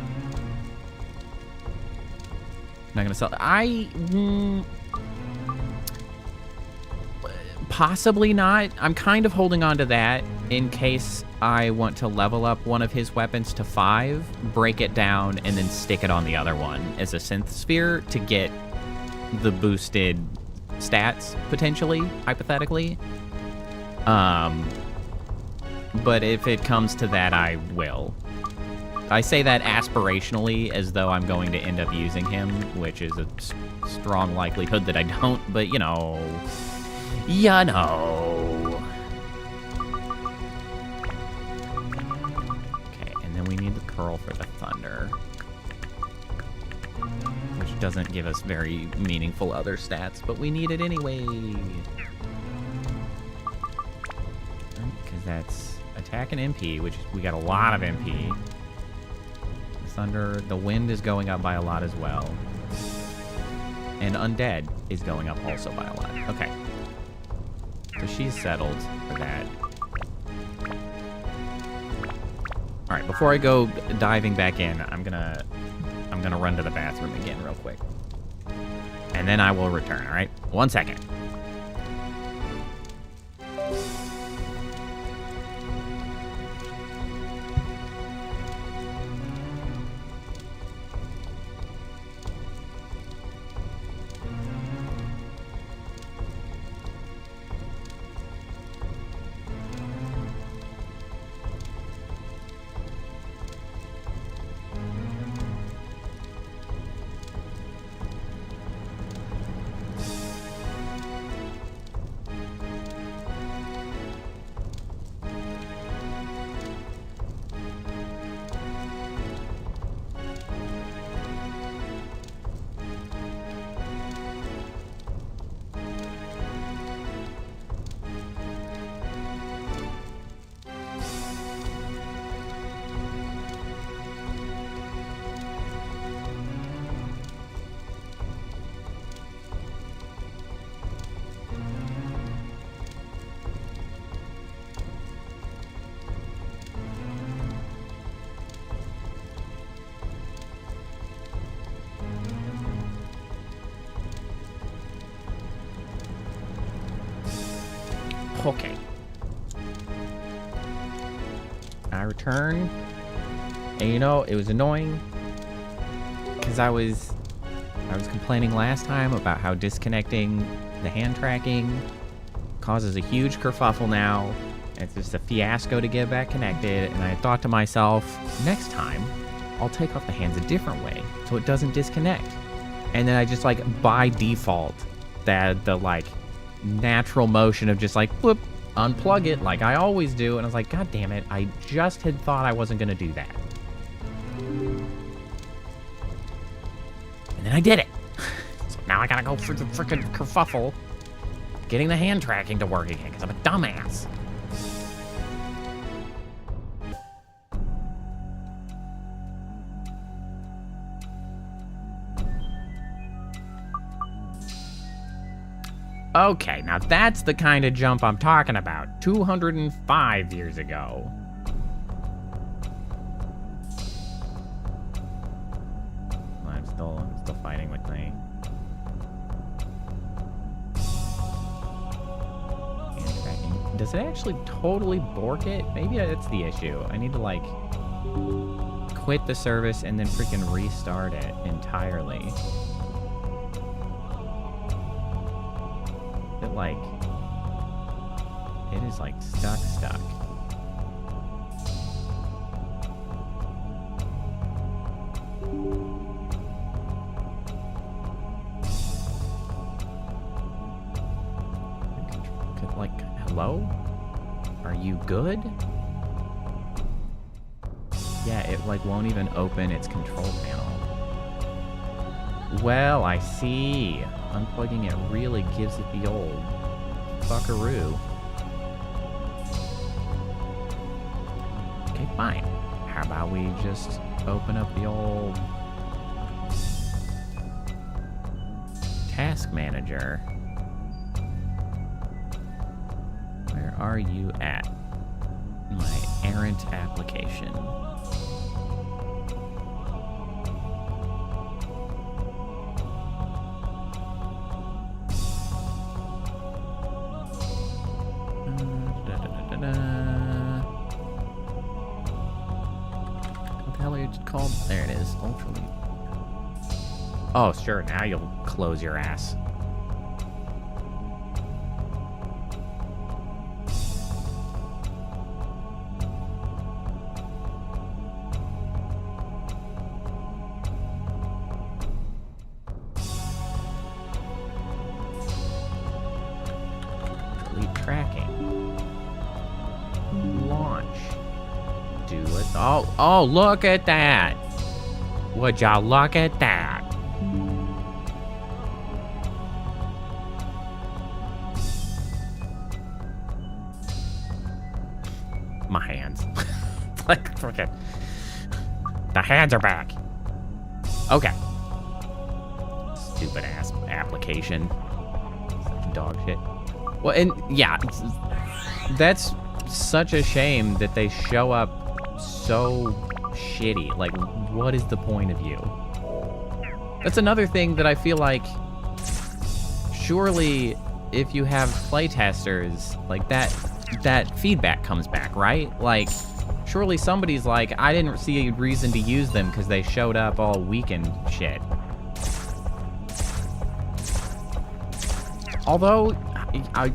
Not gonna sell. Possibly not. I'm kind of holding on to that in case I want to level up one of his weapons to 5, break it down, and then stick it on the other one as a synth sphere to get the boosted stats, potentially, hypothetically. But if it comes to that, I will. I say that aspirationally, as though I'm going to end up using him, which is a strong likelihood that I don't, but you know. You know. Okay, and then we need the curl for the thunder. Which doesn't give us very meaningful other stats, but we need it anyway. Because that's attack and MP, which we got a lot of MP. The thunder, the wind is going up by a lot as well. And undead is going up also by a lot. Okay. So she's settled for that. All right, before I go diving back in, I'm gonna run to the bathroom again real quick. And then I will return, all right? 1 second. Okay. I return. And you know, it was annoying. Because I was complaining last time about how disconnecting the hand tracking causes a huge kerfuffle now. It's just a fiasco to get back connected. And I thought to myself, next time, I'll take off the hands a different way so it doesn't disconnect. And then I just like by default, the like natural motion of just like whoop, unplug it like I always do. And I was like, God damn it, I just had thought I wasn't gonna do that. And then I did it. So now I gotta go through the freaking kerfuffle getting the hand tracking to work again because I'm a dumbass. Okay, now that's the kind of jump I'm talking about. 205 years ago. I'm still fighting with my hand tracking. Does it actually totally bork it? Maybe that's the issue. I need to like quit the service and then freaking restart it entirely. Like it is like stuck. Like, hello? Are you good? Yeah, it like won't even open its control panel. Well, I see. Unplugging it really gives it the old fuckaroo. Okay, fine. How about we just open up the old task manager? Where are you at? My errant application. What the hell are you called? There it is. Ultraleap. Oh, sure. Now you'll close your ass. Oh, look at that. Would y'all look at that? My hands. Like, frickin'. The hands are back. Okay. Stupid ass application. Such dog shit. Well, and yeah, that's such a shame that they show up so shitty. Like, what is the point of you? That's another thing that I feel like surely if you have playtesters, like that feedback comes back, right? Like, surely somebody's like, I didn't see a reason to use them because they showed up all weak and shit. Although,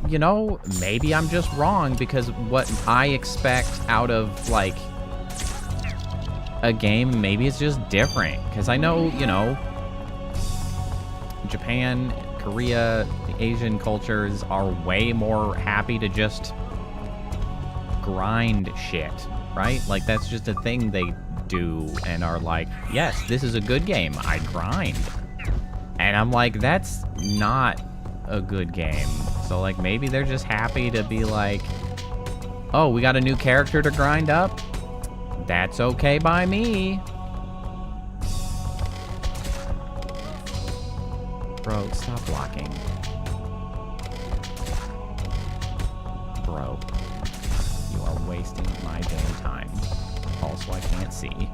you know, maybe I'm just wrong because what I expect out of, like, a game maybe it's just different. Because I know, you know, Japan, Korea, the Asian cultures are way more happy to just grind shit, right? Like, that's just a thing they do and are like, yes, this is a good game. I grind. And I'm like, that's not a good game. So, like, maybe they're just happy to be like, oh, we got a new character to grind up? That's okay by me. Bro, stop blocking. Bro, you are wasting my damn time. Also, I can't see.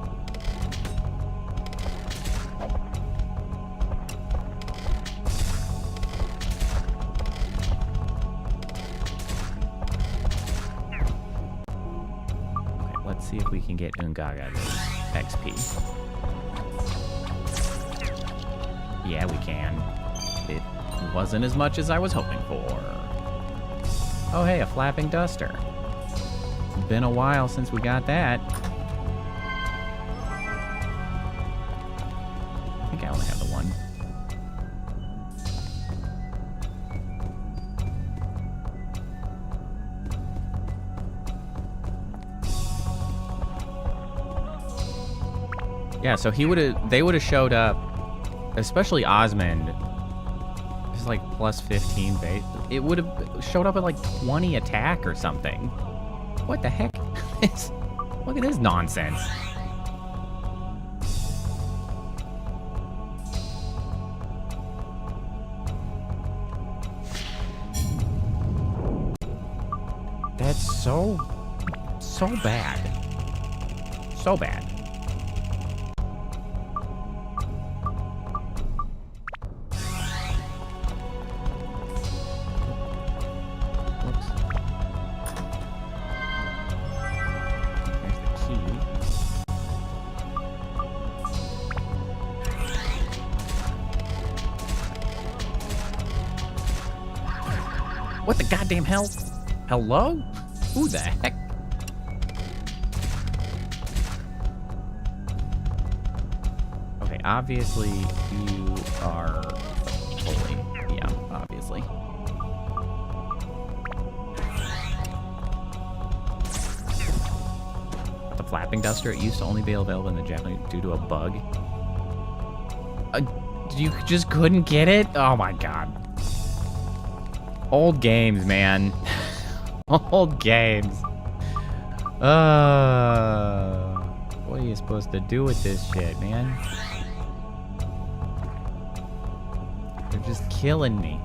see if we can get Ungaga XP. Yeah, we can. It wasn't as much as I was hoping for. Oh, hey, a flapping duster. It's been a while since we got that. I think I only have the one. Yeah, so they would have showed up, especially Osmond. It's like plus 15 base. It would have showed up at like 20 attack or something. What the heck? Look at this nonsense. That's so bad. So bad. What the goddamn hell? Hello? Who the heck? Okay, obviously you are holy. Yeah, obviously. The flapping duster, it used to only be available in the Japanese due to a bug. You just couldn't get it? Oh my god. Old games, man. Old games. What are you supposed to do with this shit, man? They're just killing me.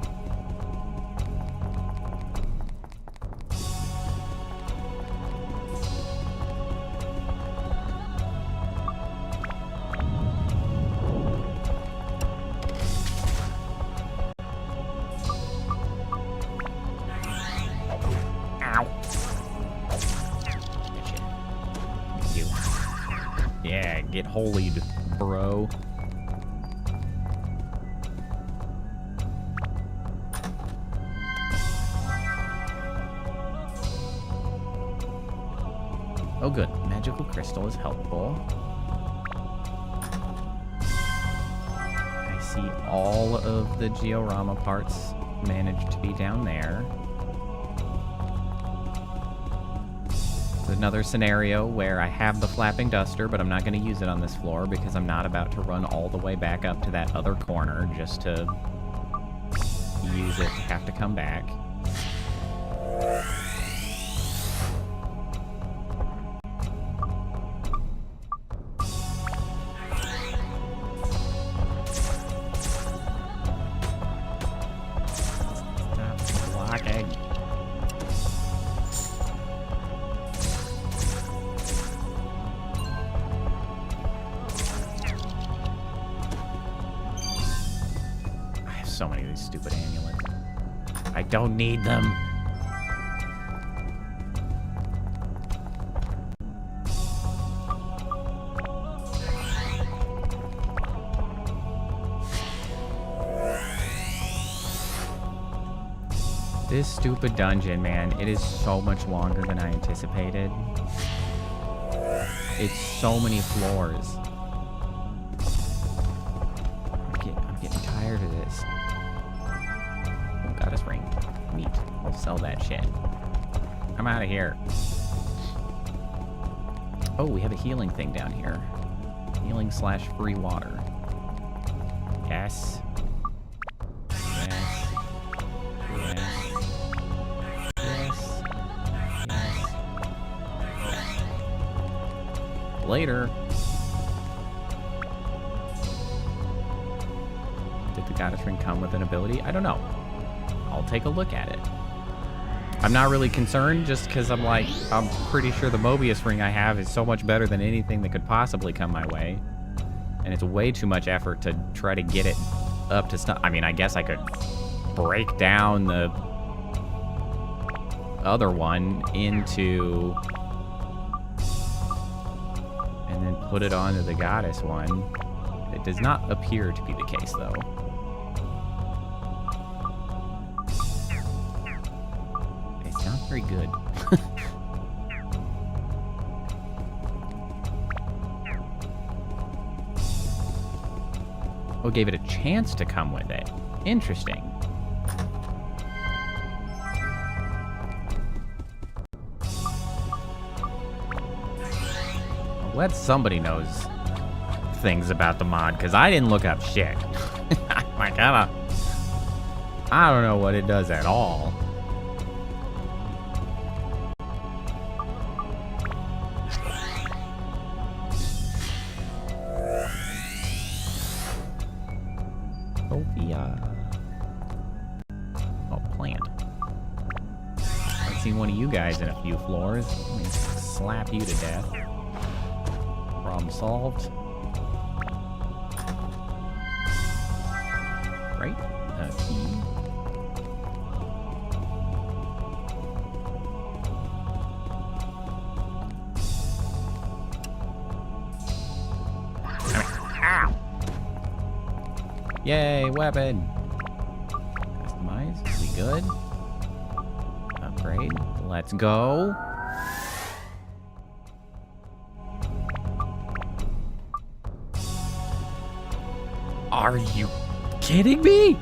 Yeah, get holied, bro. Oh good, magical crystal is helpful. I see all of the Georama parts managed to be down there. Another scenario where I have the flapping duster, but I'm not going to use it on this floor because I'm not about to run all the way back up to that other corner just to use it to have to come back. Stop blocking. So many of these stupid amulets. I don't need them. This stupid dungeon, man, it is so much longer than I anticipated. It's so many floors. I'm getting tired of this. Goddess ring. Neat. I'll sell that shit. I'm out of here. Oh, we have a healing thing down here. Healing / free water. Yes. Yes. Yes. Yes. Yes. Yes. Later. Did the goddess ring come with an ability? I don't know. I'll take a look at it. I'm not really concerned just because I'm pretty sure the Mobius ring I have is so much better than anything that could possibly come my way. And it's way too much effort to try to get it up to stuff. I mean, I guess I could break down the other one into put it onto the goddess one. It does not appear to be the case, though. It's not very good. Oh, gave it a chance to come with it. Interesting. Well, glad somebody knows things about the mod, because I didn't look up shit. Like, I don't know what it does at all. Oh, plant. I've seen one of you guys in a few floors. Let me slap you to death. Problem solved. Right? Key. Ow! Yay, weapon! Customize. We good? Upgrade. Let's go. Are you kidding me?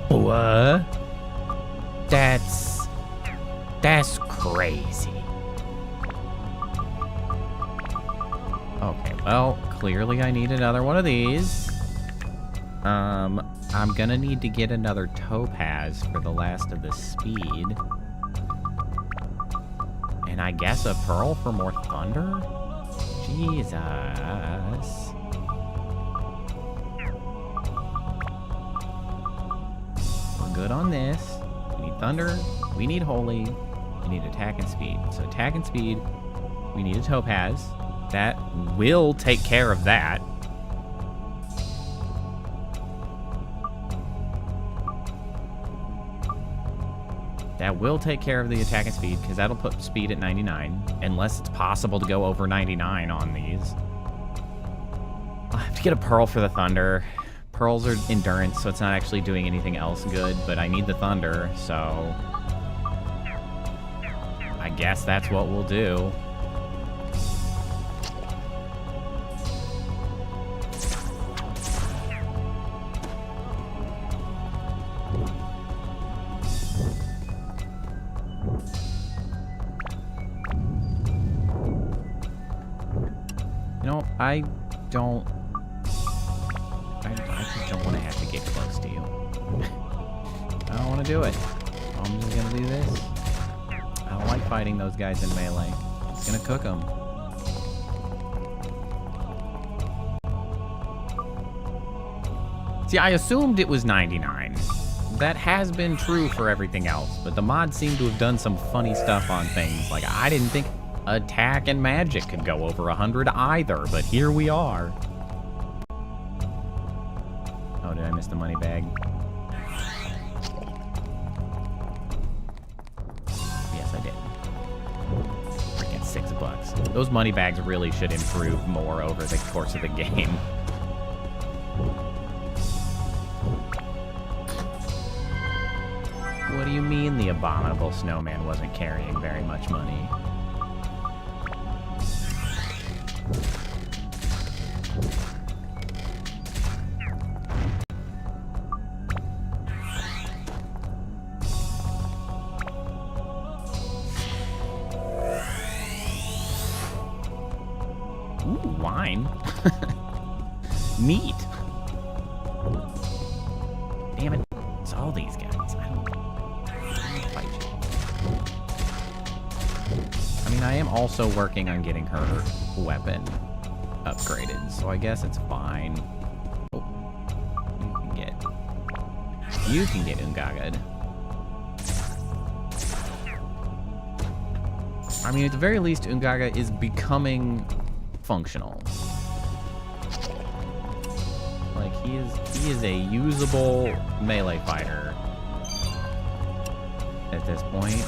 What? That's crazy. Okay, well, clearly I need another one of these. I'm gonna need to get another topaz for the last of the speed. And I guess a pearl for more thunder? Jesus. We're good on this. We need thunder. We need holy. We need attack and speed. So attack and speed. We need a topaz. That will take care of that. That will take care of the attack and speed, because that'll put speed at 99, unless it's possible to go over 99 on these. I'll have to get a pearl for the thunder. Pearls are endurance, so it's not actually doing anything else good, but I need the thunder, so I guess that's what we'll do. You know, I just don't want to have to get close to you. I don't want to do it. I'm just going to do this. I don't like fighting those guys in melee. It's going to cook them. See, I assumed it was 99. That has been true for everything else, but the mod seemed to have done some funny stuff on things. Like, I didn't think attack and magic could go over 100 either, but here we are. Oh, did I miss the money bag? Yes, I did. Freaking $6. Those money bags really should improve more over the course of the game. What do you mean the abominable snowman wasn't carrying very much money? Ooh, wine. Meat. Damn it. It's all these guys. I don't fight you. I mean, I am also working on getting her weapon upgraded, so I guess it's fine. Oh, you can get Ungagad. I mean, at the very least, Ungaga is becoming functional. Like, he is a usable melee fighter at this point.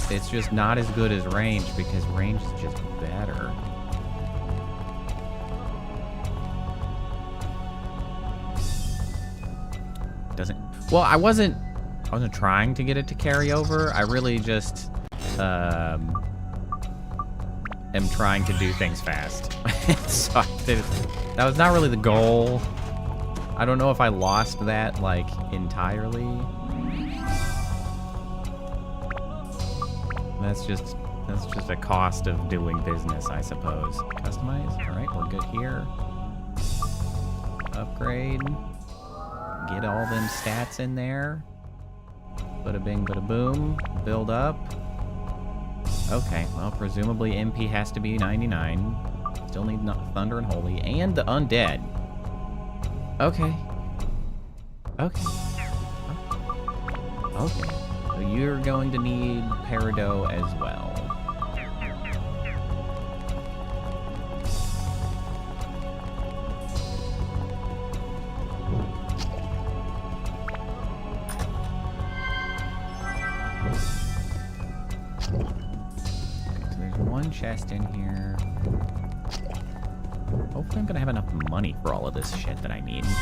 It's just not as good as range because range is just better. Doesn't... Well, I wasn't trying to get it to carry over. I really just am trying to do things fast. So that was not really the goal. I don't know if I lost that, like, entirely. That's just a cost of doing business, I suppose. Customize. All right, we're good here. Upgrade. Get all them stats in there. Bada bing, bada boom. Build up. Okay, well, presumably MP has to be 99. Still need Thunder and Holy. And the Undead. Okay. Okay. Okay. So you're going to need Peridot as well. Chest in here. Hopefully I'm gonna have enough money for all of this shit that I need. I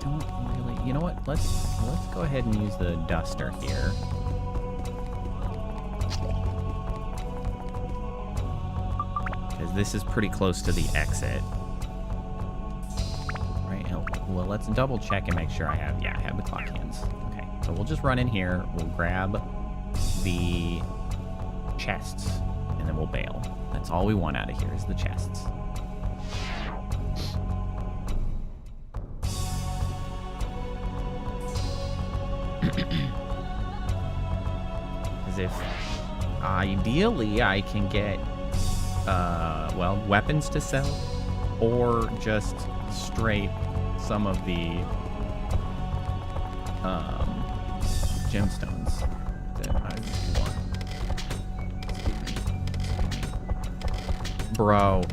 don't really... You know what? Let's go ahead and use the duster here. Because this is pretty close to the exit. Well, let's double check and make sure I have the clock hands. Okay, so we'll just run in here, we'll grab the chests, and then we'll bail. That's all we want out of here is the chests. Because if, ideally, I can get, well, weapons to sell, or just straight some of the gemstones that I want. Bro,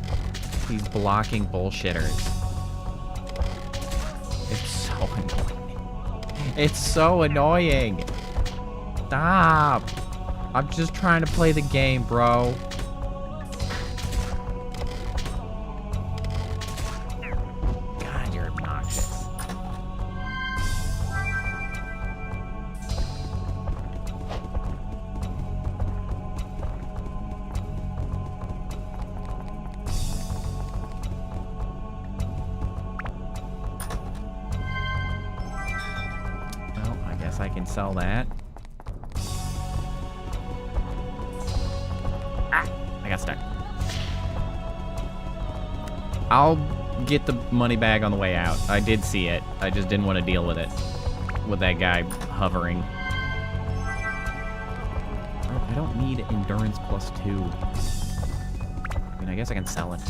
these blocking bullshitters. It's so annoying. It's so annoying. Stop. I'm just trying to play the game, bro. I can sell that. Ah! I got stuck. I'll get the money bag on the way out. I did see it. I just didn't want to deal with it. With that guy hovering. I don't need endurance +2. I mean, I guess I can sell it.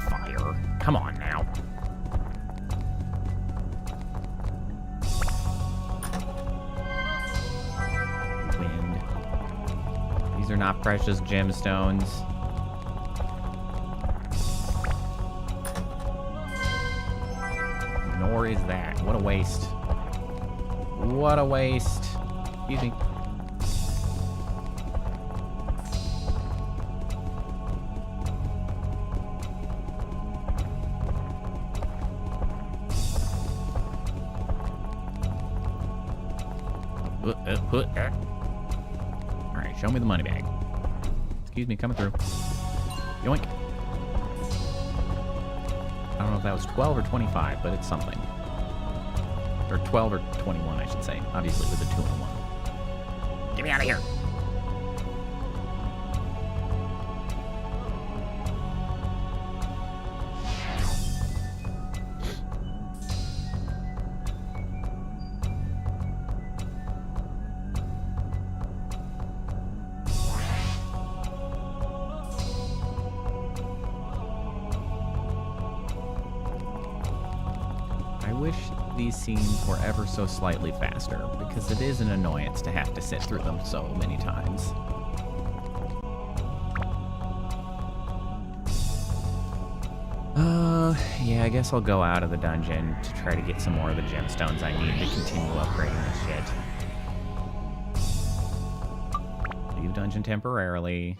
Fire. Come on now. These are not precious gemstones. Nor is that. What a waste. What a waste. Excuse me. Alright, show me the money bag. Excuse me, coming through. Yoink. I don't know if that was 12 or 25, but it's something. Or 12 or 21, I should say. Obviously with a 2 and a 1. Get me out of here! These scenes were ever so slightly faster, because it is an annoyance to have to sit through them so many times. yeah, I guess I'll go out of the dungeon to try to get some more of the gemstones I need to continue upgrading this shit. Leave dungeon temporarily.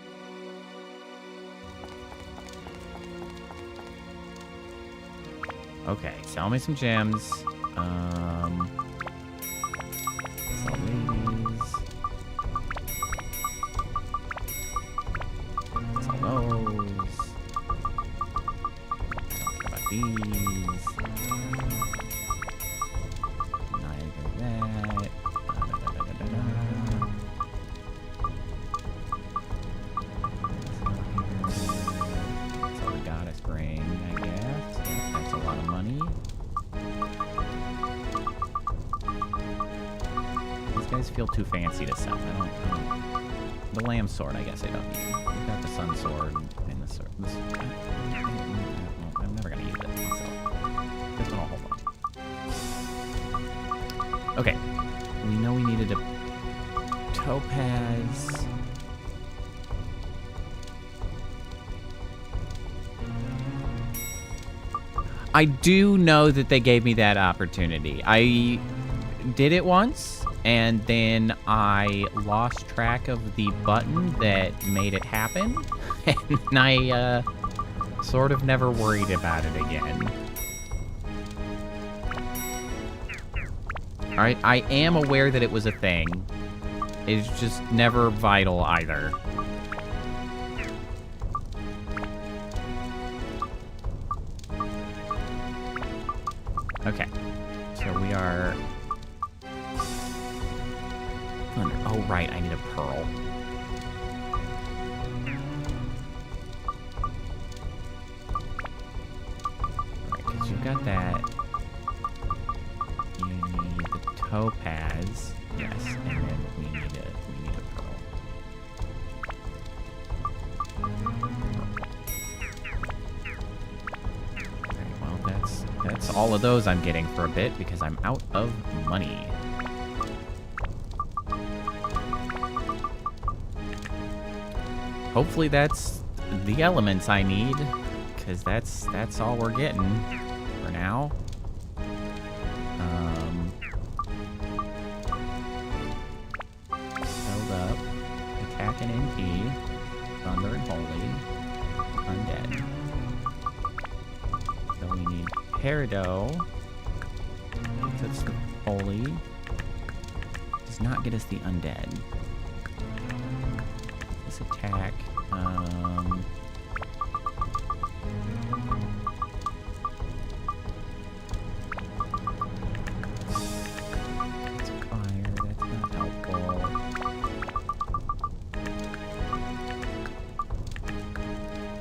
Okay, sell me some gems. Sell these. Sell those. Don't care about these. Neither that. That's all the goddess bring, I guess. Yeah, that's a lot of money. These guys feel too fancy to sell. I don't. The lamb sword, I guess I don't need. We've got the sun sword and the sword. I'm never gonna use it. So this one I'll hold on. Okay. We know we needed a topaz. I do know that they gave me that opportunity. I did it once, and then I lost track of the button that made it happen, and I sort of never worried about it again. Alright, I am aware that it was a thing. It's just never vital either. Okay, so we are... Oh, right, I need a pearl. Alright, because you've got that. You need the topaz. Yes, and then we need a pearl. Alright, well, that's all of those I'm getting for a bit because I'm out of money. Hopefully that's the elements I need, because that's all we're getting for now. Held up, attack and MP, thunder and holy, undead. So we need peridot. That's the holy. Does not get us the undead. This attack. It's fire. That's not helpful.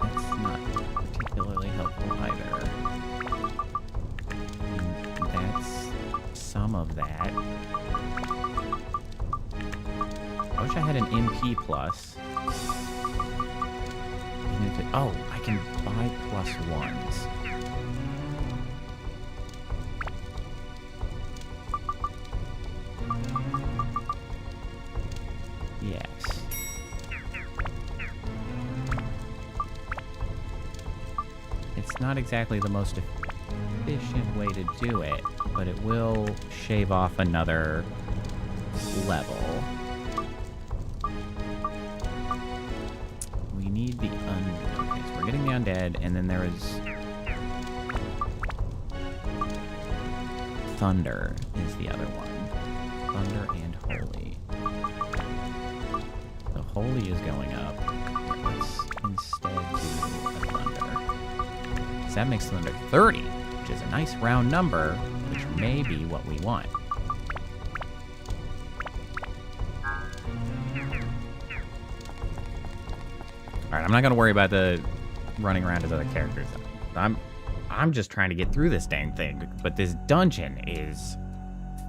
That's not particularly helpful either. And that's some of that. I wish I had an MP plus. Oh, I can buy +1s. Yes. It's not exactly the most efficient way to do it, but it will shave off another level. We need the okay, so we're getting the undead, and then there is thunder is the other one. Thunder and holy. The holy is going up. Let's instead do a thunder. So that makes thunder 30, which is a nice round number, which may be what we want. Alright, I'm not gonna worry about the running around as other characters. I'm just trying to get through this dang thing, but this dungeon is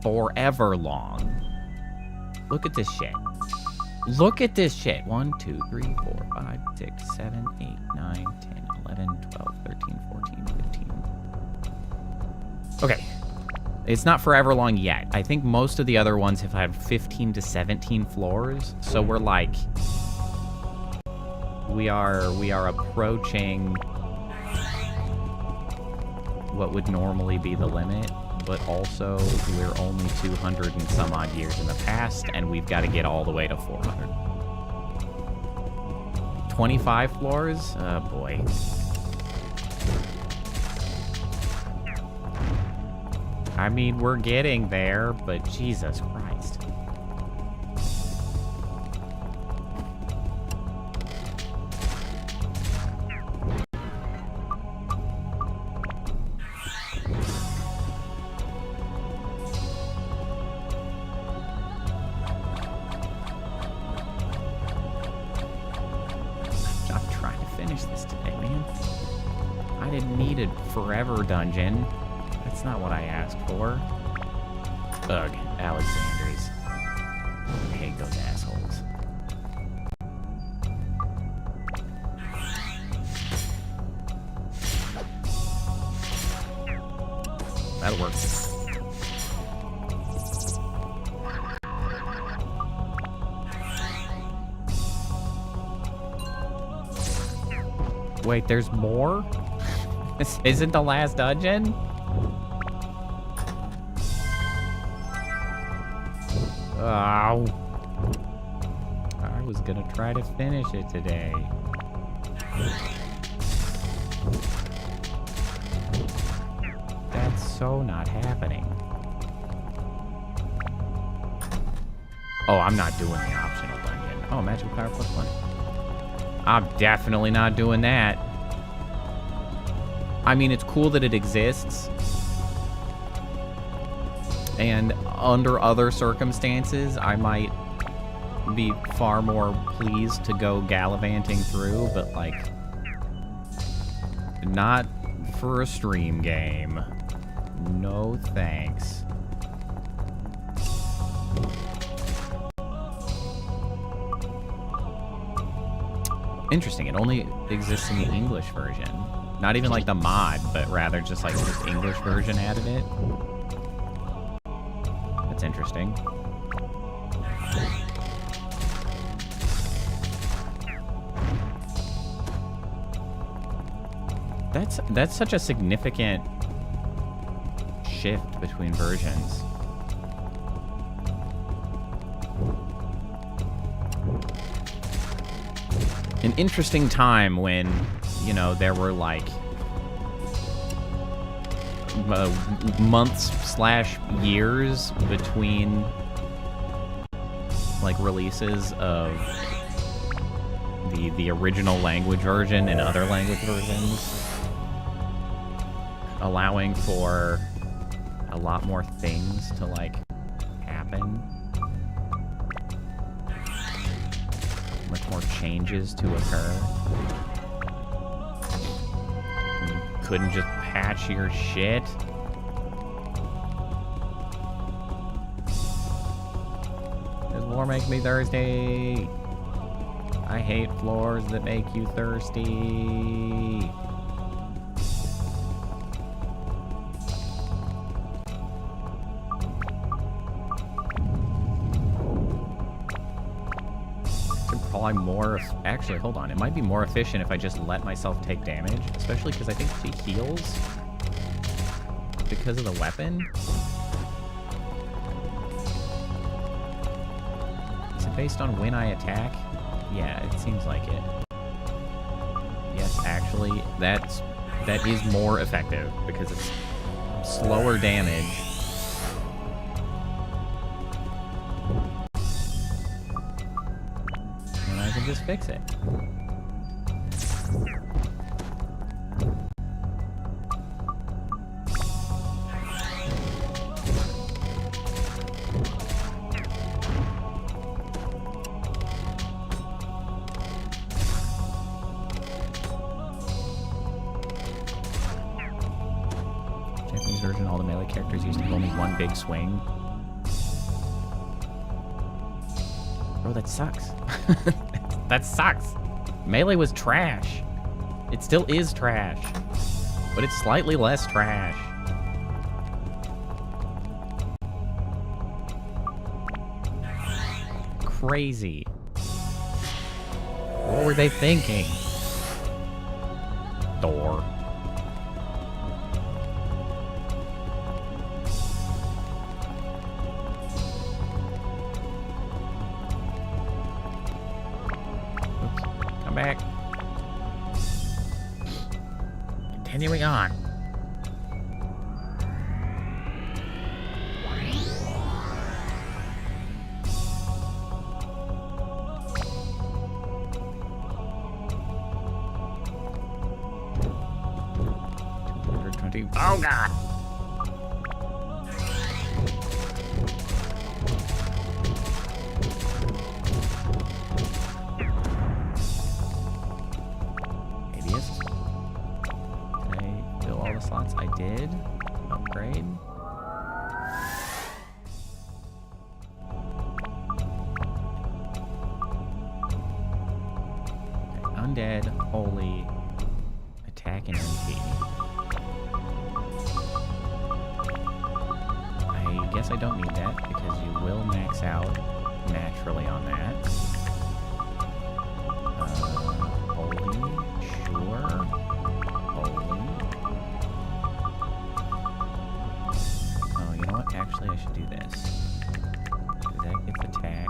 forever long. Look at this shit. Look at this shit. 1, 2, 3, 4, 5, 6, 7, 8, 9, 10, 11, 12, 13, 14, 15. Okay. It's not forever long yet. I think most of the other ones have had 15 to 17 floors, so we're like... We are approaching what would normally be the limit, but also we're only 200 and some odd years in the past, and we've got to get all the way to 400. 25 floors? Oh boy. I mean, we're getting there, but Jesus Christ. I'm trying to finish this today, man. I didn't need a forever dungeon. That's not what I asked for. Ugh, Alexandries. I hate those assholes. That'll work. Wait, there's more? This isn't the last dungeon? Oh. I was gonna try to finish it today. That's so not happening. Oh, I'm not doing the optional dungeon. Oh, magical power +1. I'm definitely not doing that. I mean, it's cool that it exists. And under other circumstances, I might be far more pleased to go gallivanting through, but, like, not for a stream game. No thanks. Interesting, it only exists in the English version. Not even like the mod, but rather just like this English version added it. That's interesting. That's such a significant shift between versions. An interesting time when, you know, there were like months/years between like releases of the original language version and other language versions, allowing for a lot more things to like happen. Much more changes to occur. You couldn't just patch your shit. This floor makes me thirsty. I hate floors that make you thirsty. Probably more, actually, hold on. It might be more efficient if I just let myself take damage, especially because I think she heals because of the weapon. Is it based on when I attack? Yeah, it seems like it. Yes, actually, that is more effective because it's slower damage. I can just fix it. Japanese version, all the melee characters used to have only one big swing. Bro, that sucks. That sucks. Melee was trash. It still is trash. But it's slightly less trash. Crazy. What were they thinking? Thor. back. Continuing on. Oh god! Atheist. Did I fill all the slots? I did. Upgrade. Okay, undead, holy, attack, and MP. I guess I don't need that because you will max out naturally on that. Holy, sure. Holy. Oh, you know what? Actually, I should do this. Because that gets attack.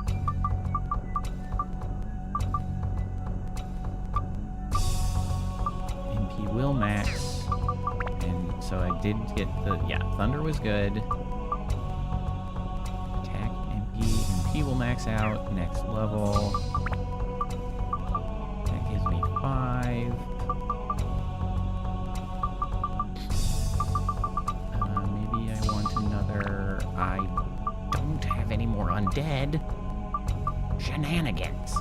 MP will max. And so I did get the... Yeah, Thunder was good. He will max out next level. That gives me 5. Maybe I want another. I don't have any more undead. Shenanigans.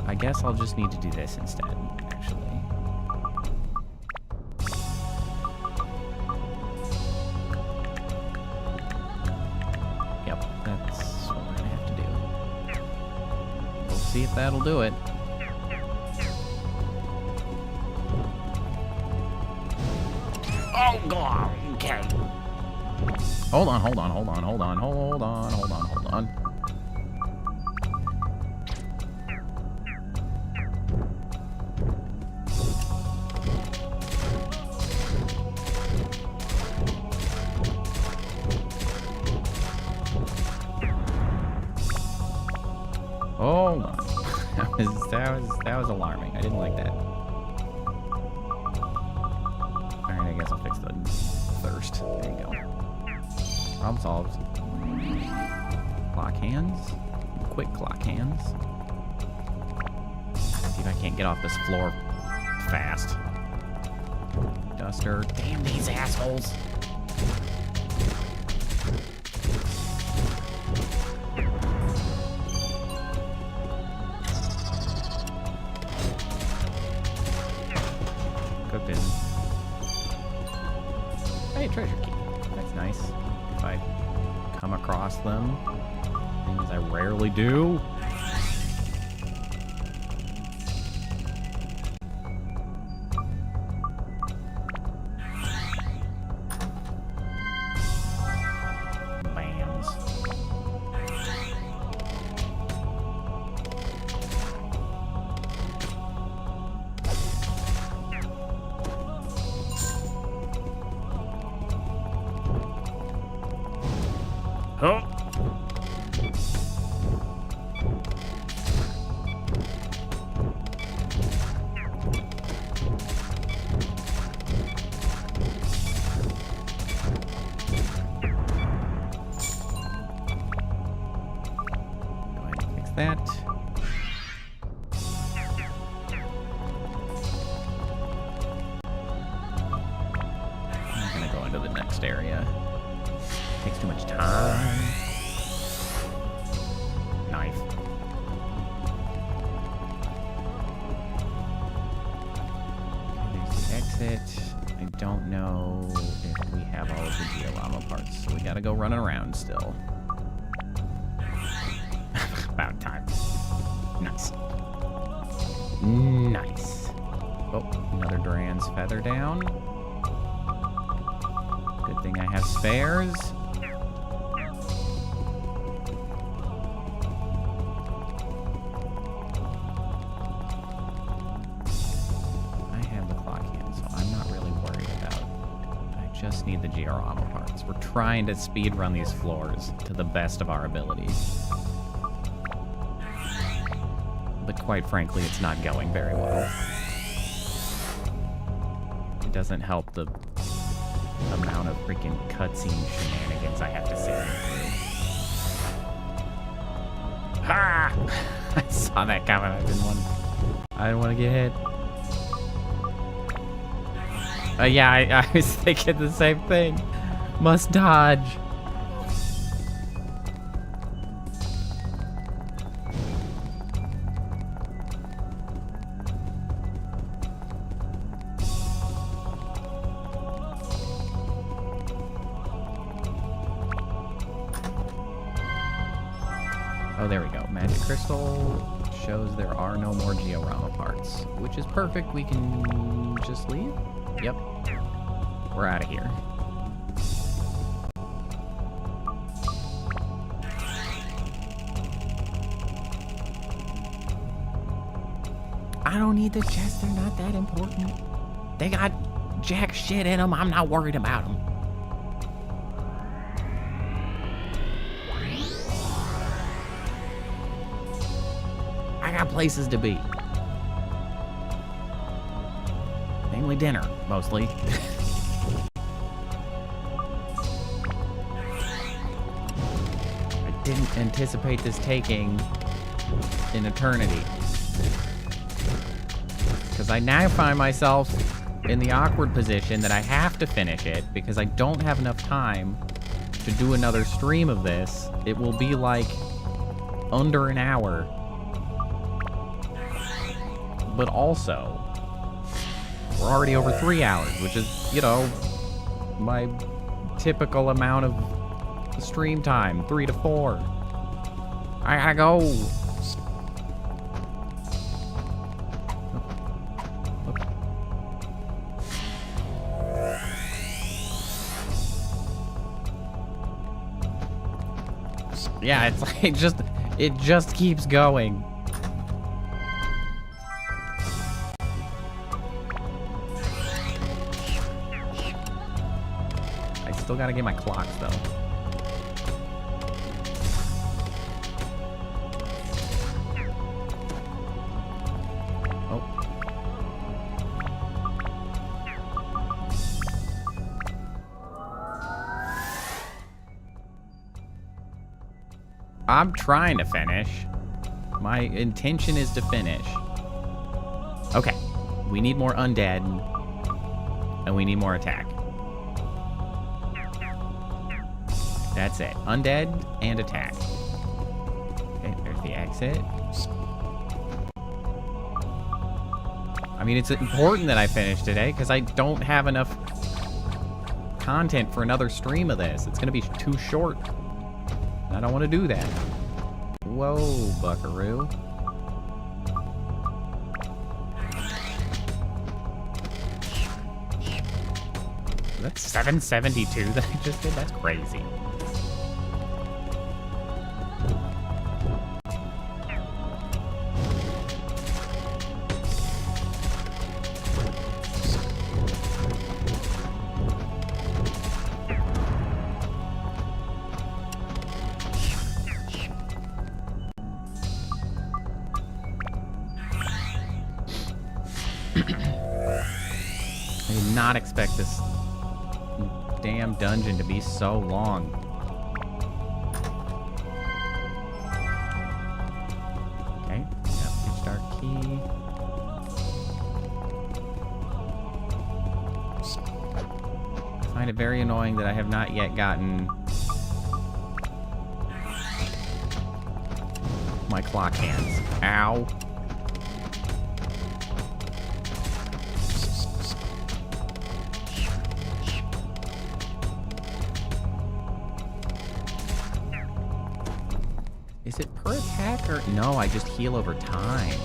I guess I'll just need to do this instead, actually. See if that'll do it. Oh god, okay. Hold on. Hold on. That was alarming. I didn't like that. Alright, I guess I'll fix the thirst. There you go. Problem solved. Clock hands. Quick clock hands. See if I can't get off this floor fast. Duster. Damn these assholes. Hey, treasure key. That's nice. If I come across them, things I rarely do. Bams. Oh. Go ahead and fix that. I'm gonna go into the next area. Takes too much time. Knife. There's the exit. I don't know if we have all of the diorama parts, so we gotta go running around still. About time. Nice. Nice. Oh, another Duran's feather down. Good thing I have spares. I have the clock hand, so I'm not really worried about it. I just need the diorama parts. We're trying to speed run these floors to the best of our abilities. But quite frankly, it's not going very well. It doesn't help the amount of freaking cutscene shenanigans I have to sit through. Ha! I saw that coming. I didn't want to get hit. Yeah, I was thinking the same thing. Must dodge. Oh, there we go. Magic crystal shows there are no more Georama parts, which is perfect. We can just leave. Yep. We're out of here. I don't need the chests. They're not that important. They got jack shit in them. I'm not worried about them. I got places to be. Namely dinner, mostly. I didn't anticipate this taking an eternity. Because I now find myself in the awkward position that I have to finish it because I don't have enough time to do another stream of this. It will be like under an hour. But also, we're already over 3 hours, which is, you know, my typical amount of stream time, 3 to 4. I gotta go. Yeah, it's like it just keeps going. Still gotta get my clocks, though. Oh. I'm trying to finish. My intention is to finish. Okay. We need more undead. And we need more attack. That's it. Undead and attack. Okay, there's the exit. I mean, it's important that I finish today because I don't have enough content for another stream of this. It's going to be too short. I don't want to do that. Whoa, buckaroo. That's 772 that I just did? That's crazy. I did not expect this damn dungeon to be so long. Okay, yep, pitch dark key. I find it very annoying that I have not yet gotten my clock hands. Ow. Is it per attack or... No, I just heal over time.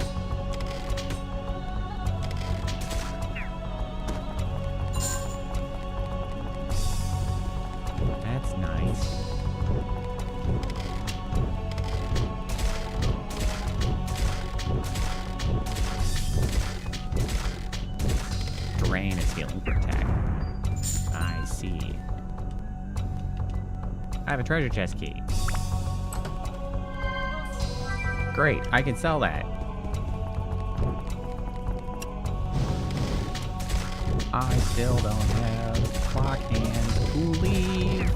That's nice. Drain is healing per attack. I see. I have a treasure chest key. Great, I can sell that. I still don't have clock hands. Who leave?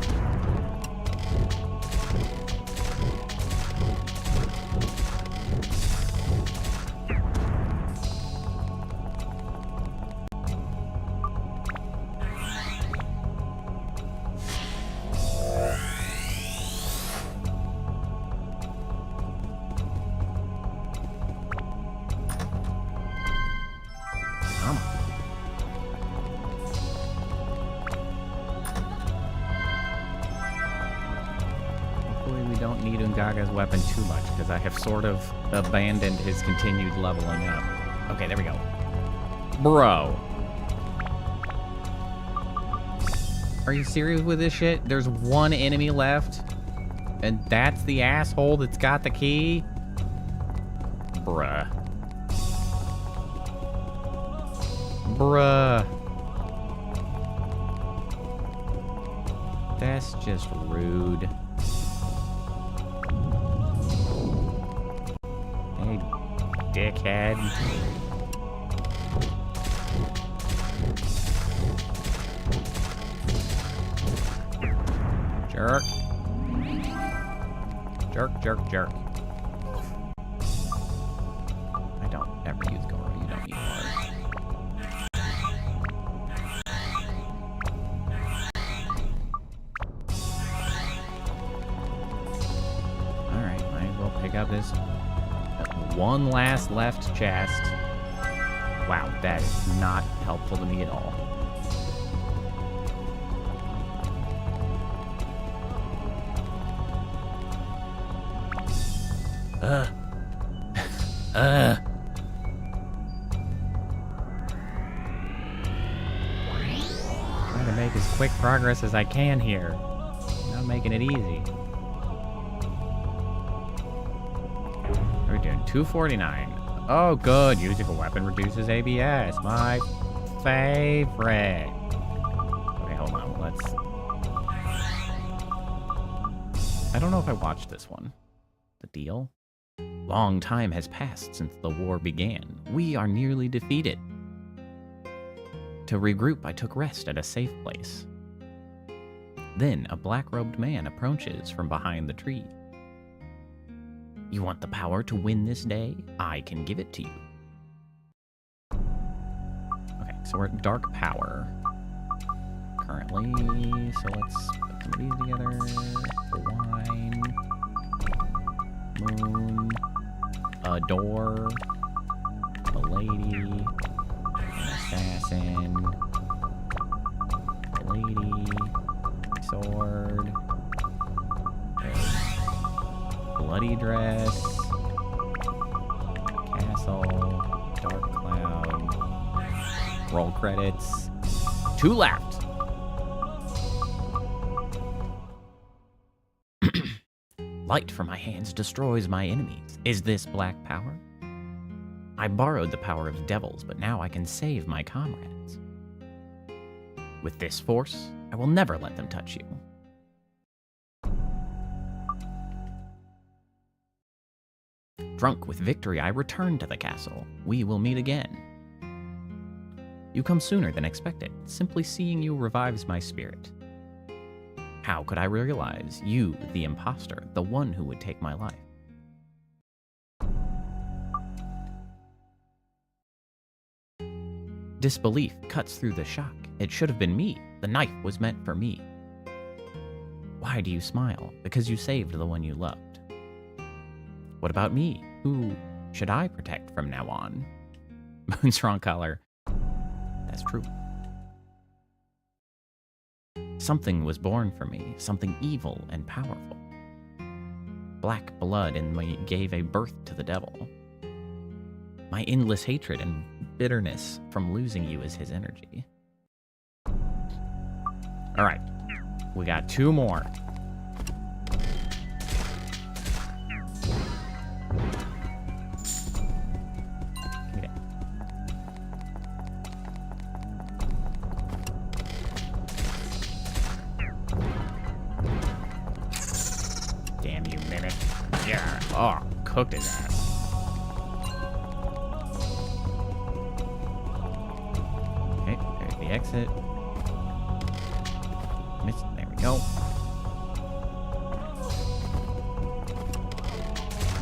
Gaga's weapon too much because I have sort of abandoned his continued leveling up. Okay, there we go. Bro. Are you serious with this shit? There's one enemy left and that's the asshole that's got the key? Bruh. Bruh. That's just rude. Dickhead. Jerk. Jerk, jerk, jerk. I don't ever use Goro. You don't need Goro. Alright, might as well pick up this one last left chest. Wow, that is not helpful to me at all. Trying to make as quick progress as I can here. Not making it easy. We're doing 249. Oh, good. Using a weapon reduces ABS. My favorite. Okay, hold on. Let's... I don't know if I watched this one. The deal? Long time has passed since the war began. We are nearly defeated. To regroup, I took rest at a safe place. Then a black-robed man approaches from behind the tree. You want the power to win this day? I can give it to you. Okay, so we're at dark power currently. So let's put some of these together. Wine. Moon. A door. A lady. An assassin. A lady. Sword. Bloody dress, castle, dark cloud, roll credits, 2 left. Light from my hands destroys my enemies. Is this black power? I borrowed the power of devils, but now I can save my comrades. With this force, I will never let them touch you. Drunk with victory, I return to the castle. We will meet again. You come sooner than expected. Simply seeing you revives my spirit. How could I realize you, the imposter, the one who would take my life? Disbelief cuts through the shock. It should have been me. The knife was meant for me. Why do you smile? Because you saved the one you loved. What about me? Who should I protect from now on? Moonstrong color. That's true. Something was born for me, something evil and powerful. Black blood in me gave a birth to the devil. My endless hatred and bitterness from losing you is his energy. All right, we got 2 more. Yeah. Oh, cooked his ass. Okay, there's the exit. Missed. There we go.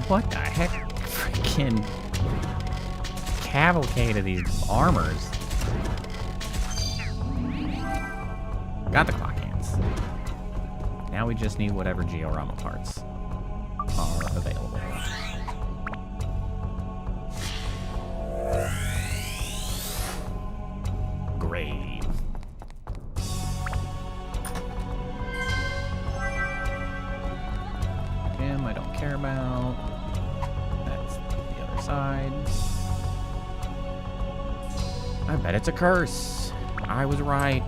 What the heck? Freaking cavalcade of these armors. Got the clock hands. Now we just need whatever Georama parts are available. Grave. Him, I don't care about. That's the other side. I bet it's a curse. I was right.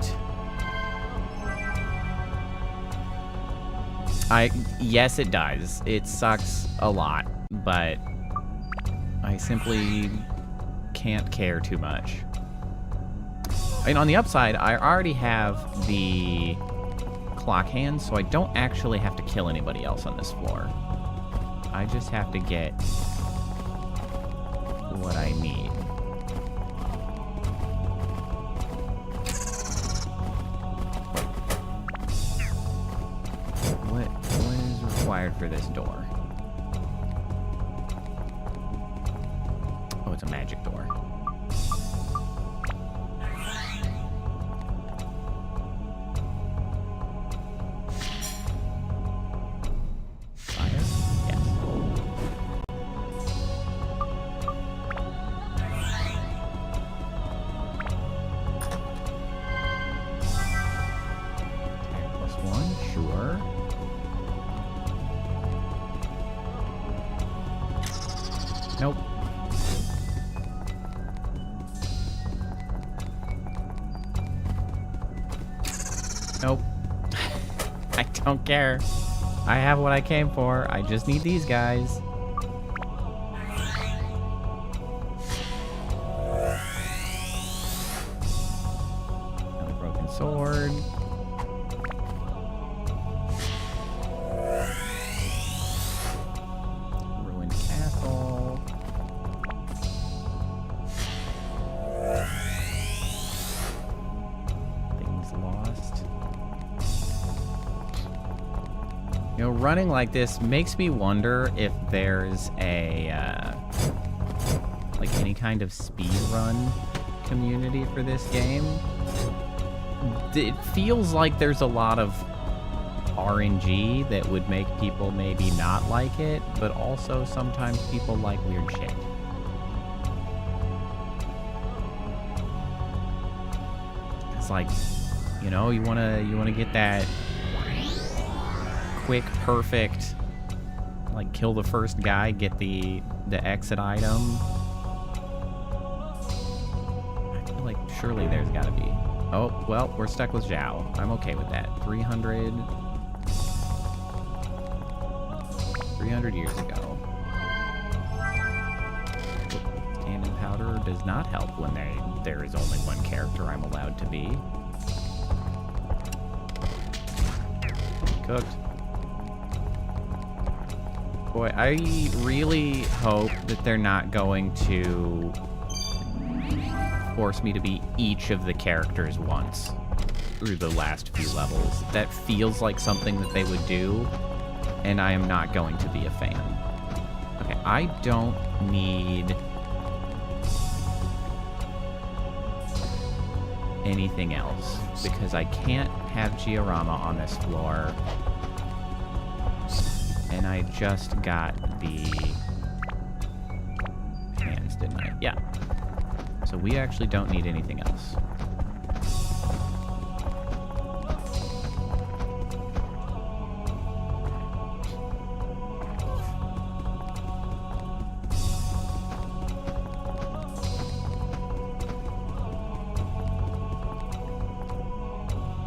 Yes, it does. It sucks a lot, but I simply can't care too much. I mean, on the upside, I already have the clock hands, so I don't actually have to kill anybody else on this floor. I just have to get what I need. What is required for this door? Oh, it's a magic door. Nope. Nope. I don't care. I have what I came for. I just need these guys. Another broken sword. Ruined castle. Things lost. You know, running like this makes me wonder if there's a, like any kind of speed run community for this game. It feels like there's a lot of RNG that would make people maybe not like it, but also sometimes people like weird shit. It's like, you know, you wanna get that quick, perfect, like kill the first guy, get the exit item. I feel like surely there's gotta be. Oh, well, we're stuck with Zhao. I'm okay with that. 300 years ago. Stand-in powder does not help when there is only one character I'm allowed to be. Cooked. Boy, I really hope that they're not going to force me to be each of the characters once through the last few levels. That feels like something that they would do, and I am not going to be a fan. Okay, I don't need anything else, because I can't have Georama on this floor. And I just got the hands, didn't I? Yeah. So we actually don't need anything else.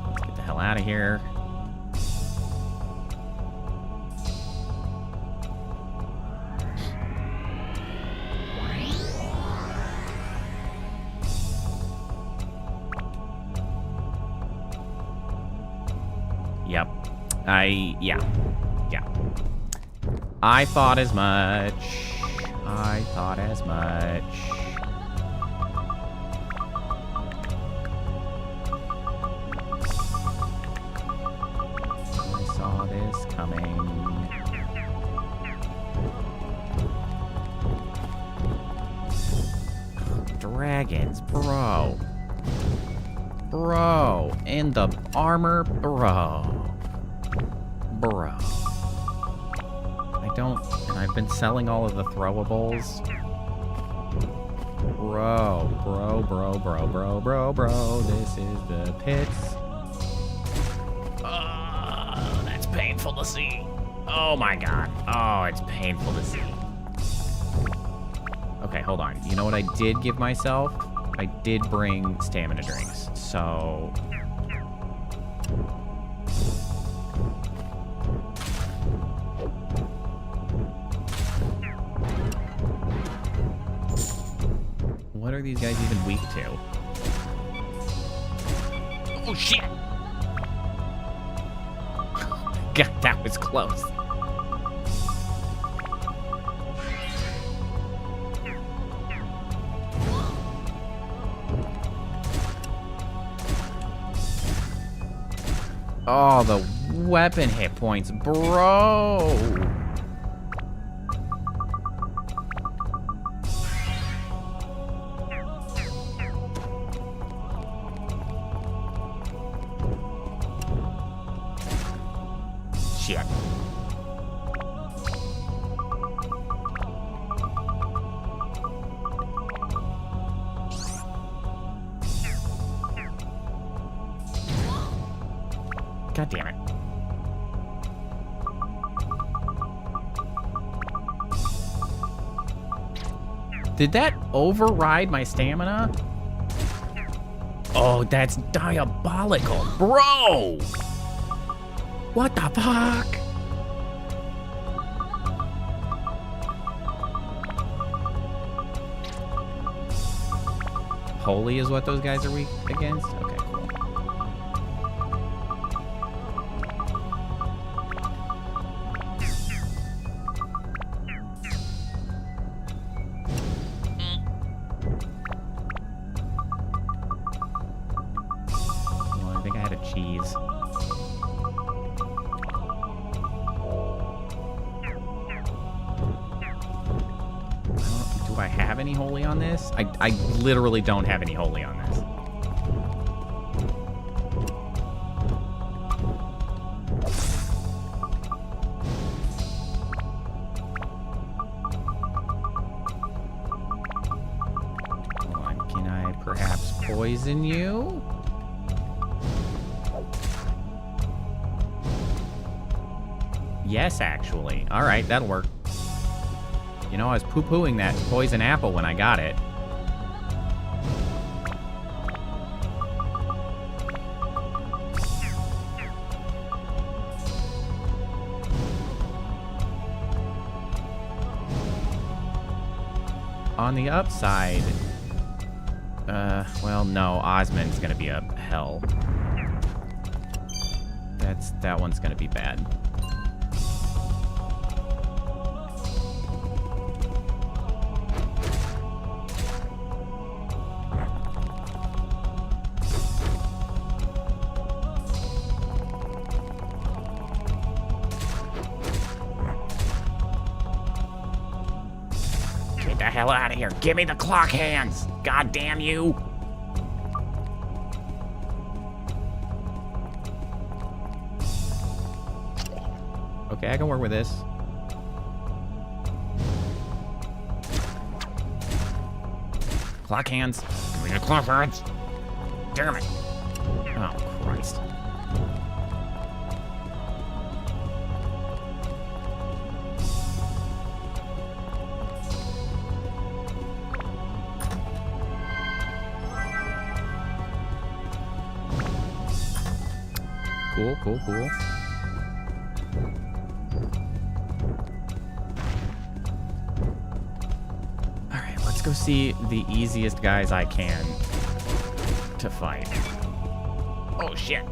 Let's get the hell out of here. Yeah. I thought as much. I thought as much. I saw this coming. Dragons, bro. Bro. And the armor, bro. Bro. And I've been selling all of the throwables. Bro. This is the pits. Oh, that's painful to see. Oh my god. Oh, it's painful to see. Okay, hold on. You know what I did give myself? I did bring stamina drinks, so... What are these guys even weak to? Oh, shit! God, that was close. Oh, the weapon hit points, bro! Shit. God damn it. Did that override my stamina? Oh, that's diabolical. Bro! What the fuck? Holy is what those guys are weak against? Okay, cool. Well, I think I had a cheese. Do I have any holy on this? I literally don't have any holy on this. Hold on, can I perhaps poison you? Yes, actually. All right, that'll work. You know, I was poo-pooing that poison apple when I got it. On the upside, well, no, Osmond's gonna be a hell. That one's gonna be bad. Get the hell out of here. Give me the clock hands. God damn you. Okay, I can work with this. Clock hands. Give me the clock hands. Damn it. Oh, Christ. Cool. Alright, let's go see the easiest guys I can to fight. Oh, shit.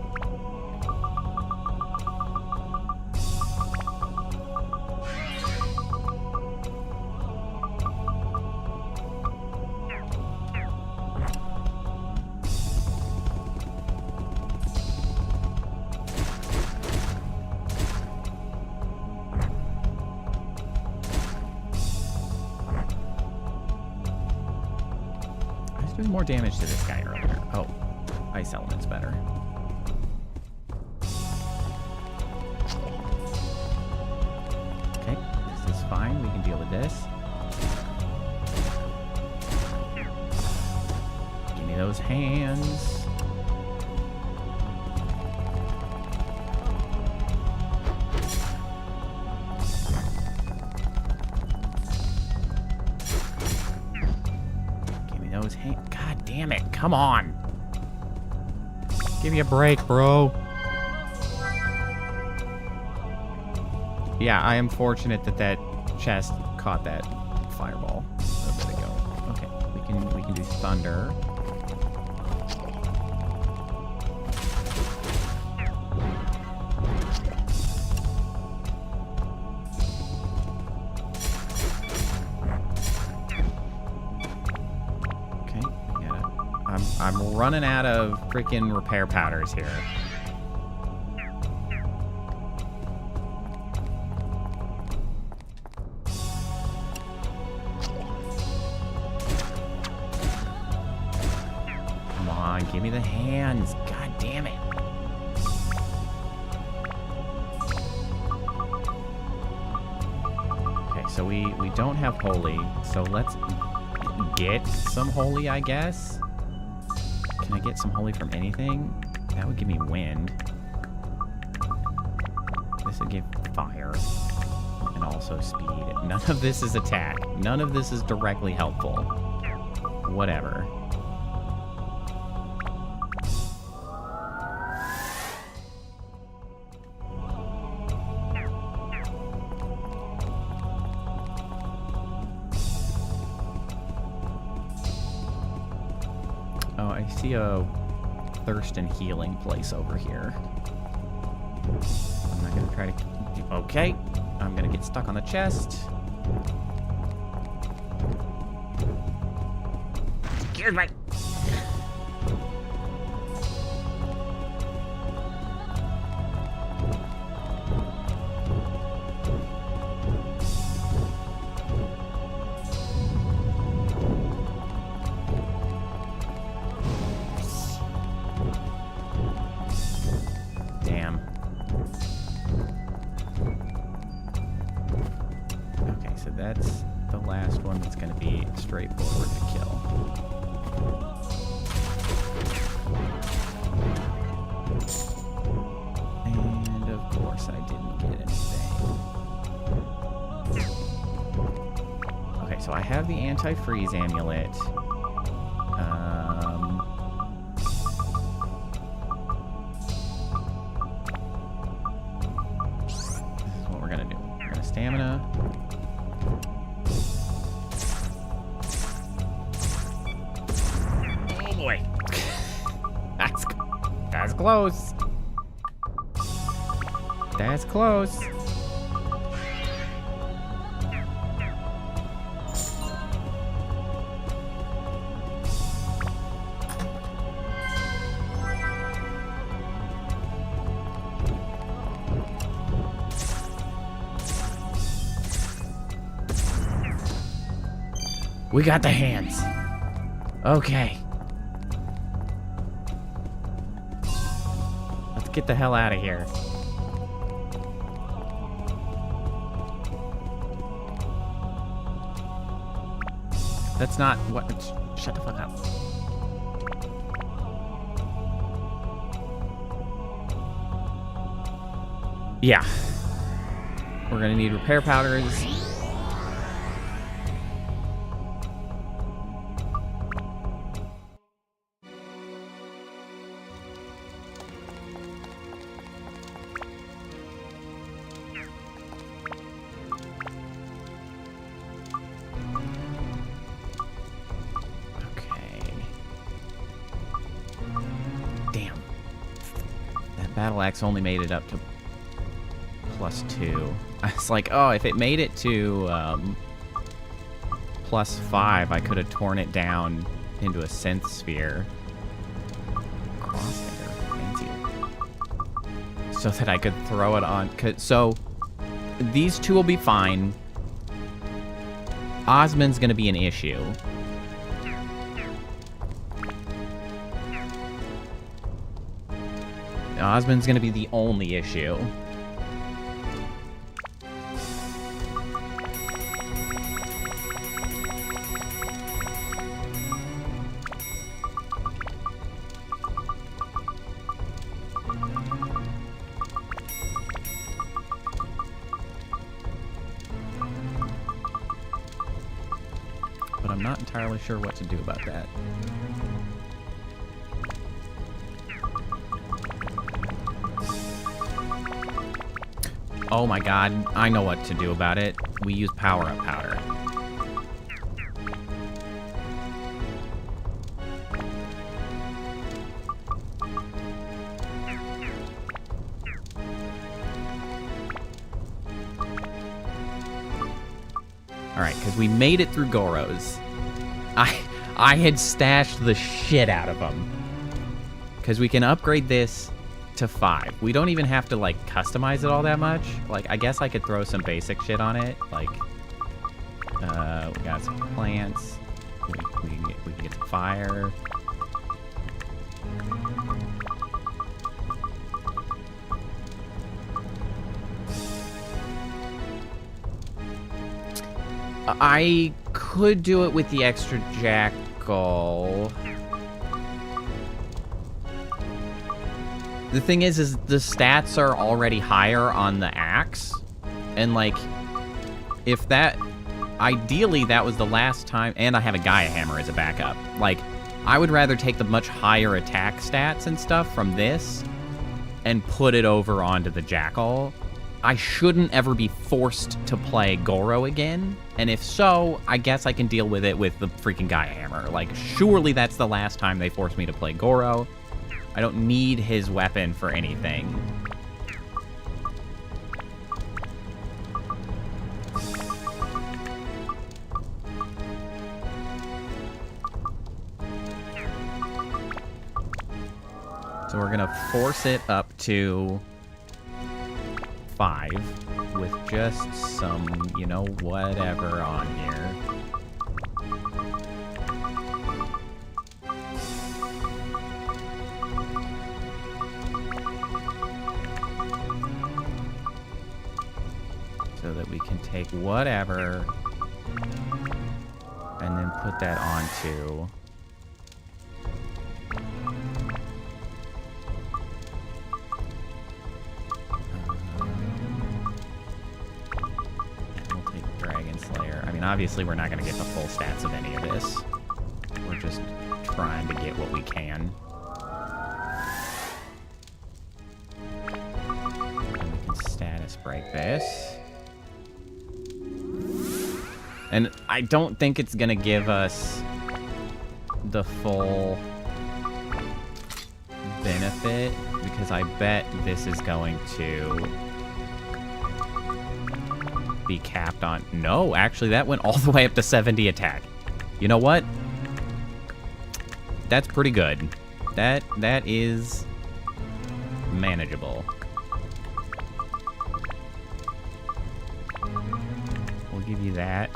doing more damage to this guy earlier. Oh, ice element's better. Okay, this is fine. We can deal with this. Give me those hands. God damn it. Come on. Give me a break, bro. Yeah, I am fortunate that that chest caught that fireball a bit ago. Okay, we can do thunder. I'm running out of freaking repair powders here. Come on, give me the hands. God damn it. Okay, so we don't have holy, so let's get some holy, I guess. Can I get some holy from anything? That would give me wind. This would give fire. And also speed. None of this is attack. None of this is directly helpful. Whatever. Oh, I see a thirst and healing place over here. I'm not gonna try to... Okay. I'm gonna get stuck on the chest. Excuse me. That's the last one that's going to be straightforward to kill. And of course I didn't get anything. Okay, so I have the anti-freeze amulet. This is what we're going to do. We're going to stamina. Boy. That's close. That's close. We got the hands. Okay. Let's get the hell out of here. That's not what... Shut the fuck up. Yeah. We're gonna need repair powders. Battle axe only made it up to +2. I was like, oh, if it made it to +5, I could have torn it down into a synth sphere. Crosshair, fancy. So that I could throw it on. So these two will be fine. Osmond's gonna be an issue. Osmond's gonna be the only issue. But I'm not entirely sure what to do about that. Oh my god, I know what to do about it. We use power-up powder. Alright, because we made it through Goro's. I had stashed the shit out of them. Because we can upgrade this to 5. We don't even have to, like, customize it all that much. Like, I guess I could throw some basic shit on it. Like, we got some plants. We can get some fire. I could do it with the extra jackal. The thing is the stats are already higher on the axe. And, like, if that... Ideally, that was the last time... And I have a Gaia hammer as a backup. Like, I would rather take the much higher attack stats and stuff from this and put it over onto the jackal. I shouldn't ever be forced to play Goro again. And if so, I guess I can deal with it with the freaking Gaia hammer. Like, surely that's the last time they forced me to play Goro. I don't need his weapon for anything. So we're gonna force it up to 5 with just some, you know, whatever on here. So that we can take whatever and then put that onto... we'll take Dragon Slayer. I mean, obviously we're not going to get the full stats of any of this. We're just trying to get what we can. And we can status break this. And I don't think it's gonna give us the full benefit, because I bet this is going to be capped on... No, actually, that went all the way up to 70 attack. You know what? That's pretty good. That is manageable. We'll give you that.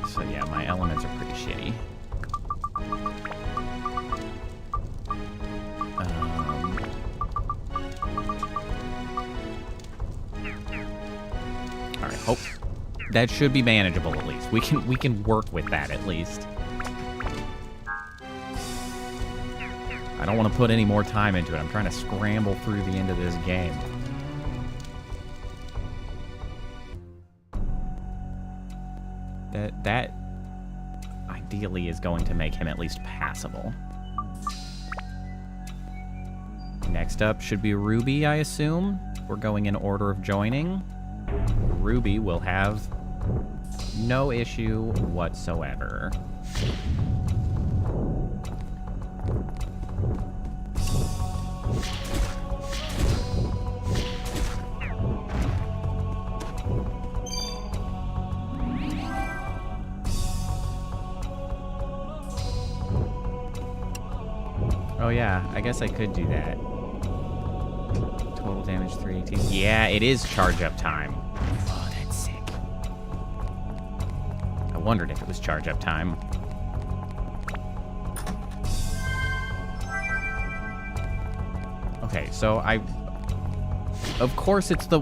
So yeah, my elements are pretty shitty. Alright, hope that should be manageable at least. We can work with that at least. I don't want to put any more time into it. I'm trying to scramble through the end of this game. That ideally is going to make him at least passable. Next up should be Ruby, I assume. We're going in order of joining. Ruby will have no issue whatsoever. Oh yeah, I guess I could do that. Total damage 318. Yeah, it is charge up time. Oh, that's sick. I wondered if it was charge up time. Okay, so of course it's the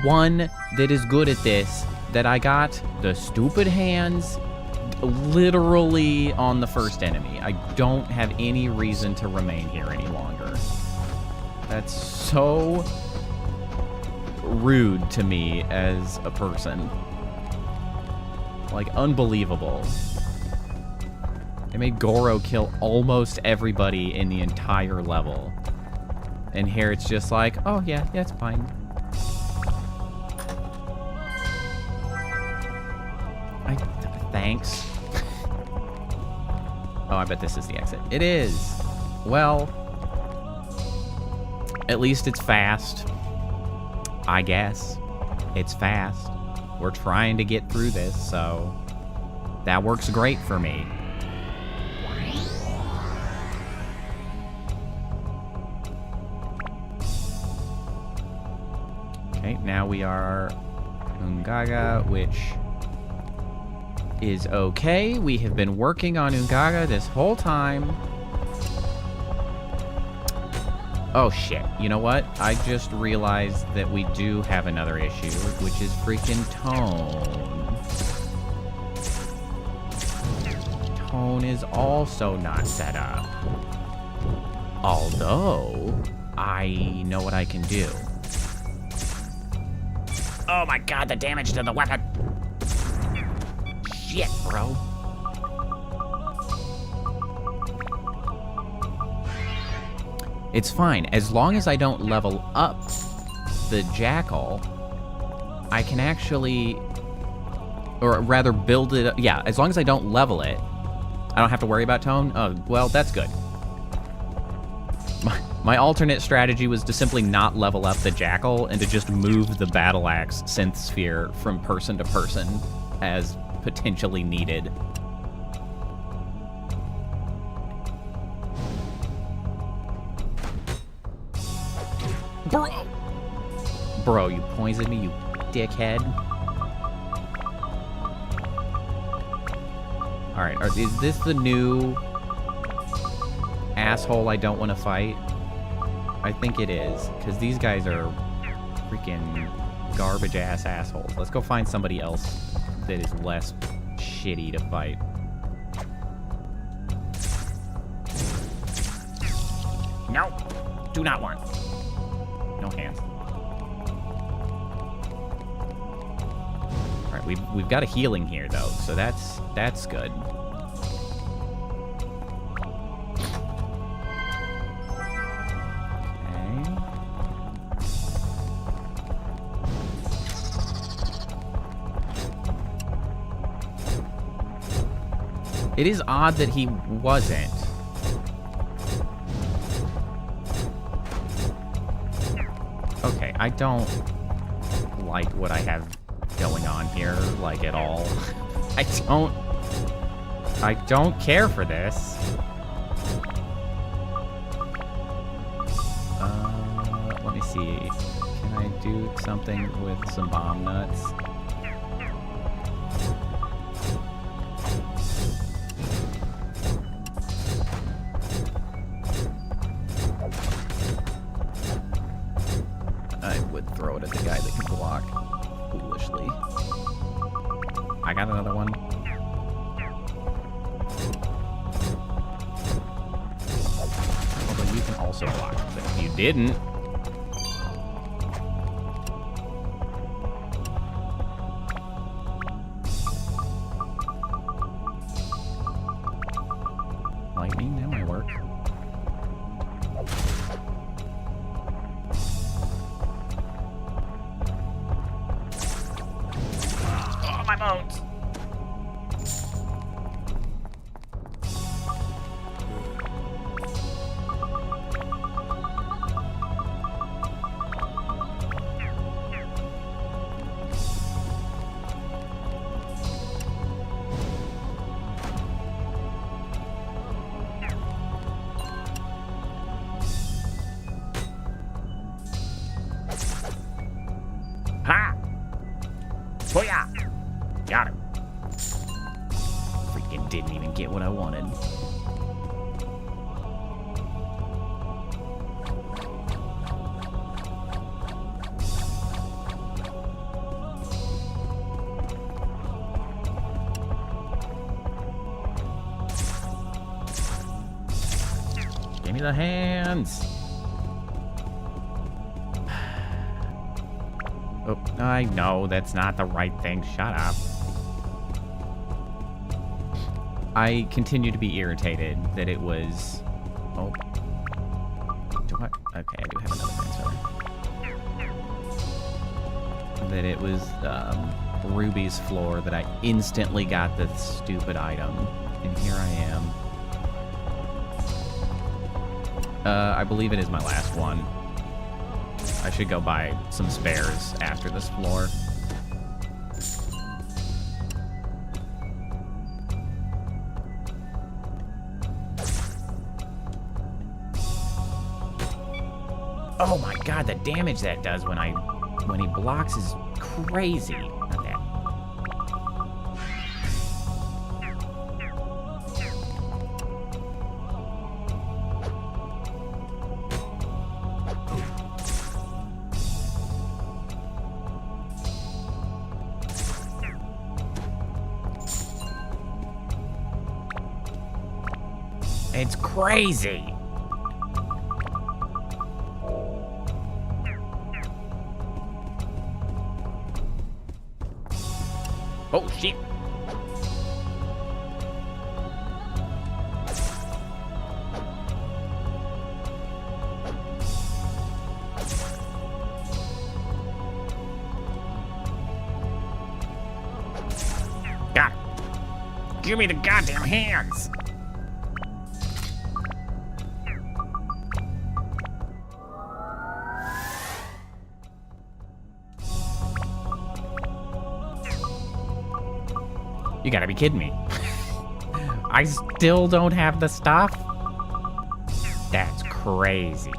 one that is good at this that I got the stupid hands literally on the first enemy. I don't have any reason to remain here any longer. That's so rude to me as a person. Like, unbelievable. They made Goro kill almost everybody in the entire level. And here it's just like, oh yeah, it's fine. Thanks. Oh, I bet this is the exit. It is. Well, at least it's fast. I guess. It's fast. We're trying to get through this, so that works great for me. Okay, now we are Ungaga, which is okay. We have been working on Ungaga this whole time. Oh shit, you know what? I just realized that we do have another issue, which is freaking Tone. Tone is also not set up. Although, I know what I can do. Oh my god, the damage to the weapon! Shit, bro. It's fine. As long as I don't level up the Jackal, I can actually... Or rather, build it up. Yeah, as long as I don't level it, I don't have to worry about Tone. Oh, well, that's good. My alternate strategy was to simply not level up the Jackal and to just move the Battle Axe Synth Sphere from person to person as potentially needed. Bro, you poisoned me, you dickhead. Alright, is this the new asshole I don't want to fight? I think it is, because these guys are freaking garbage-ass assholes. Let's go find somebody else that is less shitty to fight. No! Do not want. No hands. Alright, we've got a healing here, though, so that's good. It is odd that he wasn't. Okay, I don't like what I have going on here, like, at all. I don't care for this. Let me see. Can I do something with some bomb nuts? Throw it at the guy that can block foolishly. I got another one. Although you can also block, but if you didn't... Lightning, that might work. Bones. Give me the hands. Oh, I know that's not the right thing. Shut up. I continue to be irritated that it was... Oh. Do I? Okay, I do have another answer. That it was Ruby's floor that I instantly got the stupid item. And here I am. I believe it is my last one. I should go buy some spares after this floor. Oh my god, the damage that does when he blocks is crazy. Not that. It's crazy. Oh, shit. God. Give me the goddamn hands. You gotta be kidding me. I still don't have the stuff? That's crazy.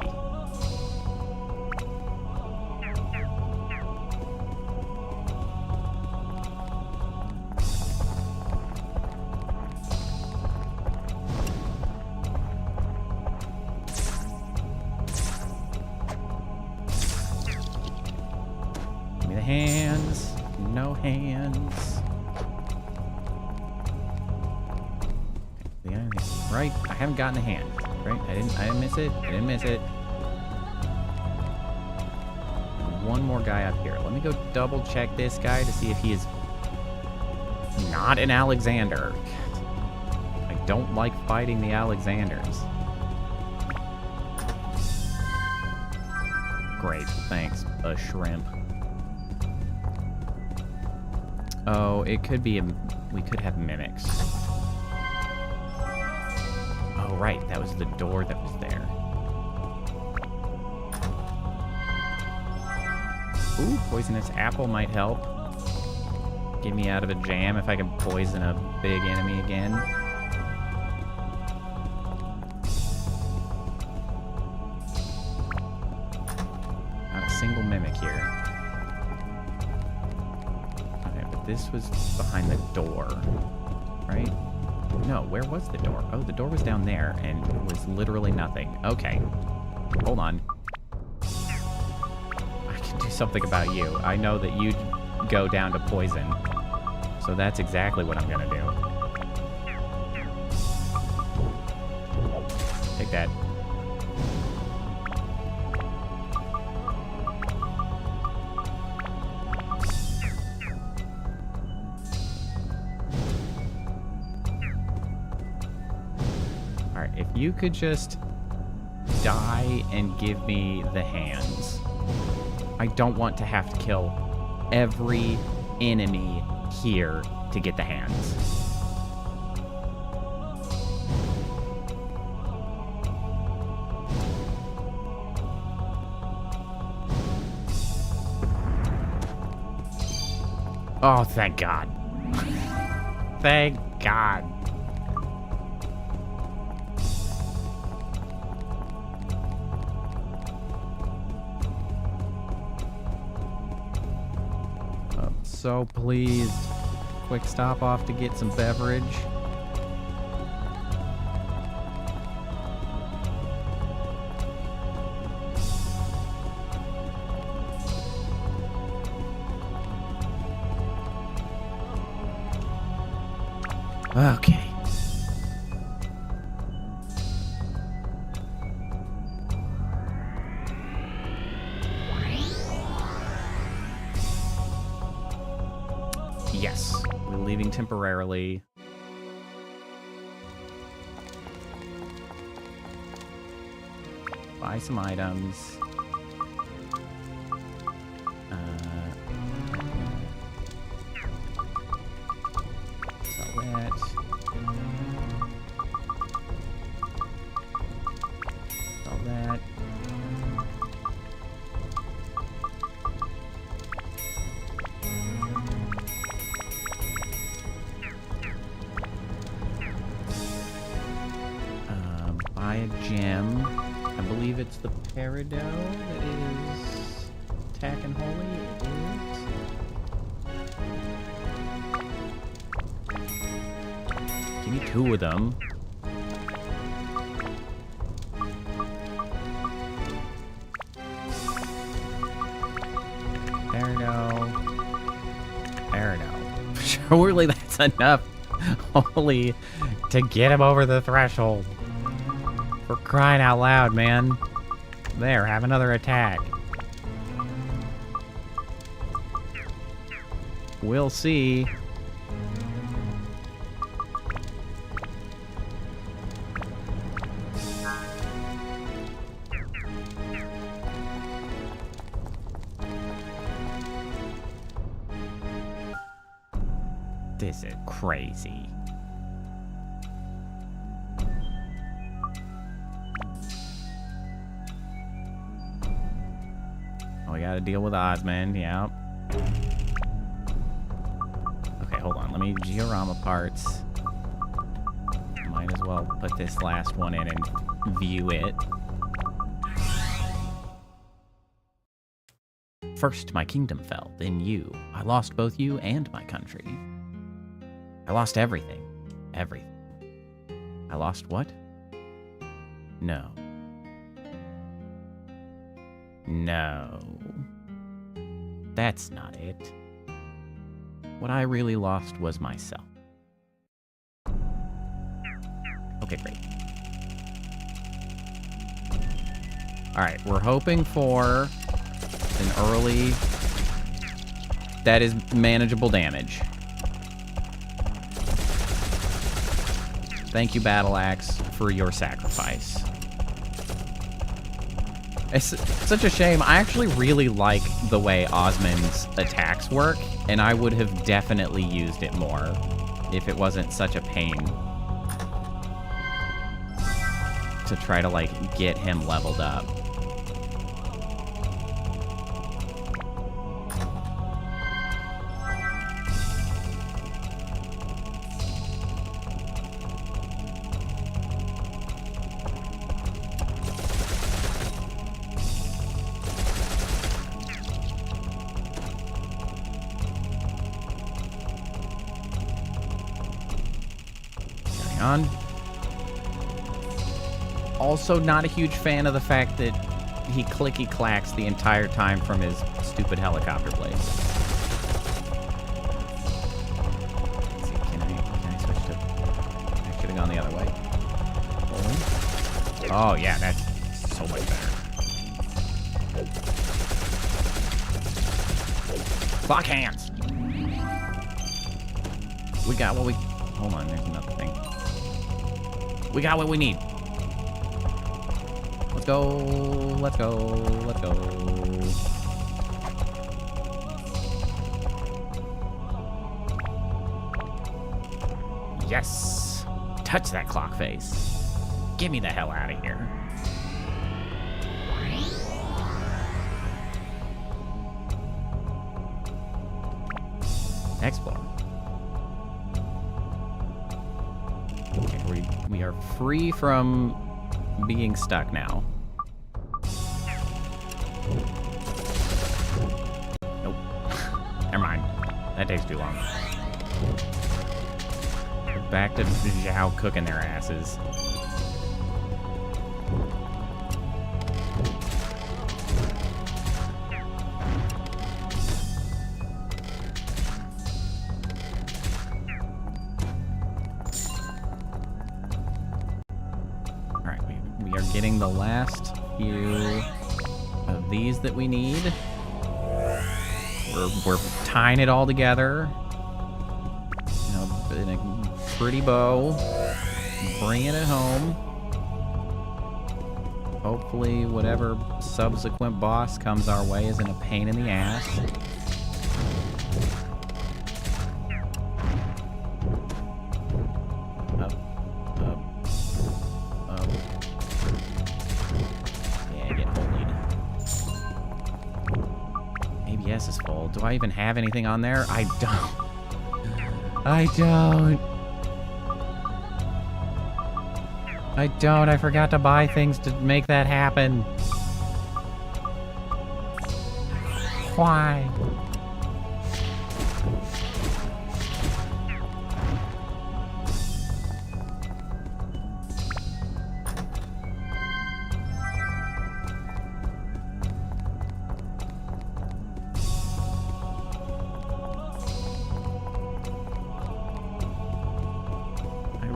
Give me the hands. No hands. Right? I haven't gotten the hand. Right? I didn't miss it. I didn't miss it. One more guy up here. Let me go double check this guy to see if he is not an Alexander. I don't like fighting the Alexanders. Great, thanks, a shrimp. Oh, it could be we could have mimics. Oh, right, that was the door that was there. Ooh, poisonous apple might help. Get me out of a jam if I can poison a big enemy again. Not a single mimic here. Okay, but this was behind the door, right? No, where was the door? Oh, the door was down there, and it was literally nothing. Okay. Hold on. I can do something about you. I know that you go down to poison. So that's exactly what I'm gonna do. Take that. If you could just die and give me the hands. I don't want to have to kill every enemy here to get the hands. Oh, thank God. Thank God. So pleased. Quick stop off to get some beverage. Okay. leaving temporarily. Buy some items. Sell that. Sell that. Buy a gem. I believe it's the Peridot that is attack and holy. It is. Give me 2 of them. Peridot. Surely that's enough holy to get him over the threshold. For crying out loud, man. There, have another attack. We'll see. This is crazy. We gotta deal with Osmond, yeah. Okay, hold on. Let me diorama parts. Might as well put this last one in and view it. First my kingdom fell, then you. I lost both you and my country. I lost everything. Everything. I lost what? No. No. That's not it. What I really lost was myself. Okay, great. Alright, we're hoping for an early... that is manageable damage. Thank you, Battle Axe, for your sacrifice. It's such a shame. I actually really like the way Osmond's attacks work, and I would have definitely used it more if it wasn't such a pain to try to, like, get him leveled up. On. Also, not a huge fan of the fact that he clicky-clacks the entire time from his stupid helicopter blades. Let's see, can I switch to... I should have gone the other way. Oh, yeah, that's so much better. Clock hands! We got what we... Hold on, there's another thing. We got what we need. Let's go, let's go, let's go. Yes! Touch that clock face. Get me the hell out of here. Explore. Okay, we are free from being stuck now. Nope. Never mind. That takes too long. We're back to Zhao cooking their asses. Getting the last few of these that we need. We're tying it all together. in a pretty bow. Bringing it home. Hopefully whatever subsequent boss comes our way isn't a pain in the ass. Yeah, get bullied. ABS is full. Do I even have anything on there? I don't. I forgot to buy things to make that happen. Why?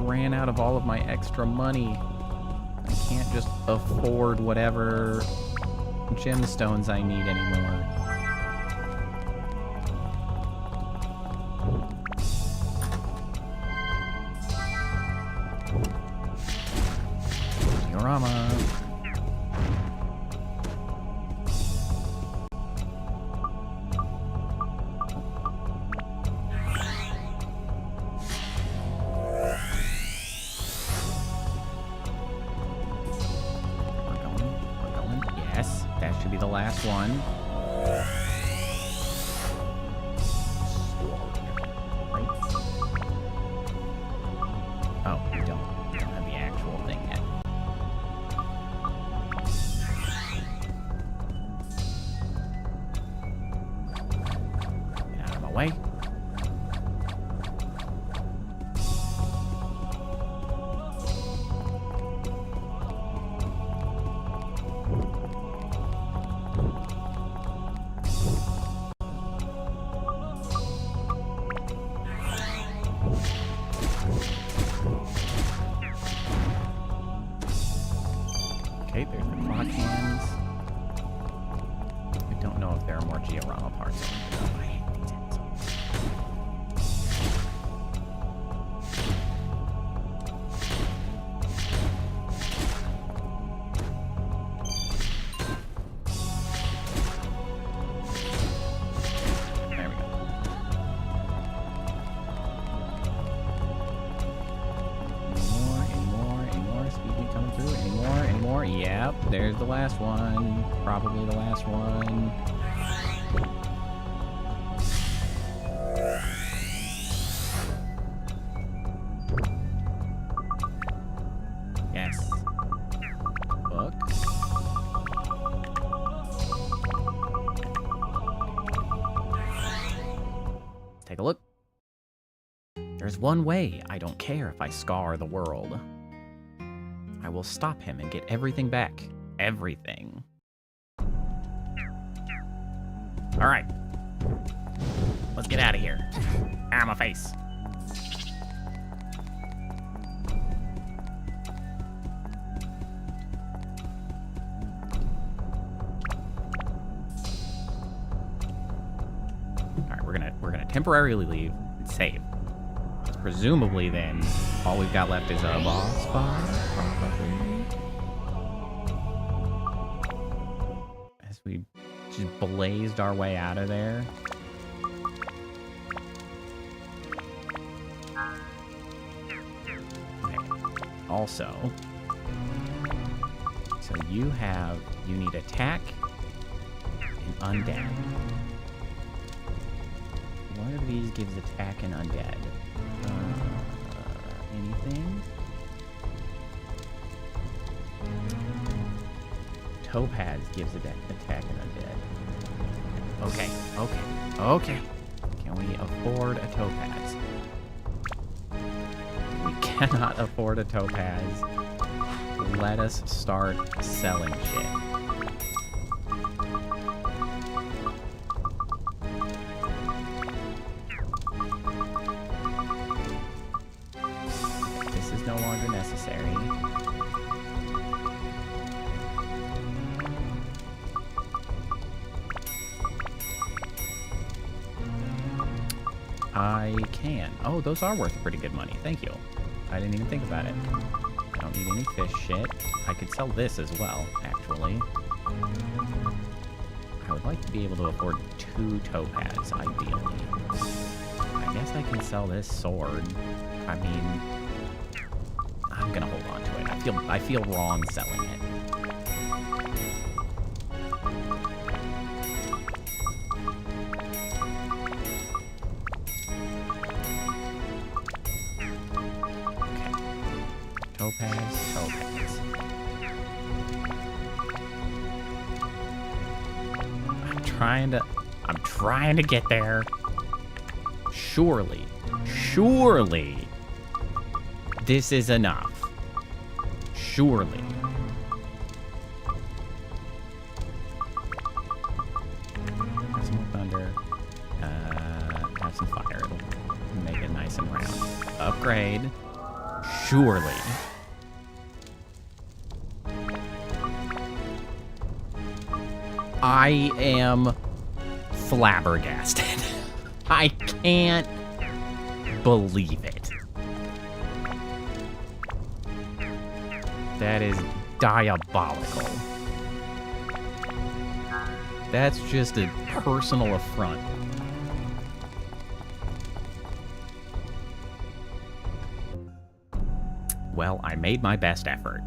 Ran out of all of my extra money. I can't just afford whatever gemstones I need anymore. Diorama. Last one. Right? Oh, we don't have the actual thing yet. Get out of my way. Okay, there's the clock hands. I don't know if there are more diorama parts. Oh, I hate these hands. There we go. Any more? Speed me coming through. Any more? Yep, there's the last one. Probably the last one. Yes. Book. Let's take a look. There's one way. I don't care if I scar the world. I will stop him and get everything back. Everything. Alright. Let's get out of here. Ah, my face. Alright, we're gonna temporarily leave and save. Presumably then, all we've got left is a boss fight. As we just blazed our way out of there. Okay. Also, so you need attack and undead. One of these gives attack and undead. Anything? Topaz gives attack and undead. Okay. Can we afford a topaz? We cannot afford a topaz. Let us start selling shit. No longer necessary. I can. Oh, those are worth pretty good money. Thank you. I didn't even think about it. I don't need any fish shit. I could sell this as well, actually. I would like to be able to afford 2 topaz, ideally. I guess I can sell this sword. I mean, I'm gonna hold on to it. I feel wrong selling it. Topaz. I'm trying to get there. Surely, this is enough. Surely. Have some more thunder. Have some fire. It'll make it nice and round. Upgrade. Surely. I am flabbergasted. I can't believe it. That is diabolical. That's just a personal affront. Well, I made my best effort.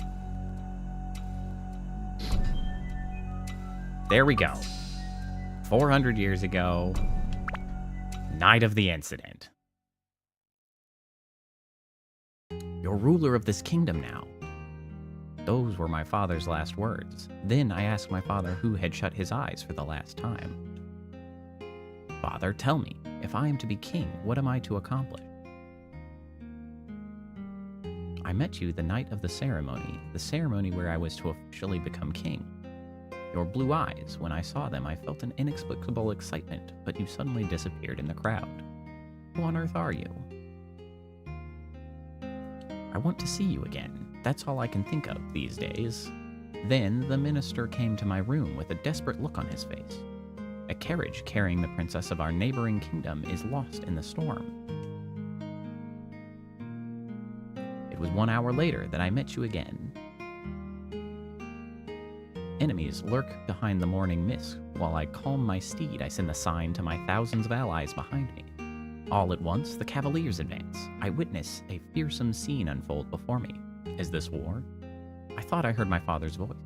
There we go. 400 years ago, night of the incident. You're ruler of this kingdom now. Those were my father's last words. Then I asked my father who had shut his eyes for the last time. Father, tell me, if I am to be king, what am I to accomplish? I met you the night of the ceremony where I was to officially become king. Your blue eyes, when I saw them, I felt an inexplicable excitement, but you suddenly disappeared in the crowd. Who on earth are you? I want to see you again. That's all I can think of these days. Then the minister came to my room with a desperate look on his face. A carriage carrying the princess of our neighboring kingdom is lost in the storm. It was 1 hour later that I met you again. Enemies lurk behind the morning mist. While I calm my steed, I send the sign to my thousands of allies behind me. All at once, the cavaliers advance. I witness a fearsome scene unfold before me. Is this war? I thought I heard my father's voice.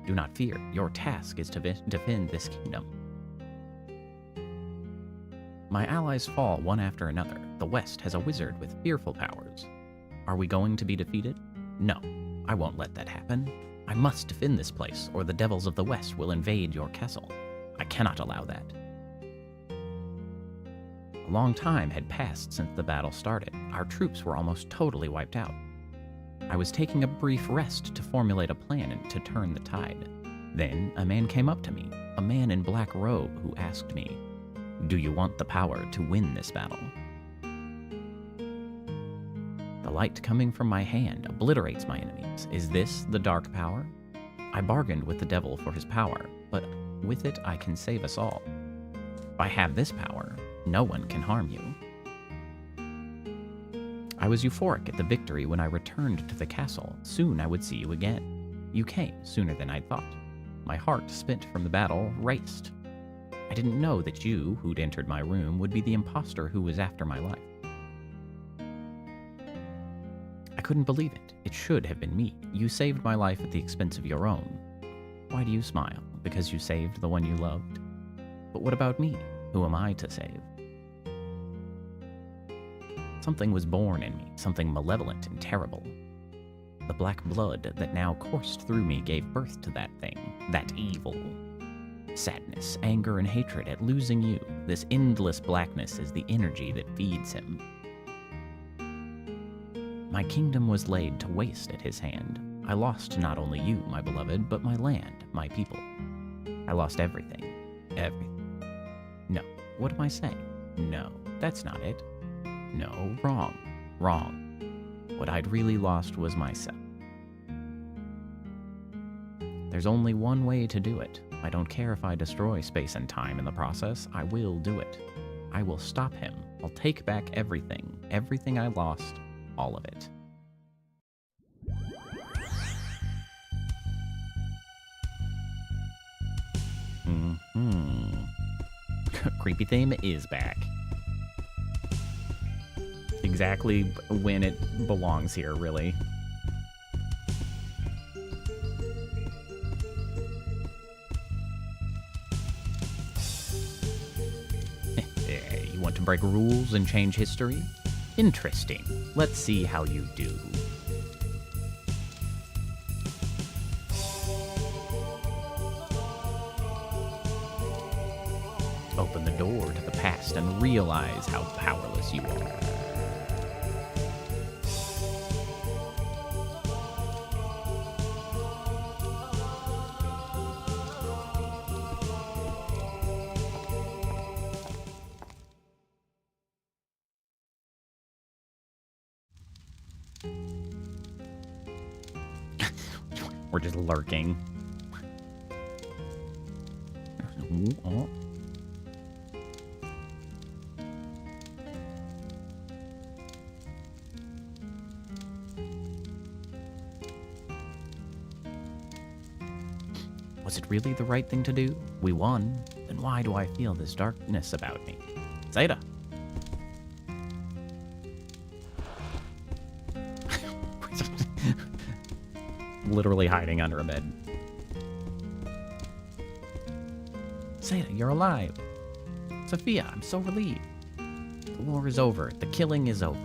Do not fear. Your task is to defend this kingdom. My allies fall one after another. The West has a wizard with fearful powers. Are we going to be defeated? No, I won't let that happen. I must defend this place, or the devils of the West will invade your castle. I cannot allow that. A long time had passed since the battle started. Our troops were almost totally wiped out. I was taking a brief rest to formulate a plan to turn the tide. Then a man came up to me, a man in black robe, who asked me, "Do you want the power to win this battle?" The light coming from my hand obliterates my enemies. Is this the dark power? I bargained with the devil for his power, but with it I can save us all. If I have this power, no one can harm you. I was euphoric at the victory when I returned to the castle. Soon I would see you again. You came sooner than I'd thought. My heart, spent from the battle, raced. I didn't know that you, who'd entered my room, would be the imposter who was after my life. I couldn't believe it. It should have been me. You saved my life at the expense of your own. Why do you smile? Because you saved the one you loved? But what about me? Who am I to save? Something was born in me, something malevolent and terrible. The black blood that now coursed through me gave birth to that thing, that evil. Sadness, anger, and hatred at losing you. This endless blackness is the energy that feeds him. My kingdom was laid to waste at his hand. I lost not only you, my beloved, but my land, my people. I lost everything. Everything. No. What am I saying? No, that's not it. No, wrong. Wrong. What I'd really lost was myself. There's only one way to do it. I don't care if I destroy space and time in the process. I will do it. I will stop him. I'll take back everything. Everything I lost. All of it. Creepy theme is back. Exactly when it belongs here, really. You want to break rules and change history? Interesting. Let's see how you do. Open the door to the past and realize how powerless you are. We're just lurking. Oh. Was it really the right thing to do? We won. Then why do I feel this darkness about me? Zeta! Literally hiding under a bed. Zeta, you're alive. Sophia, I'm so relieved. The war is over. The killing is over.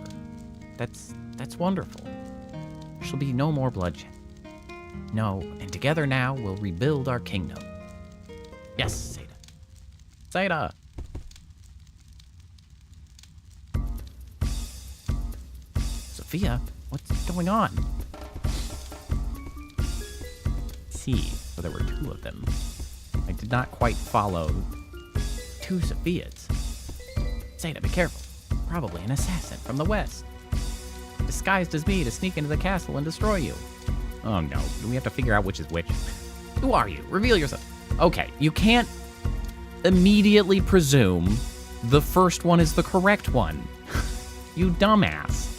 That's wonderful. There shall be no more bloodshed. No, and together now we'll rebuild our kingdom. Yes, Zeta. Zeta! Sophia, what's going on? See, so there were two of them. I did not quite follow. Two Sophias. Zeta, be careful. Probably an assassin from the west. Disguised as me to sneak into the castle and destroy you. Oh no, do we have to figure out which is which? Who are you? Reveal yourself. Okay, you can't immediately presume the first one is the correct one. You dumbass.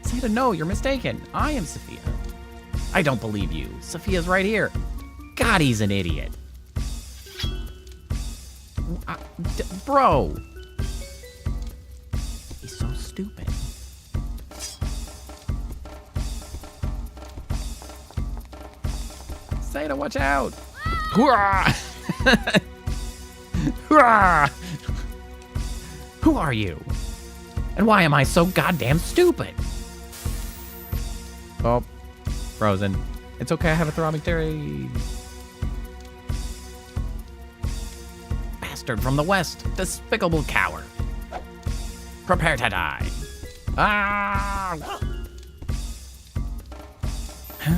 Zeta, no, you're mistaken. I am Sophia. I don't believe you. Sophia's right here. God, he's an idiot. Bro. He's so stupid. Zeta, watch out! Hurrah! Hurrah! Who are you? And why am I so goddamn stupid? Oh, frozen. It's okay, I have a throbbing theory. Bastard from the west, despicable coward. Prepare to die. Ah! Huh?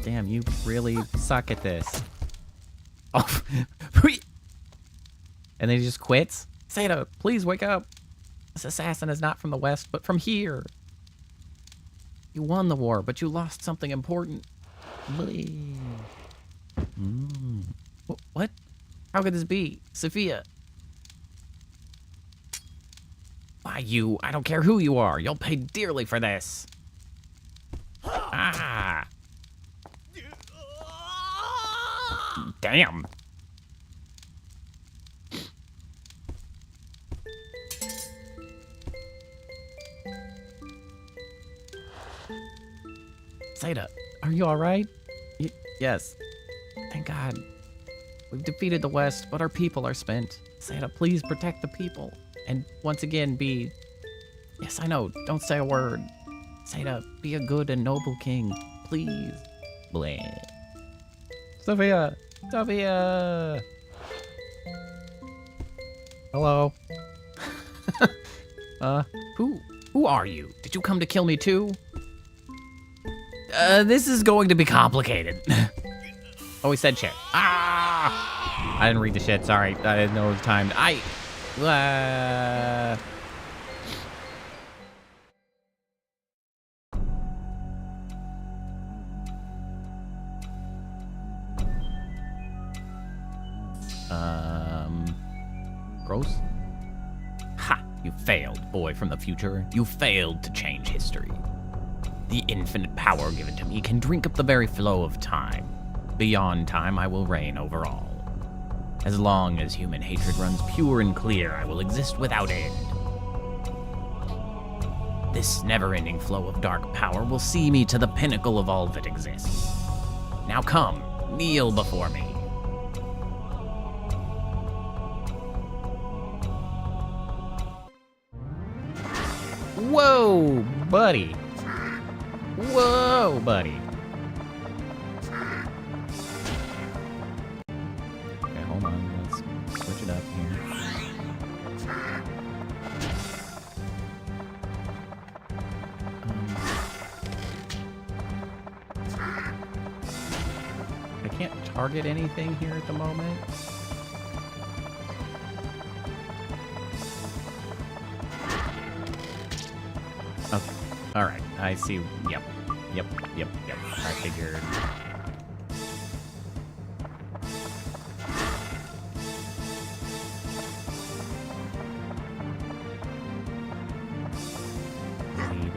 Damn, you really suck at this. Oh, and then he just quits? Zeta, please wake up. This assassin is not from the west, but from here. You won the war, but you lost something important. What? How could this be? Sophia. Why you? I don't care who you are. You'll pay dearly for this. Ah. Damn. Zeta, are you alright? Yes. Thank God. We've defeated the West, but our people are spent. Zeta, please protect the people. And once again, be... Yes, I know. Don't say a word. Zeta, be a good and noble king. Please. Bleh. Sophia! Sophia! Hello? Who are you? Did you come to kill me too? This is going to be complicated. Oh, he said shit. Ah! I didn't read the shit, sorry. I didn't know it was timed. Gross. Ha! You failed, boy from the future. You failed to change history. The infinite power given to me can drink up the very flow of time. Beyond time, I will reign over all. As long as human hatred runs pure and clear, I will exist without end. This never-ending flow of dark power will see me to the pinnacle of all that exists. Now come, kneel before me. Whoa, buddy. Whoa, buddy. Okay, hold on. Let's switch it up here. I can't target anything here at the moment. Okay. All right. I see. Yep. I figured.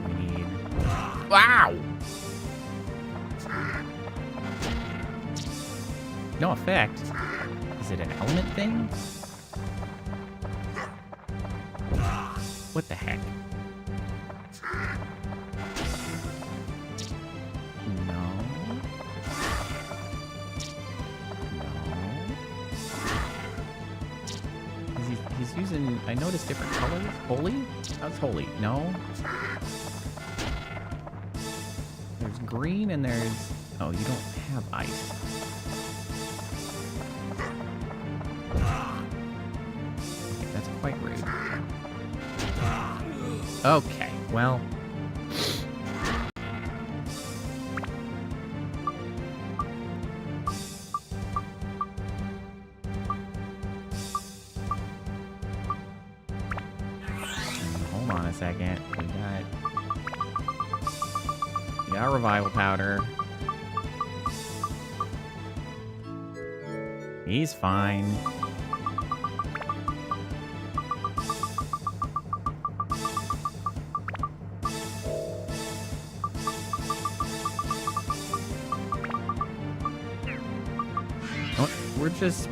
We need. Wow! No effect. Is it an element thing? What the heck? He's using, I noticed different colors. Holy? That's holy. No. There's green and there's, oh, you don't have ice. Okay, that's quite rude. Okay, well. Second, we got revival powder. He's fine.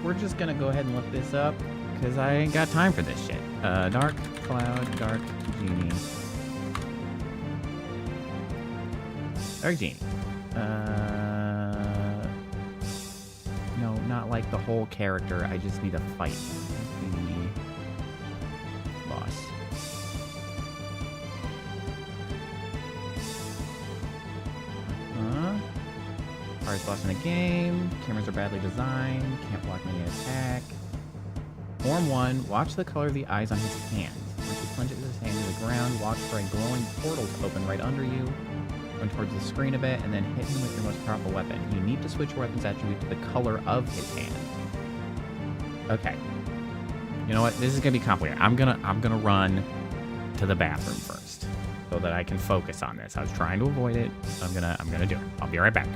We're just gonna go ahead and look this up because I ain't got time for this shit. Dark Cloud, Dark Genie. Dark Genie. No, not like the whole character. I just need a fight the boss. Hardest boss in the game. Cameras are badly designed. Can't block many attack. Form 1. Watch the color of the eyes on his hands. Once you plunge it with his hand to the ground, watch for a glowing portal to open right under you. Run towards the screen a bit, and then hit him with your most powerful weapon. You need to switch your weapon's attribute to the color of his hand. Okay. You know what? This is gonna be complicated. I'm gonna run to the bathroom first, so that I can focus on this. I was trying to avoid it. So I'm gonna do it. I'll be right back.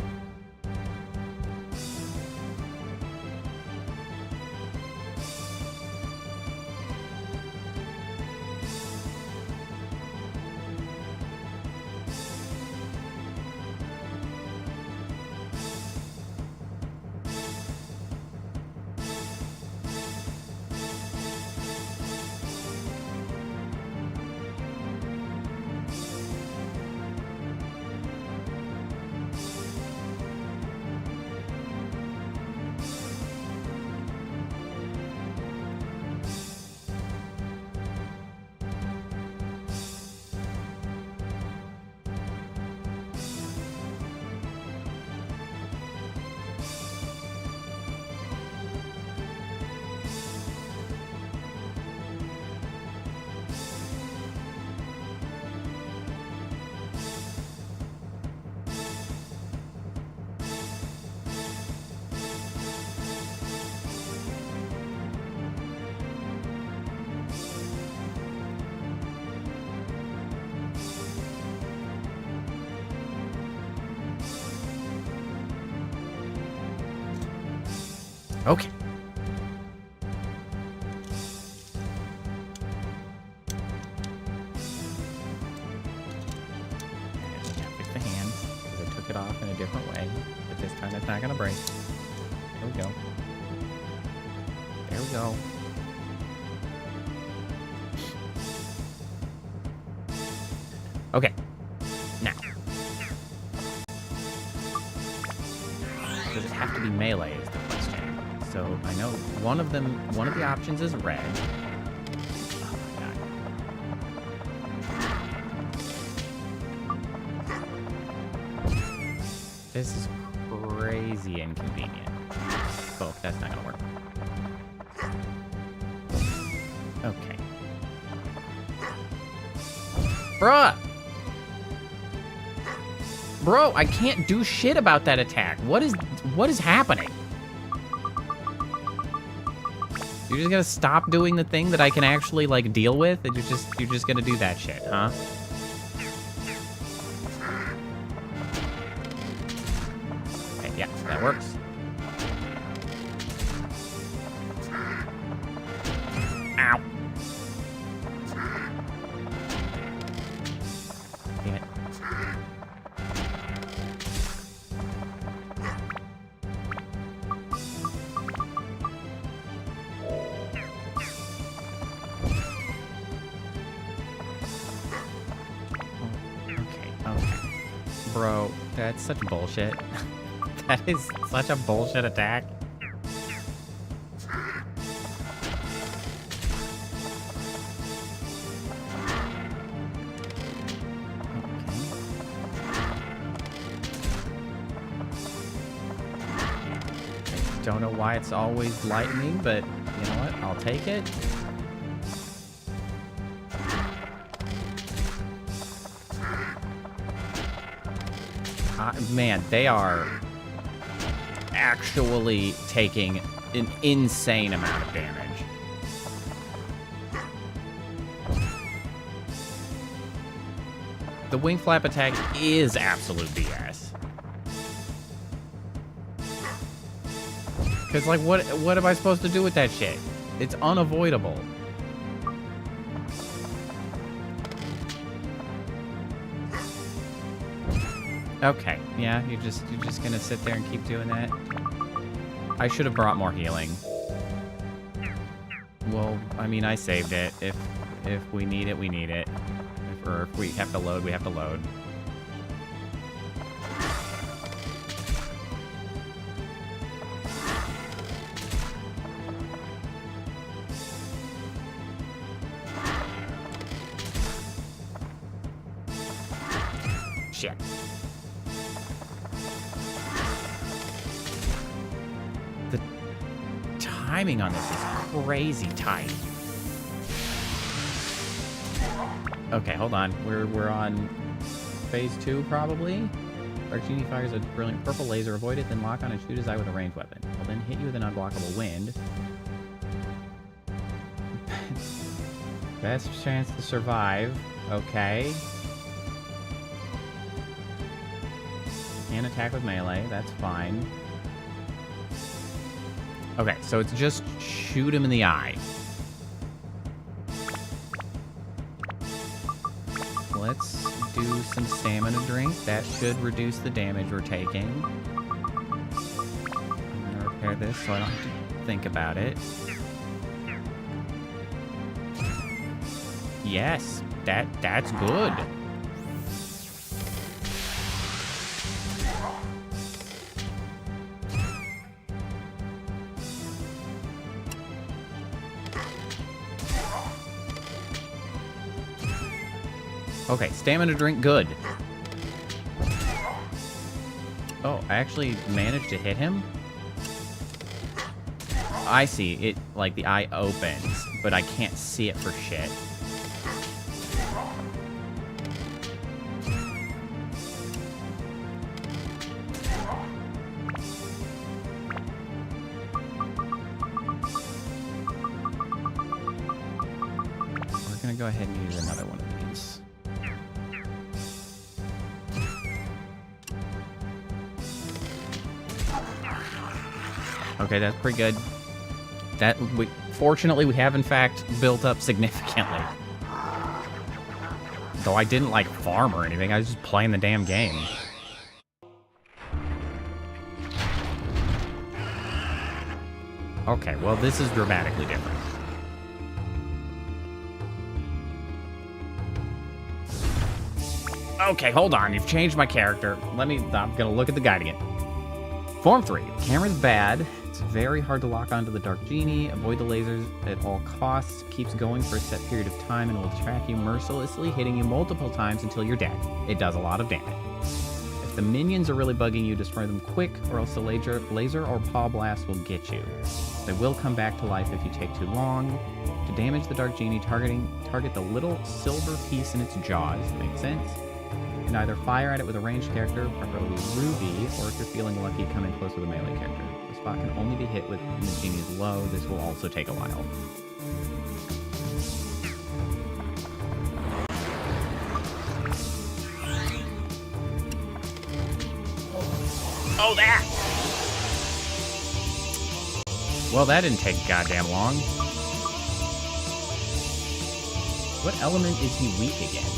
Okay. fine. It's not gonna break. There we go. There we go. Okay. Now. Does it have to be melee is the question. So I know one of the options is red. Oh my god. This is crazy inconvenient. Oh, that's not gonna work. Okay. Bruh! Bro, I can't do shit about that attack. What is happening? You're just gonna stop doing the thing that I can actually like deal with, and you're just gonna do that shit, huh? Okay, yeah, that works. Ow. Damn it. Bro, that's such bullshit. That is such a bullshit attack. I don't know why it's always lightning, but you know what? I'll take it. Man, they are actually taking an insane amount of damage. The wing flap attack is absolute BS. Because, like, what am I supposed to do with that shit? It's unavoidable. Okay, yeah, you're just gonna sit there and keep doing that. I should have brought more healing. Well, I mean, I saved it. If we need it, we need it. Or if we have to load, we have to load. Shit. The timing on this is crazy tight. Okay, hold on. We're on phase 2 probably. Our Genie fires a brilliant purple laser. Avoid it, then lock on and shoot his eye with a ranged weapon. Will then hit you with an unblockable wind. Best chance to survive. Okay. Can attack with melee. That's fine. Okay, so it's just shoot him in the eye. Let's do some stamina drink. That should reduce the damage we're taking. I'm gonna repair this so I don't have to think about it. Yes, that's good. Okay, stamina drink, good. Oh, I actually managed to hit him? I see, it, like, the eye opens, but I can't see it for shit. We're gonna go ahead and use another one of these. Okay, that's pretty good. Fortunately, we have in fact built up significantly. Though I didn't like farm or anything, I was just playing the damn game. Okay, well, this is dramatically different. Okay, hold on. You've changed my character. I'm gonna look at the guide again. Form 3. Camera's bad. It's very hard to lock onto the dark genie. Avoid the lasers at all costs. Keeps going for a set period of time and will track you mercilessly, hitting you multiple times until you're dead. It does a lot of damage. If the minions are really bugging you, destroy them quick, or else the laser or paw blast will get you. They will come back to life if you take too long. To damage the dark genie, target the little silver piece in its jaws. Makes sense? You can either fire at it with a ranged character, preferably Ruby, or if you're feeling lucky, come in close with a melee character. The spot can only be hit when the genie is low. This will also take a while. Oh, that! Well, that didn't take goddamn long. What element is he weak against?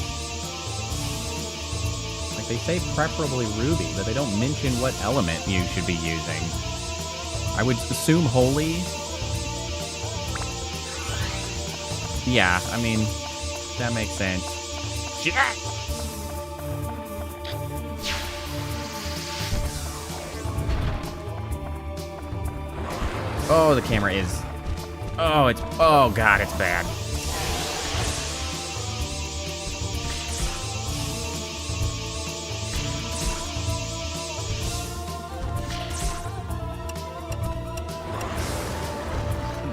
Like, they say preferably Ruby, but they don't mention what element you should be using. I would assume Holy. Yeah, I mean, that makes sense. Shit! Oh, the camera is... Oh, God, it's bad.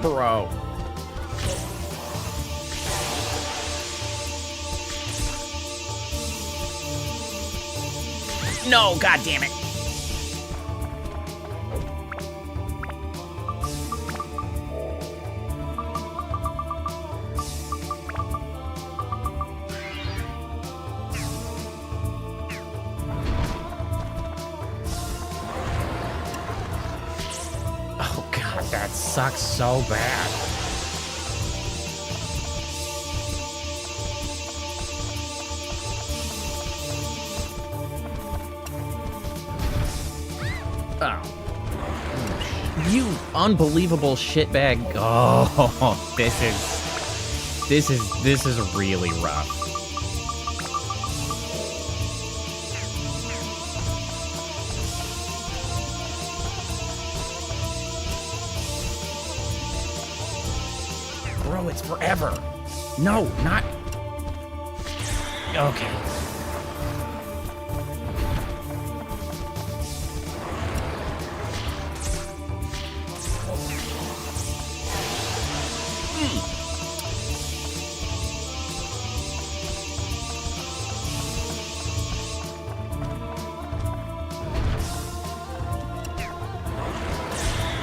Bro. No, God damn it. That sucks so bad. Oh. You unbelievable shitbag. Oh, this is really rough. Bro, it's forever. No, not... Okay.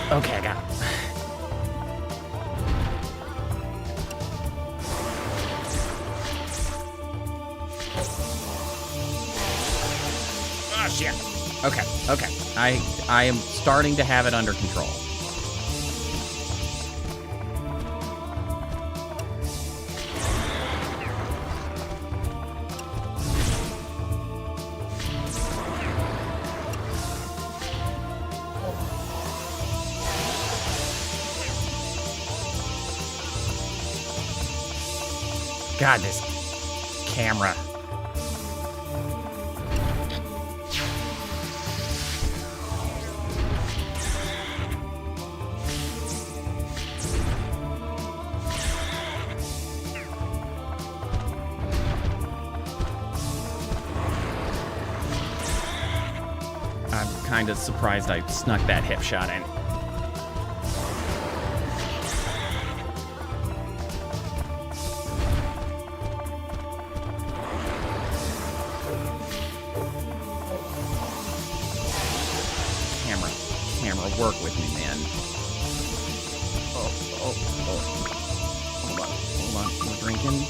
Okay, I got it. Oh, shit. Okay. I am starting to have it under control. God, this camera. I'm kind of surprised I snuck that hip shot in. Camera, work with me, man. Oh. Hold on, we're drinking.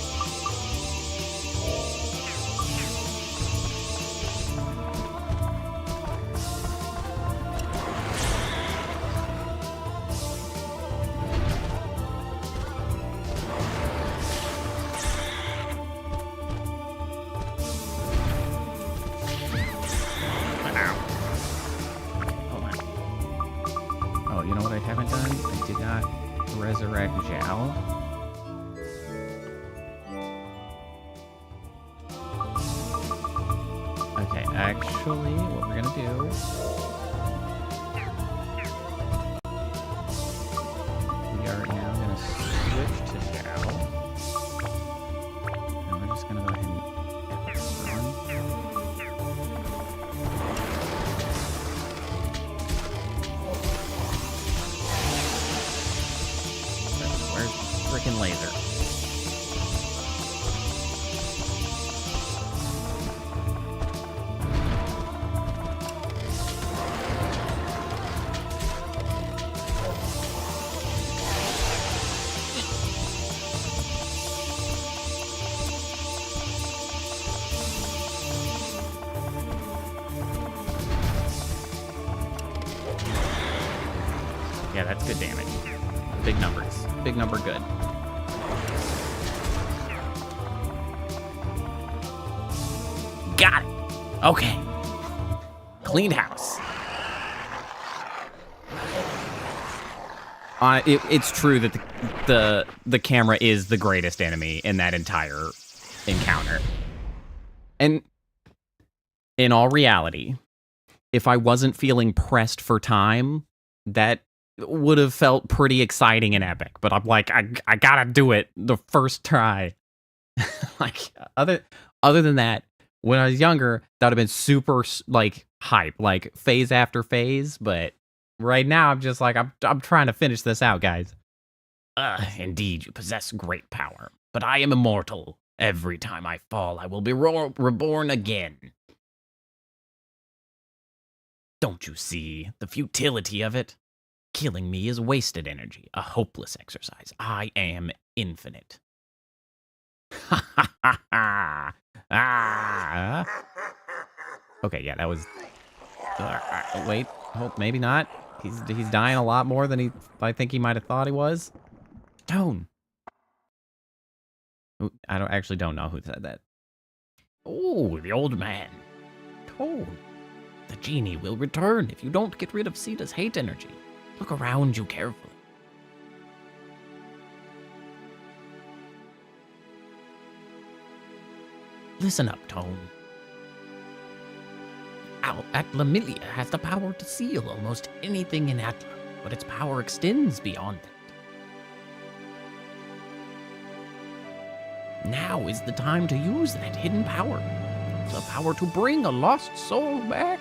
you know what I haven't done? I did not resurrect Zhao. Okay, actually, what we're gonna do... we are now gonna switch to Zhao. And we're just gonna go ahead and run. Where's the freaking laser? Yeah, that's good damage. Big numbers. Big number good. Got it. Okay. Clean house. It's true that the camera is the greatest enemy in that entire encounter. And in all reality, if I wasn't feeling pressed for time, that would have felt pretty exciting and epic. But I'm like, I gotta do it the first try. Like, other than that, when I was younger, that would have been super, like, hype, like, phase after phase. But right now, I'm just like, I'm trying to finish this out, guys. Indeed, you possess great power, but I am immortal. Every time I fall, I will be reborn again. Don't you see the futility of it? Killing me is wasted energy, a hopeless exercise. I am infinite. Ha ha ha ha! Ah! Okay, yeah, that was... wait, hope maybe not. He's dying a lot more than I think he might have thought he was. Tone. Ooh, I don't know who said that. Oh, the old man. Tone. The genie will return if you don't get rid of Sita's hate energy. Look around you carefully. Listen up, Tone. Atlamilia has the power to seal almost anything in Atla, but its power extends beyond that. Now is the time to use that hidden power. The power to bring a lost soul back.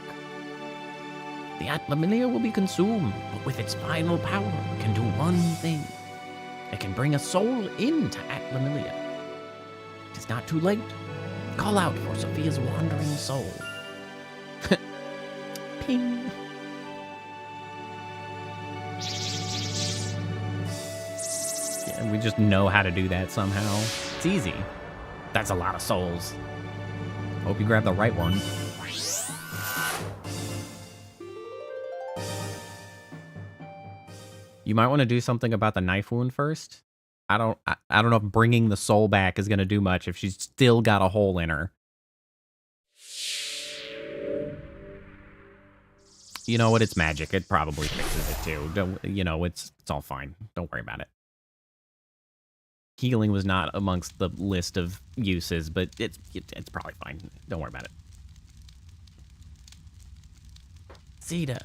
The Atlamilia will be consumed, but with its final power, it can do one thing. It can bring a soul into Atlamilia. It is not too late. Call out for Sophia's wandering soul. Ping. Yeah, we just know how to do that somehow. It's easy. That's a lot of souls. Hope you grab the right one. You might want to do something about the knife wound first. I don't know if bringing the soul back is going to do much if she's still got a hole in her. You know what? It's magic. It probably fixes it too. You know, it's all fine. Don't worry about it. Healing was not amongst the list of uses, but it's probably fine. Don't worry about it. Sita.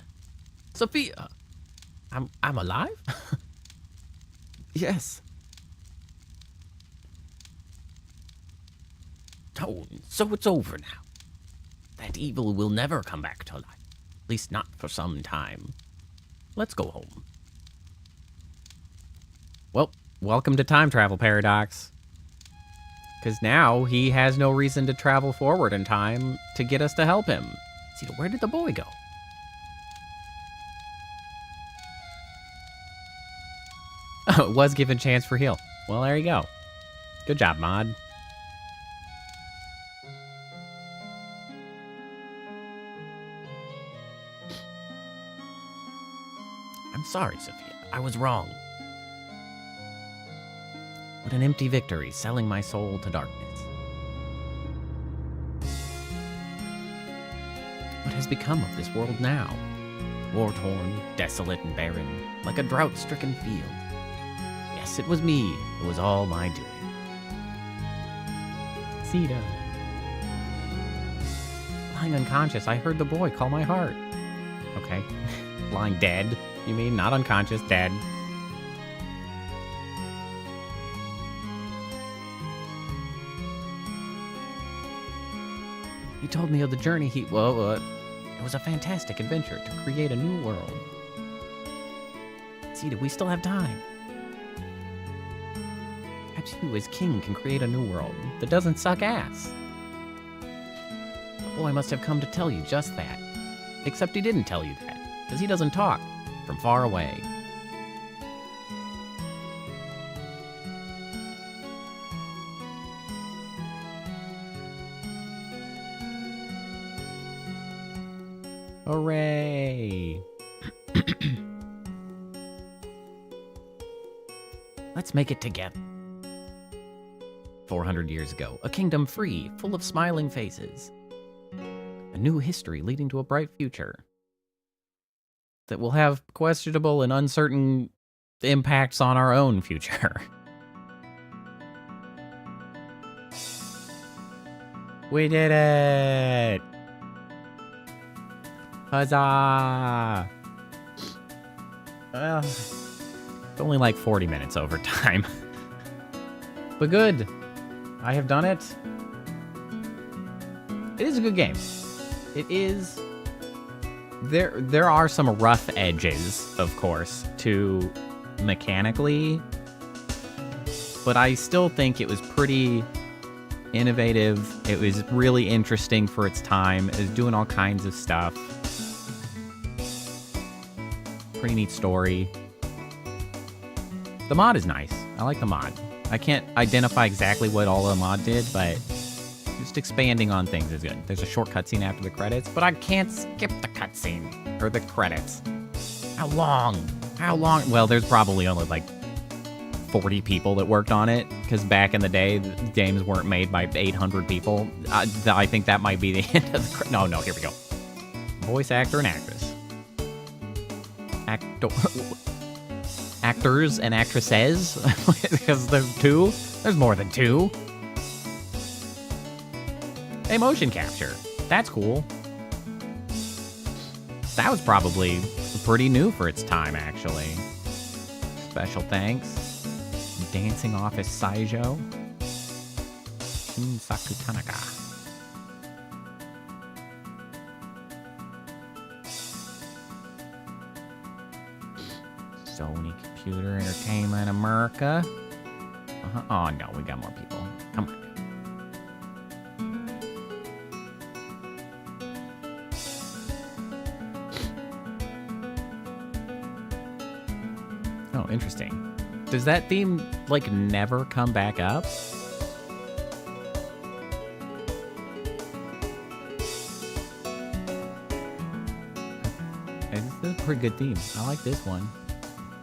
Sophia. I'm alive? Yes. Tone, so it's over now. That evil will never come back to life. At least not for some time. Let's go home. Well, welcome to Time Travel Paradox. Because now he has no reason to travel forward in time to get us to help him. See, where did the boy go? Oh, it was given chance for heal. Well, there you go. Good job, mod. I'm sorry, Sophia. I was wrong. What an empty victory, selling my soul to darkness. What has become of this world now? war-torn, desolate, and barren, like a drought-stricken field. Yes, it was me. It was all my doing. Sita. Lying unconscious, I heard the boy call my heart. Okay. Lying dead, you mean? Not unconscious, dead. He told me of the journey it was a fantastic adventure to create a new world. Sita, we still have time. Perhaps you, as king, can create a new world that doesn't suck ass. The boy must have come to tell you just that. Except he didn't tell you that, because he doesn't talk from far away. Hooray! Let's make it together. 400 years ago, a kingdom free, full of smiling faces. A new history leading to a bright future that will have questionable and uncertain impacts on our own future. We did it! Huzzah! Well, it's only like 40 minutes over time. But good. I have done it. It is a good game. It is... There are some rough edges, of course, to mechanically. But I still think it was pretty innovative. It was really interesting for its time. It was doing all kinds of stuff. Pretty neat story. The mod is nice. I like the mod. I can't identify exactly what all the mod did, but just expanding on things is good. There's a short cutscene after the credits, but I can't skip the cutscene or the credits. How long? How long? Well, there's probably only like 40 people that worked on it, because back in the day, the games weren't made by 800 people. I think that might be the end of the... No, here we go. Voice actor and actress. Actors and actresses, because there's two. There's more than two. Hey, motion capture. That's cool. That was probably pretty new for its time, actually. Special thanks. Dancing office Saijo. Saku Tanaka. Sony Computer Entertainment America. Oh no, we got more people. Come on. Oh, interesting. Does that theme, like, never come back up? It's a pretty good theme. I like this one.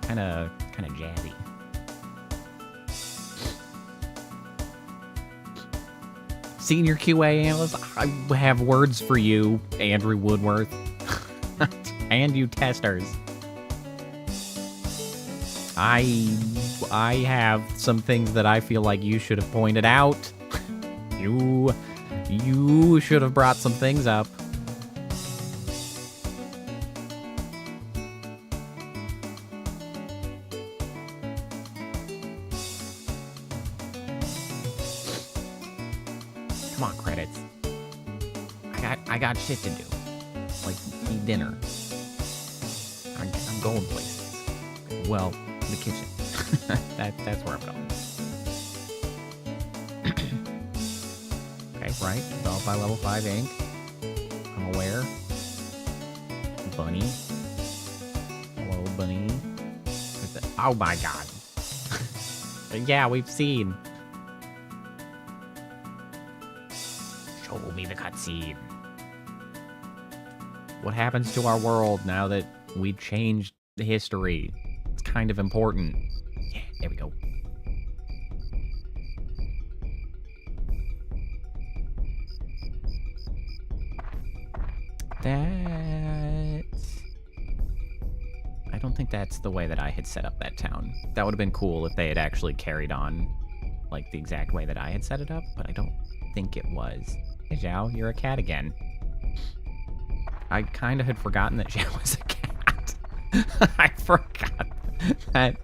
Kind of jazzy. Senior QA analyst, I have words for you, Andrew Woodworth. And you testers. I have some things that I feel like you should have pointed out. You should have brought some things up. Come on, credits. I got shit to do. Like, eat dinner. I'm going places. Well, the kitchen. That's where I'm going. Okay, right. Developed by Level 5 Inc. I'm aware. Bunny. Hello, Bunny. Oh my god. Yeah, we've seen. Show me the cutscene. What happens to our world now that we changed the history? It's kind of important. Yeah, there we go. That's I don't think that's the way that I had set up that town. That would have been cool if they had actually carried on, like, the exact way that I had set it up, but I don't think it was. Hey, Zhao, you're a cat again. I kind of had forgotten that Zhao was a cat. I forgot that.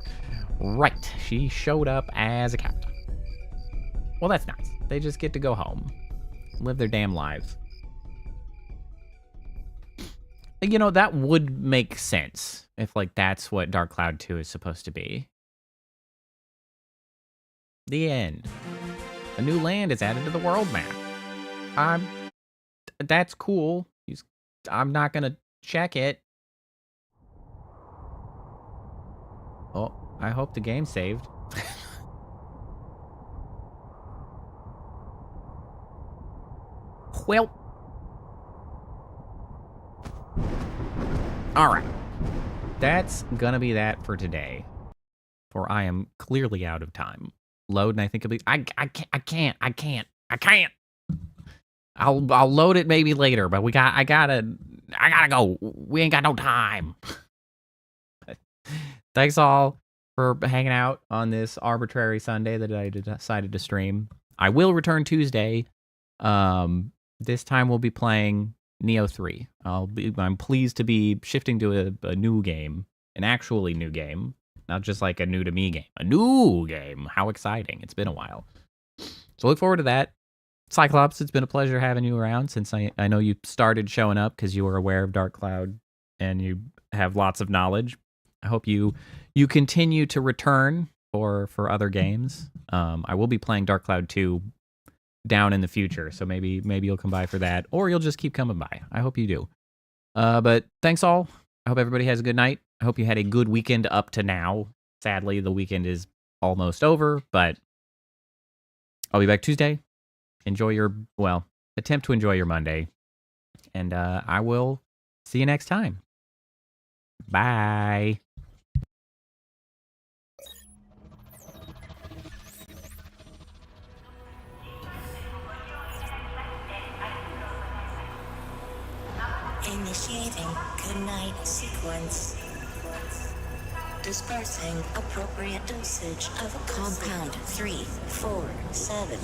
Right, she showed up as a cat. Well, that's nice. They just get to go home. Live their damn lives. You know, that would make sense if, like, that's what Dark Cloud 2 is supposed to be. The end. A new land is added to the world map. That's cool. I'm not gonna check it. Oh, I hope the game saved. Well. Alright. That's gonna be that for today. For I am clearly out of time. Load, and I think it'll be... I can't. I'll load it maybe later, but I gotta go. We ain't got no time. Thanks all for hanging out on this arbitrary Sunday that I decided to stream. I will return Tuesday. This time we'll be playing Neo 3. I'm pleased to be shifting to a new game, an actually new game, not just like a new to me game. A new game. How exciting. It's been a while. So look forward to that. Cyclops, it's been a pleasure having you around since I know you started showing up because you were aware of Dark Cloud and you have lots of knowledge. I hope you continue to return for other games. I will be playing Dark Cloud 2 down in the future, so maybe you'll come by for that, or you'll just keep coming by. I hope you do. But thanks all. I hope everybody has a good night. I hope you had a good weekend up to now. Sadly, the weekend is almost over, but I'll be back Tuesday. Attempt to enjoy your Monday. And I will see you next time. Bye. Initiating goodnight sequence. Dispersing appropriate dosage of compound 347.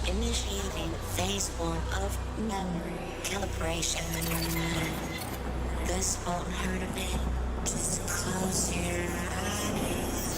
Initiating phase 1 of memory calibration. This won't hurt a bit. Just close your eyes.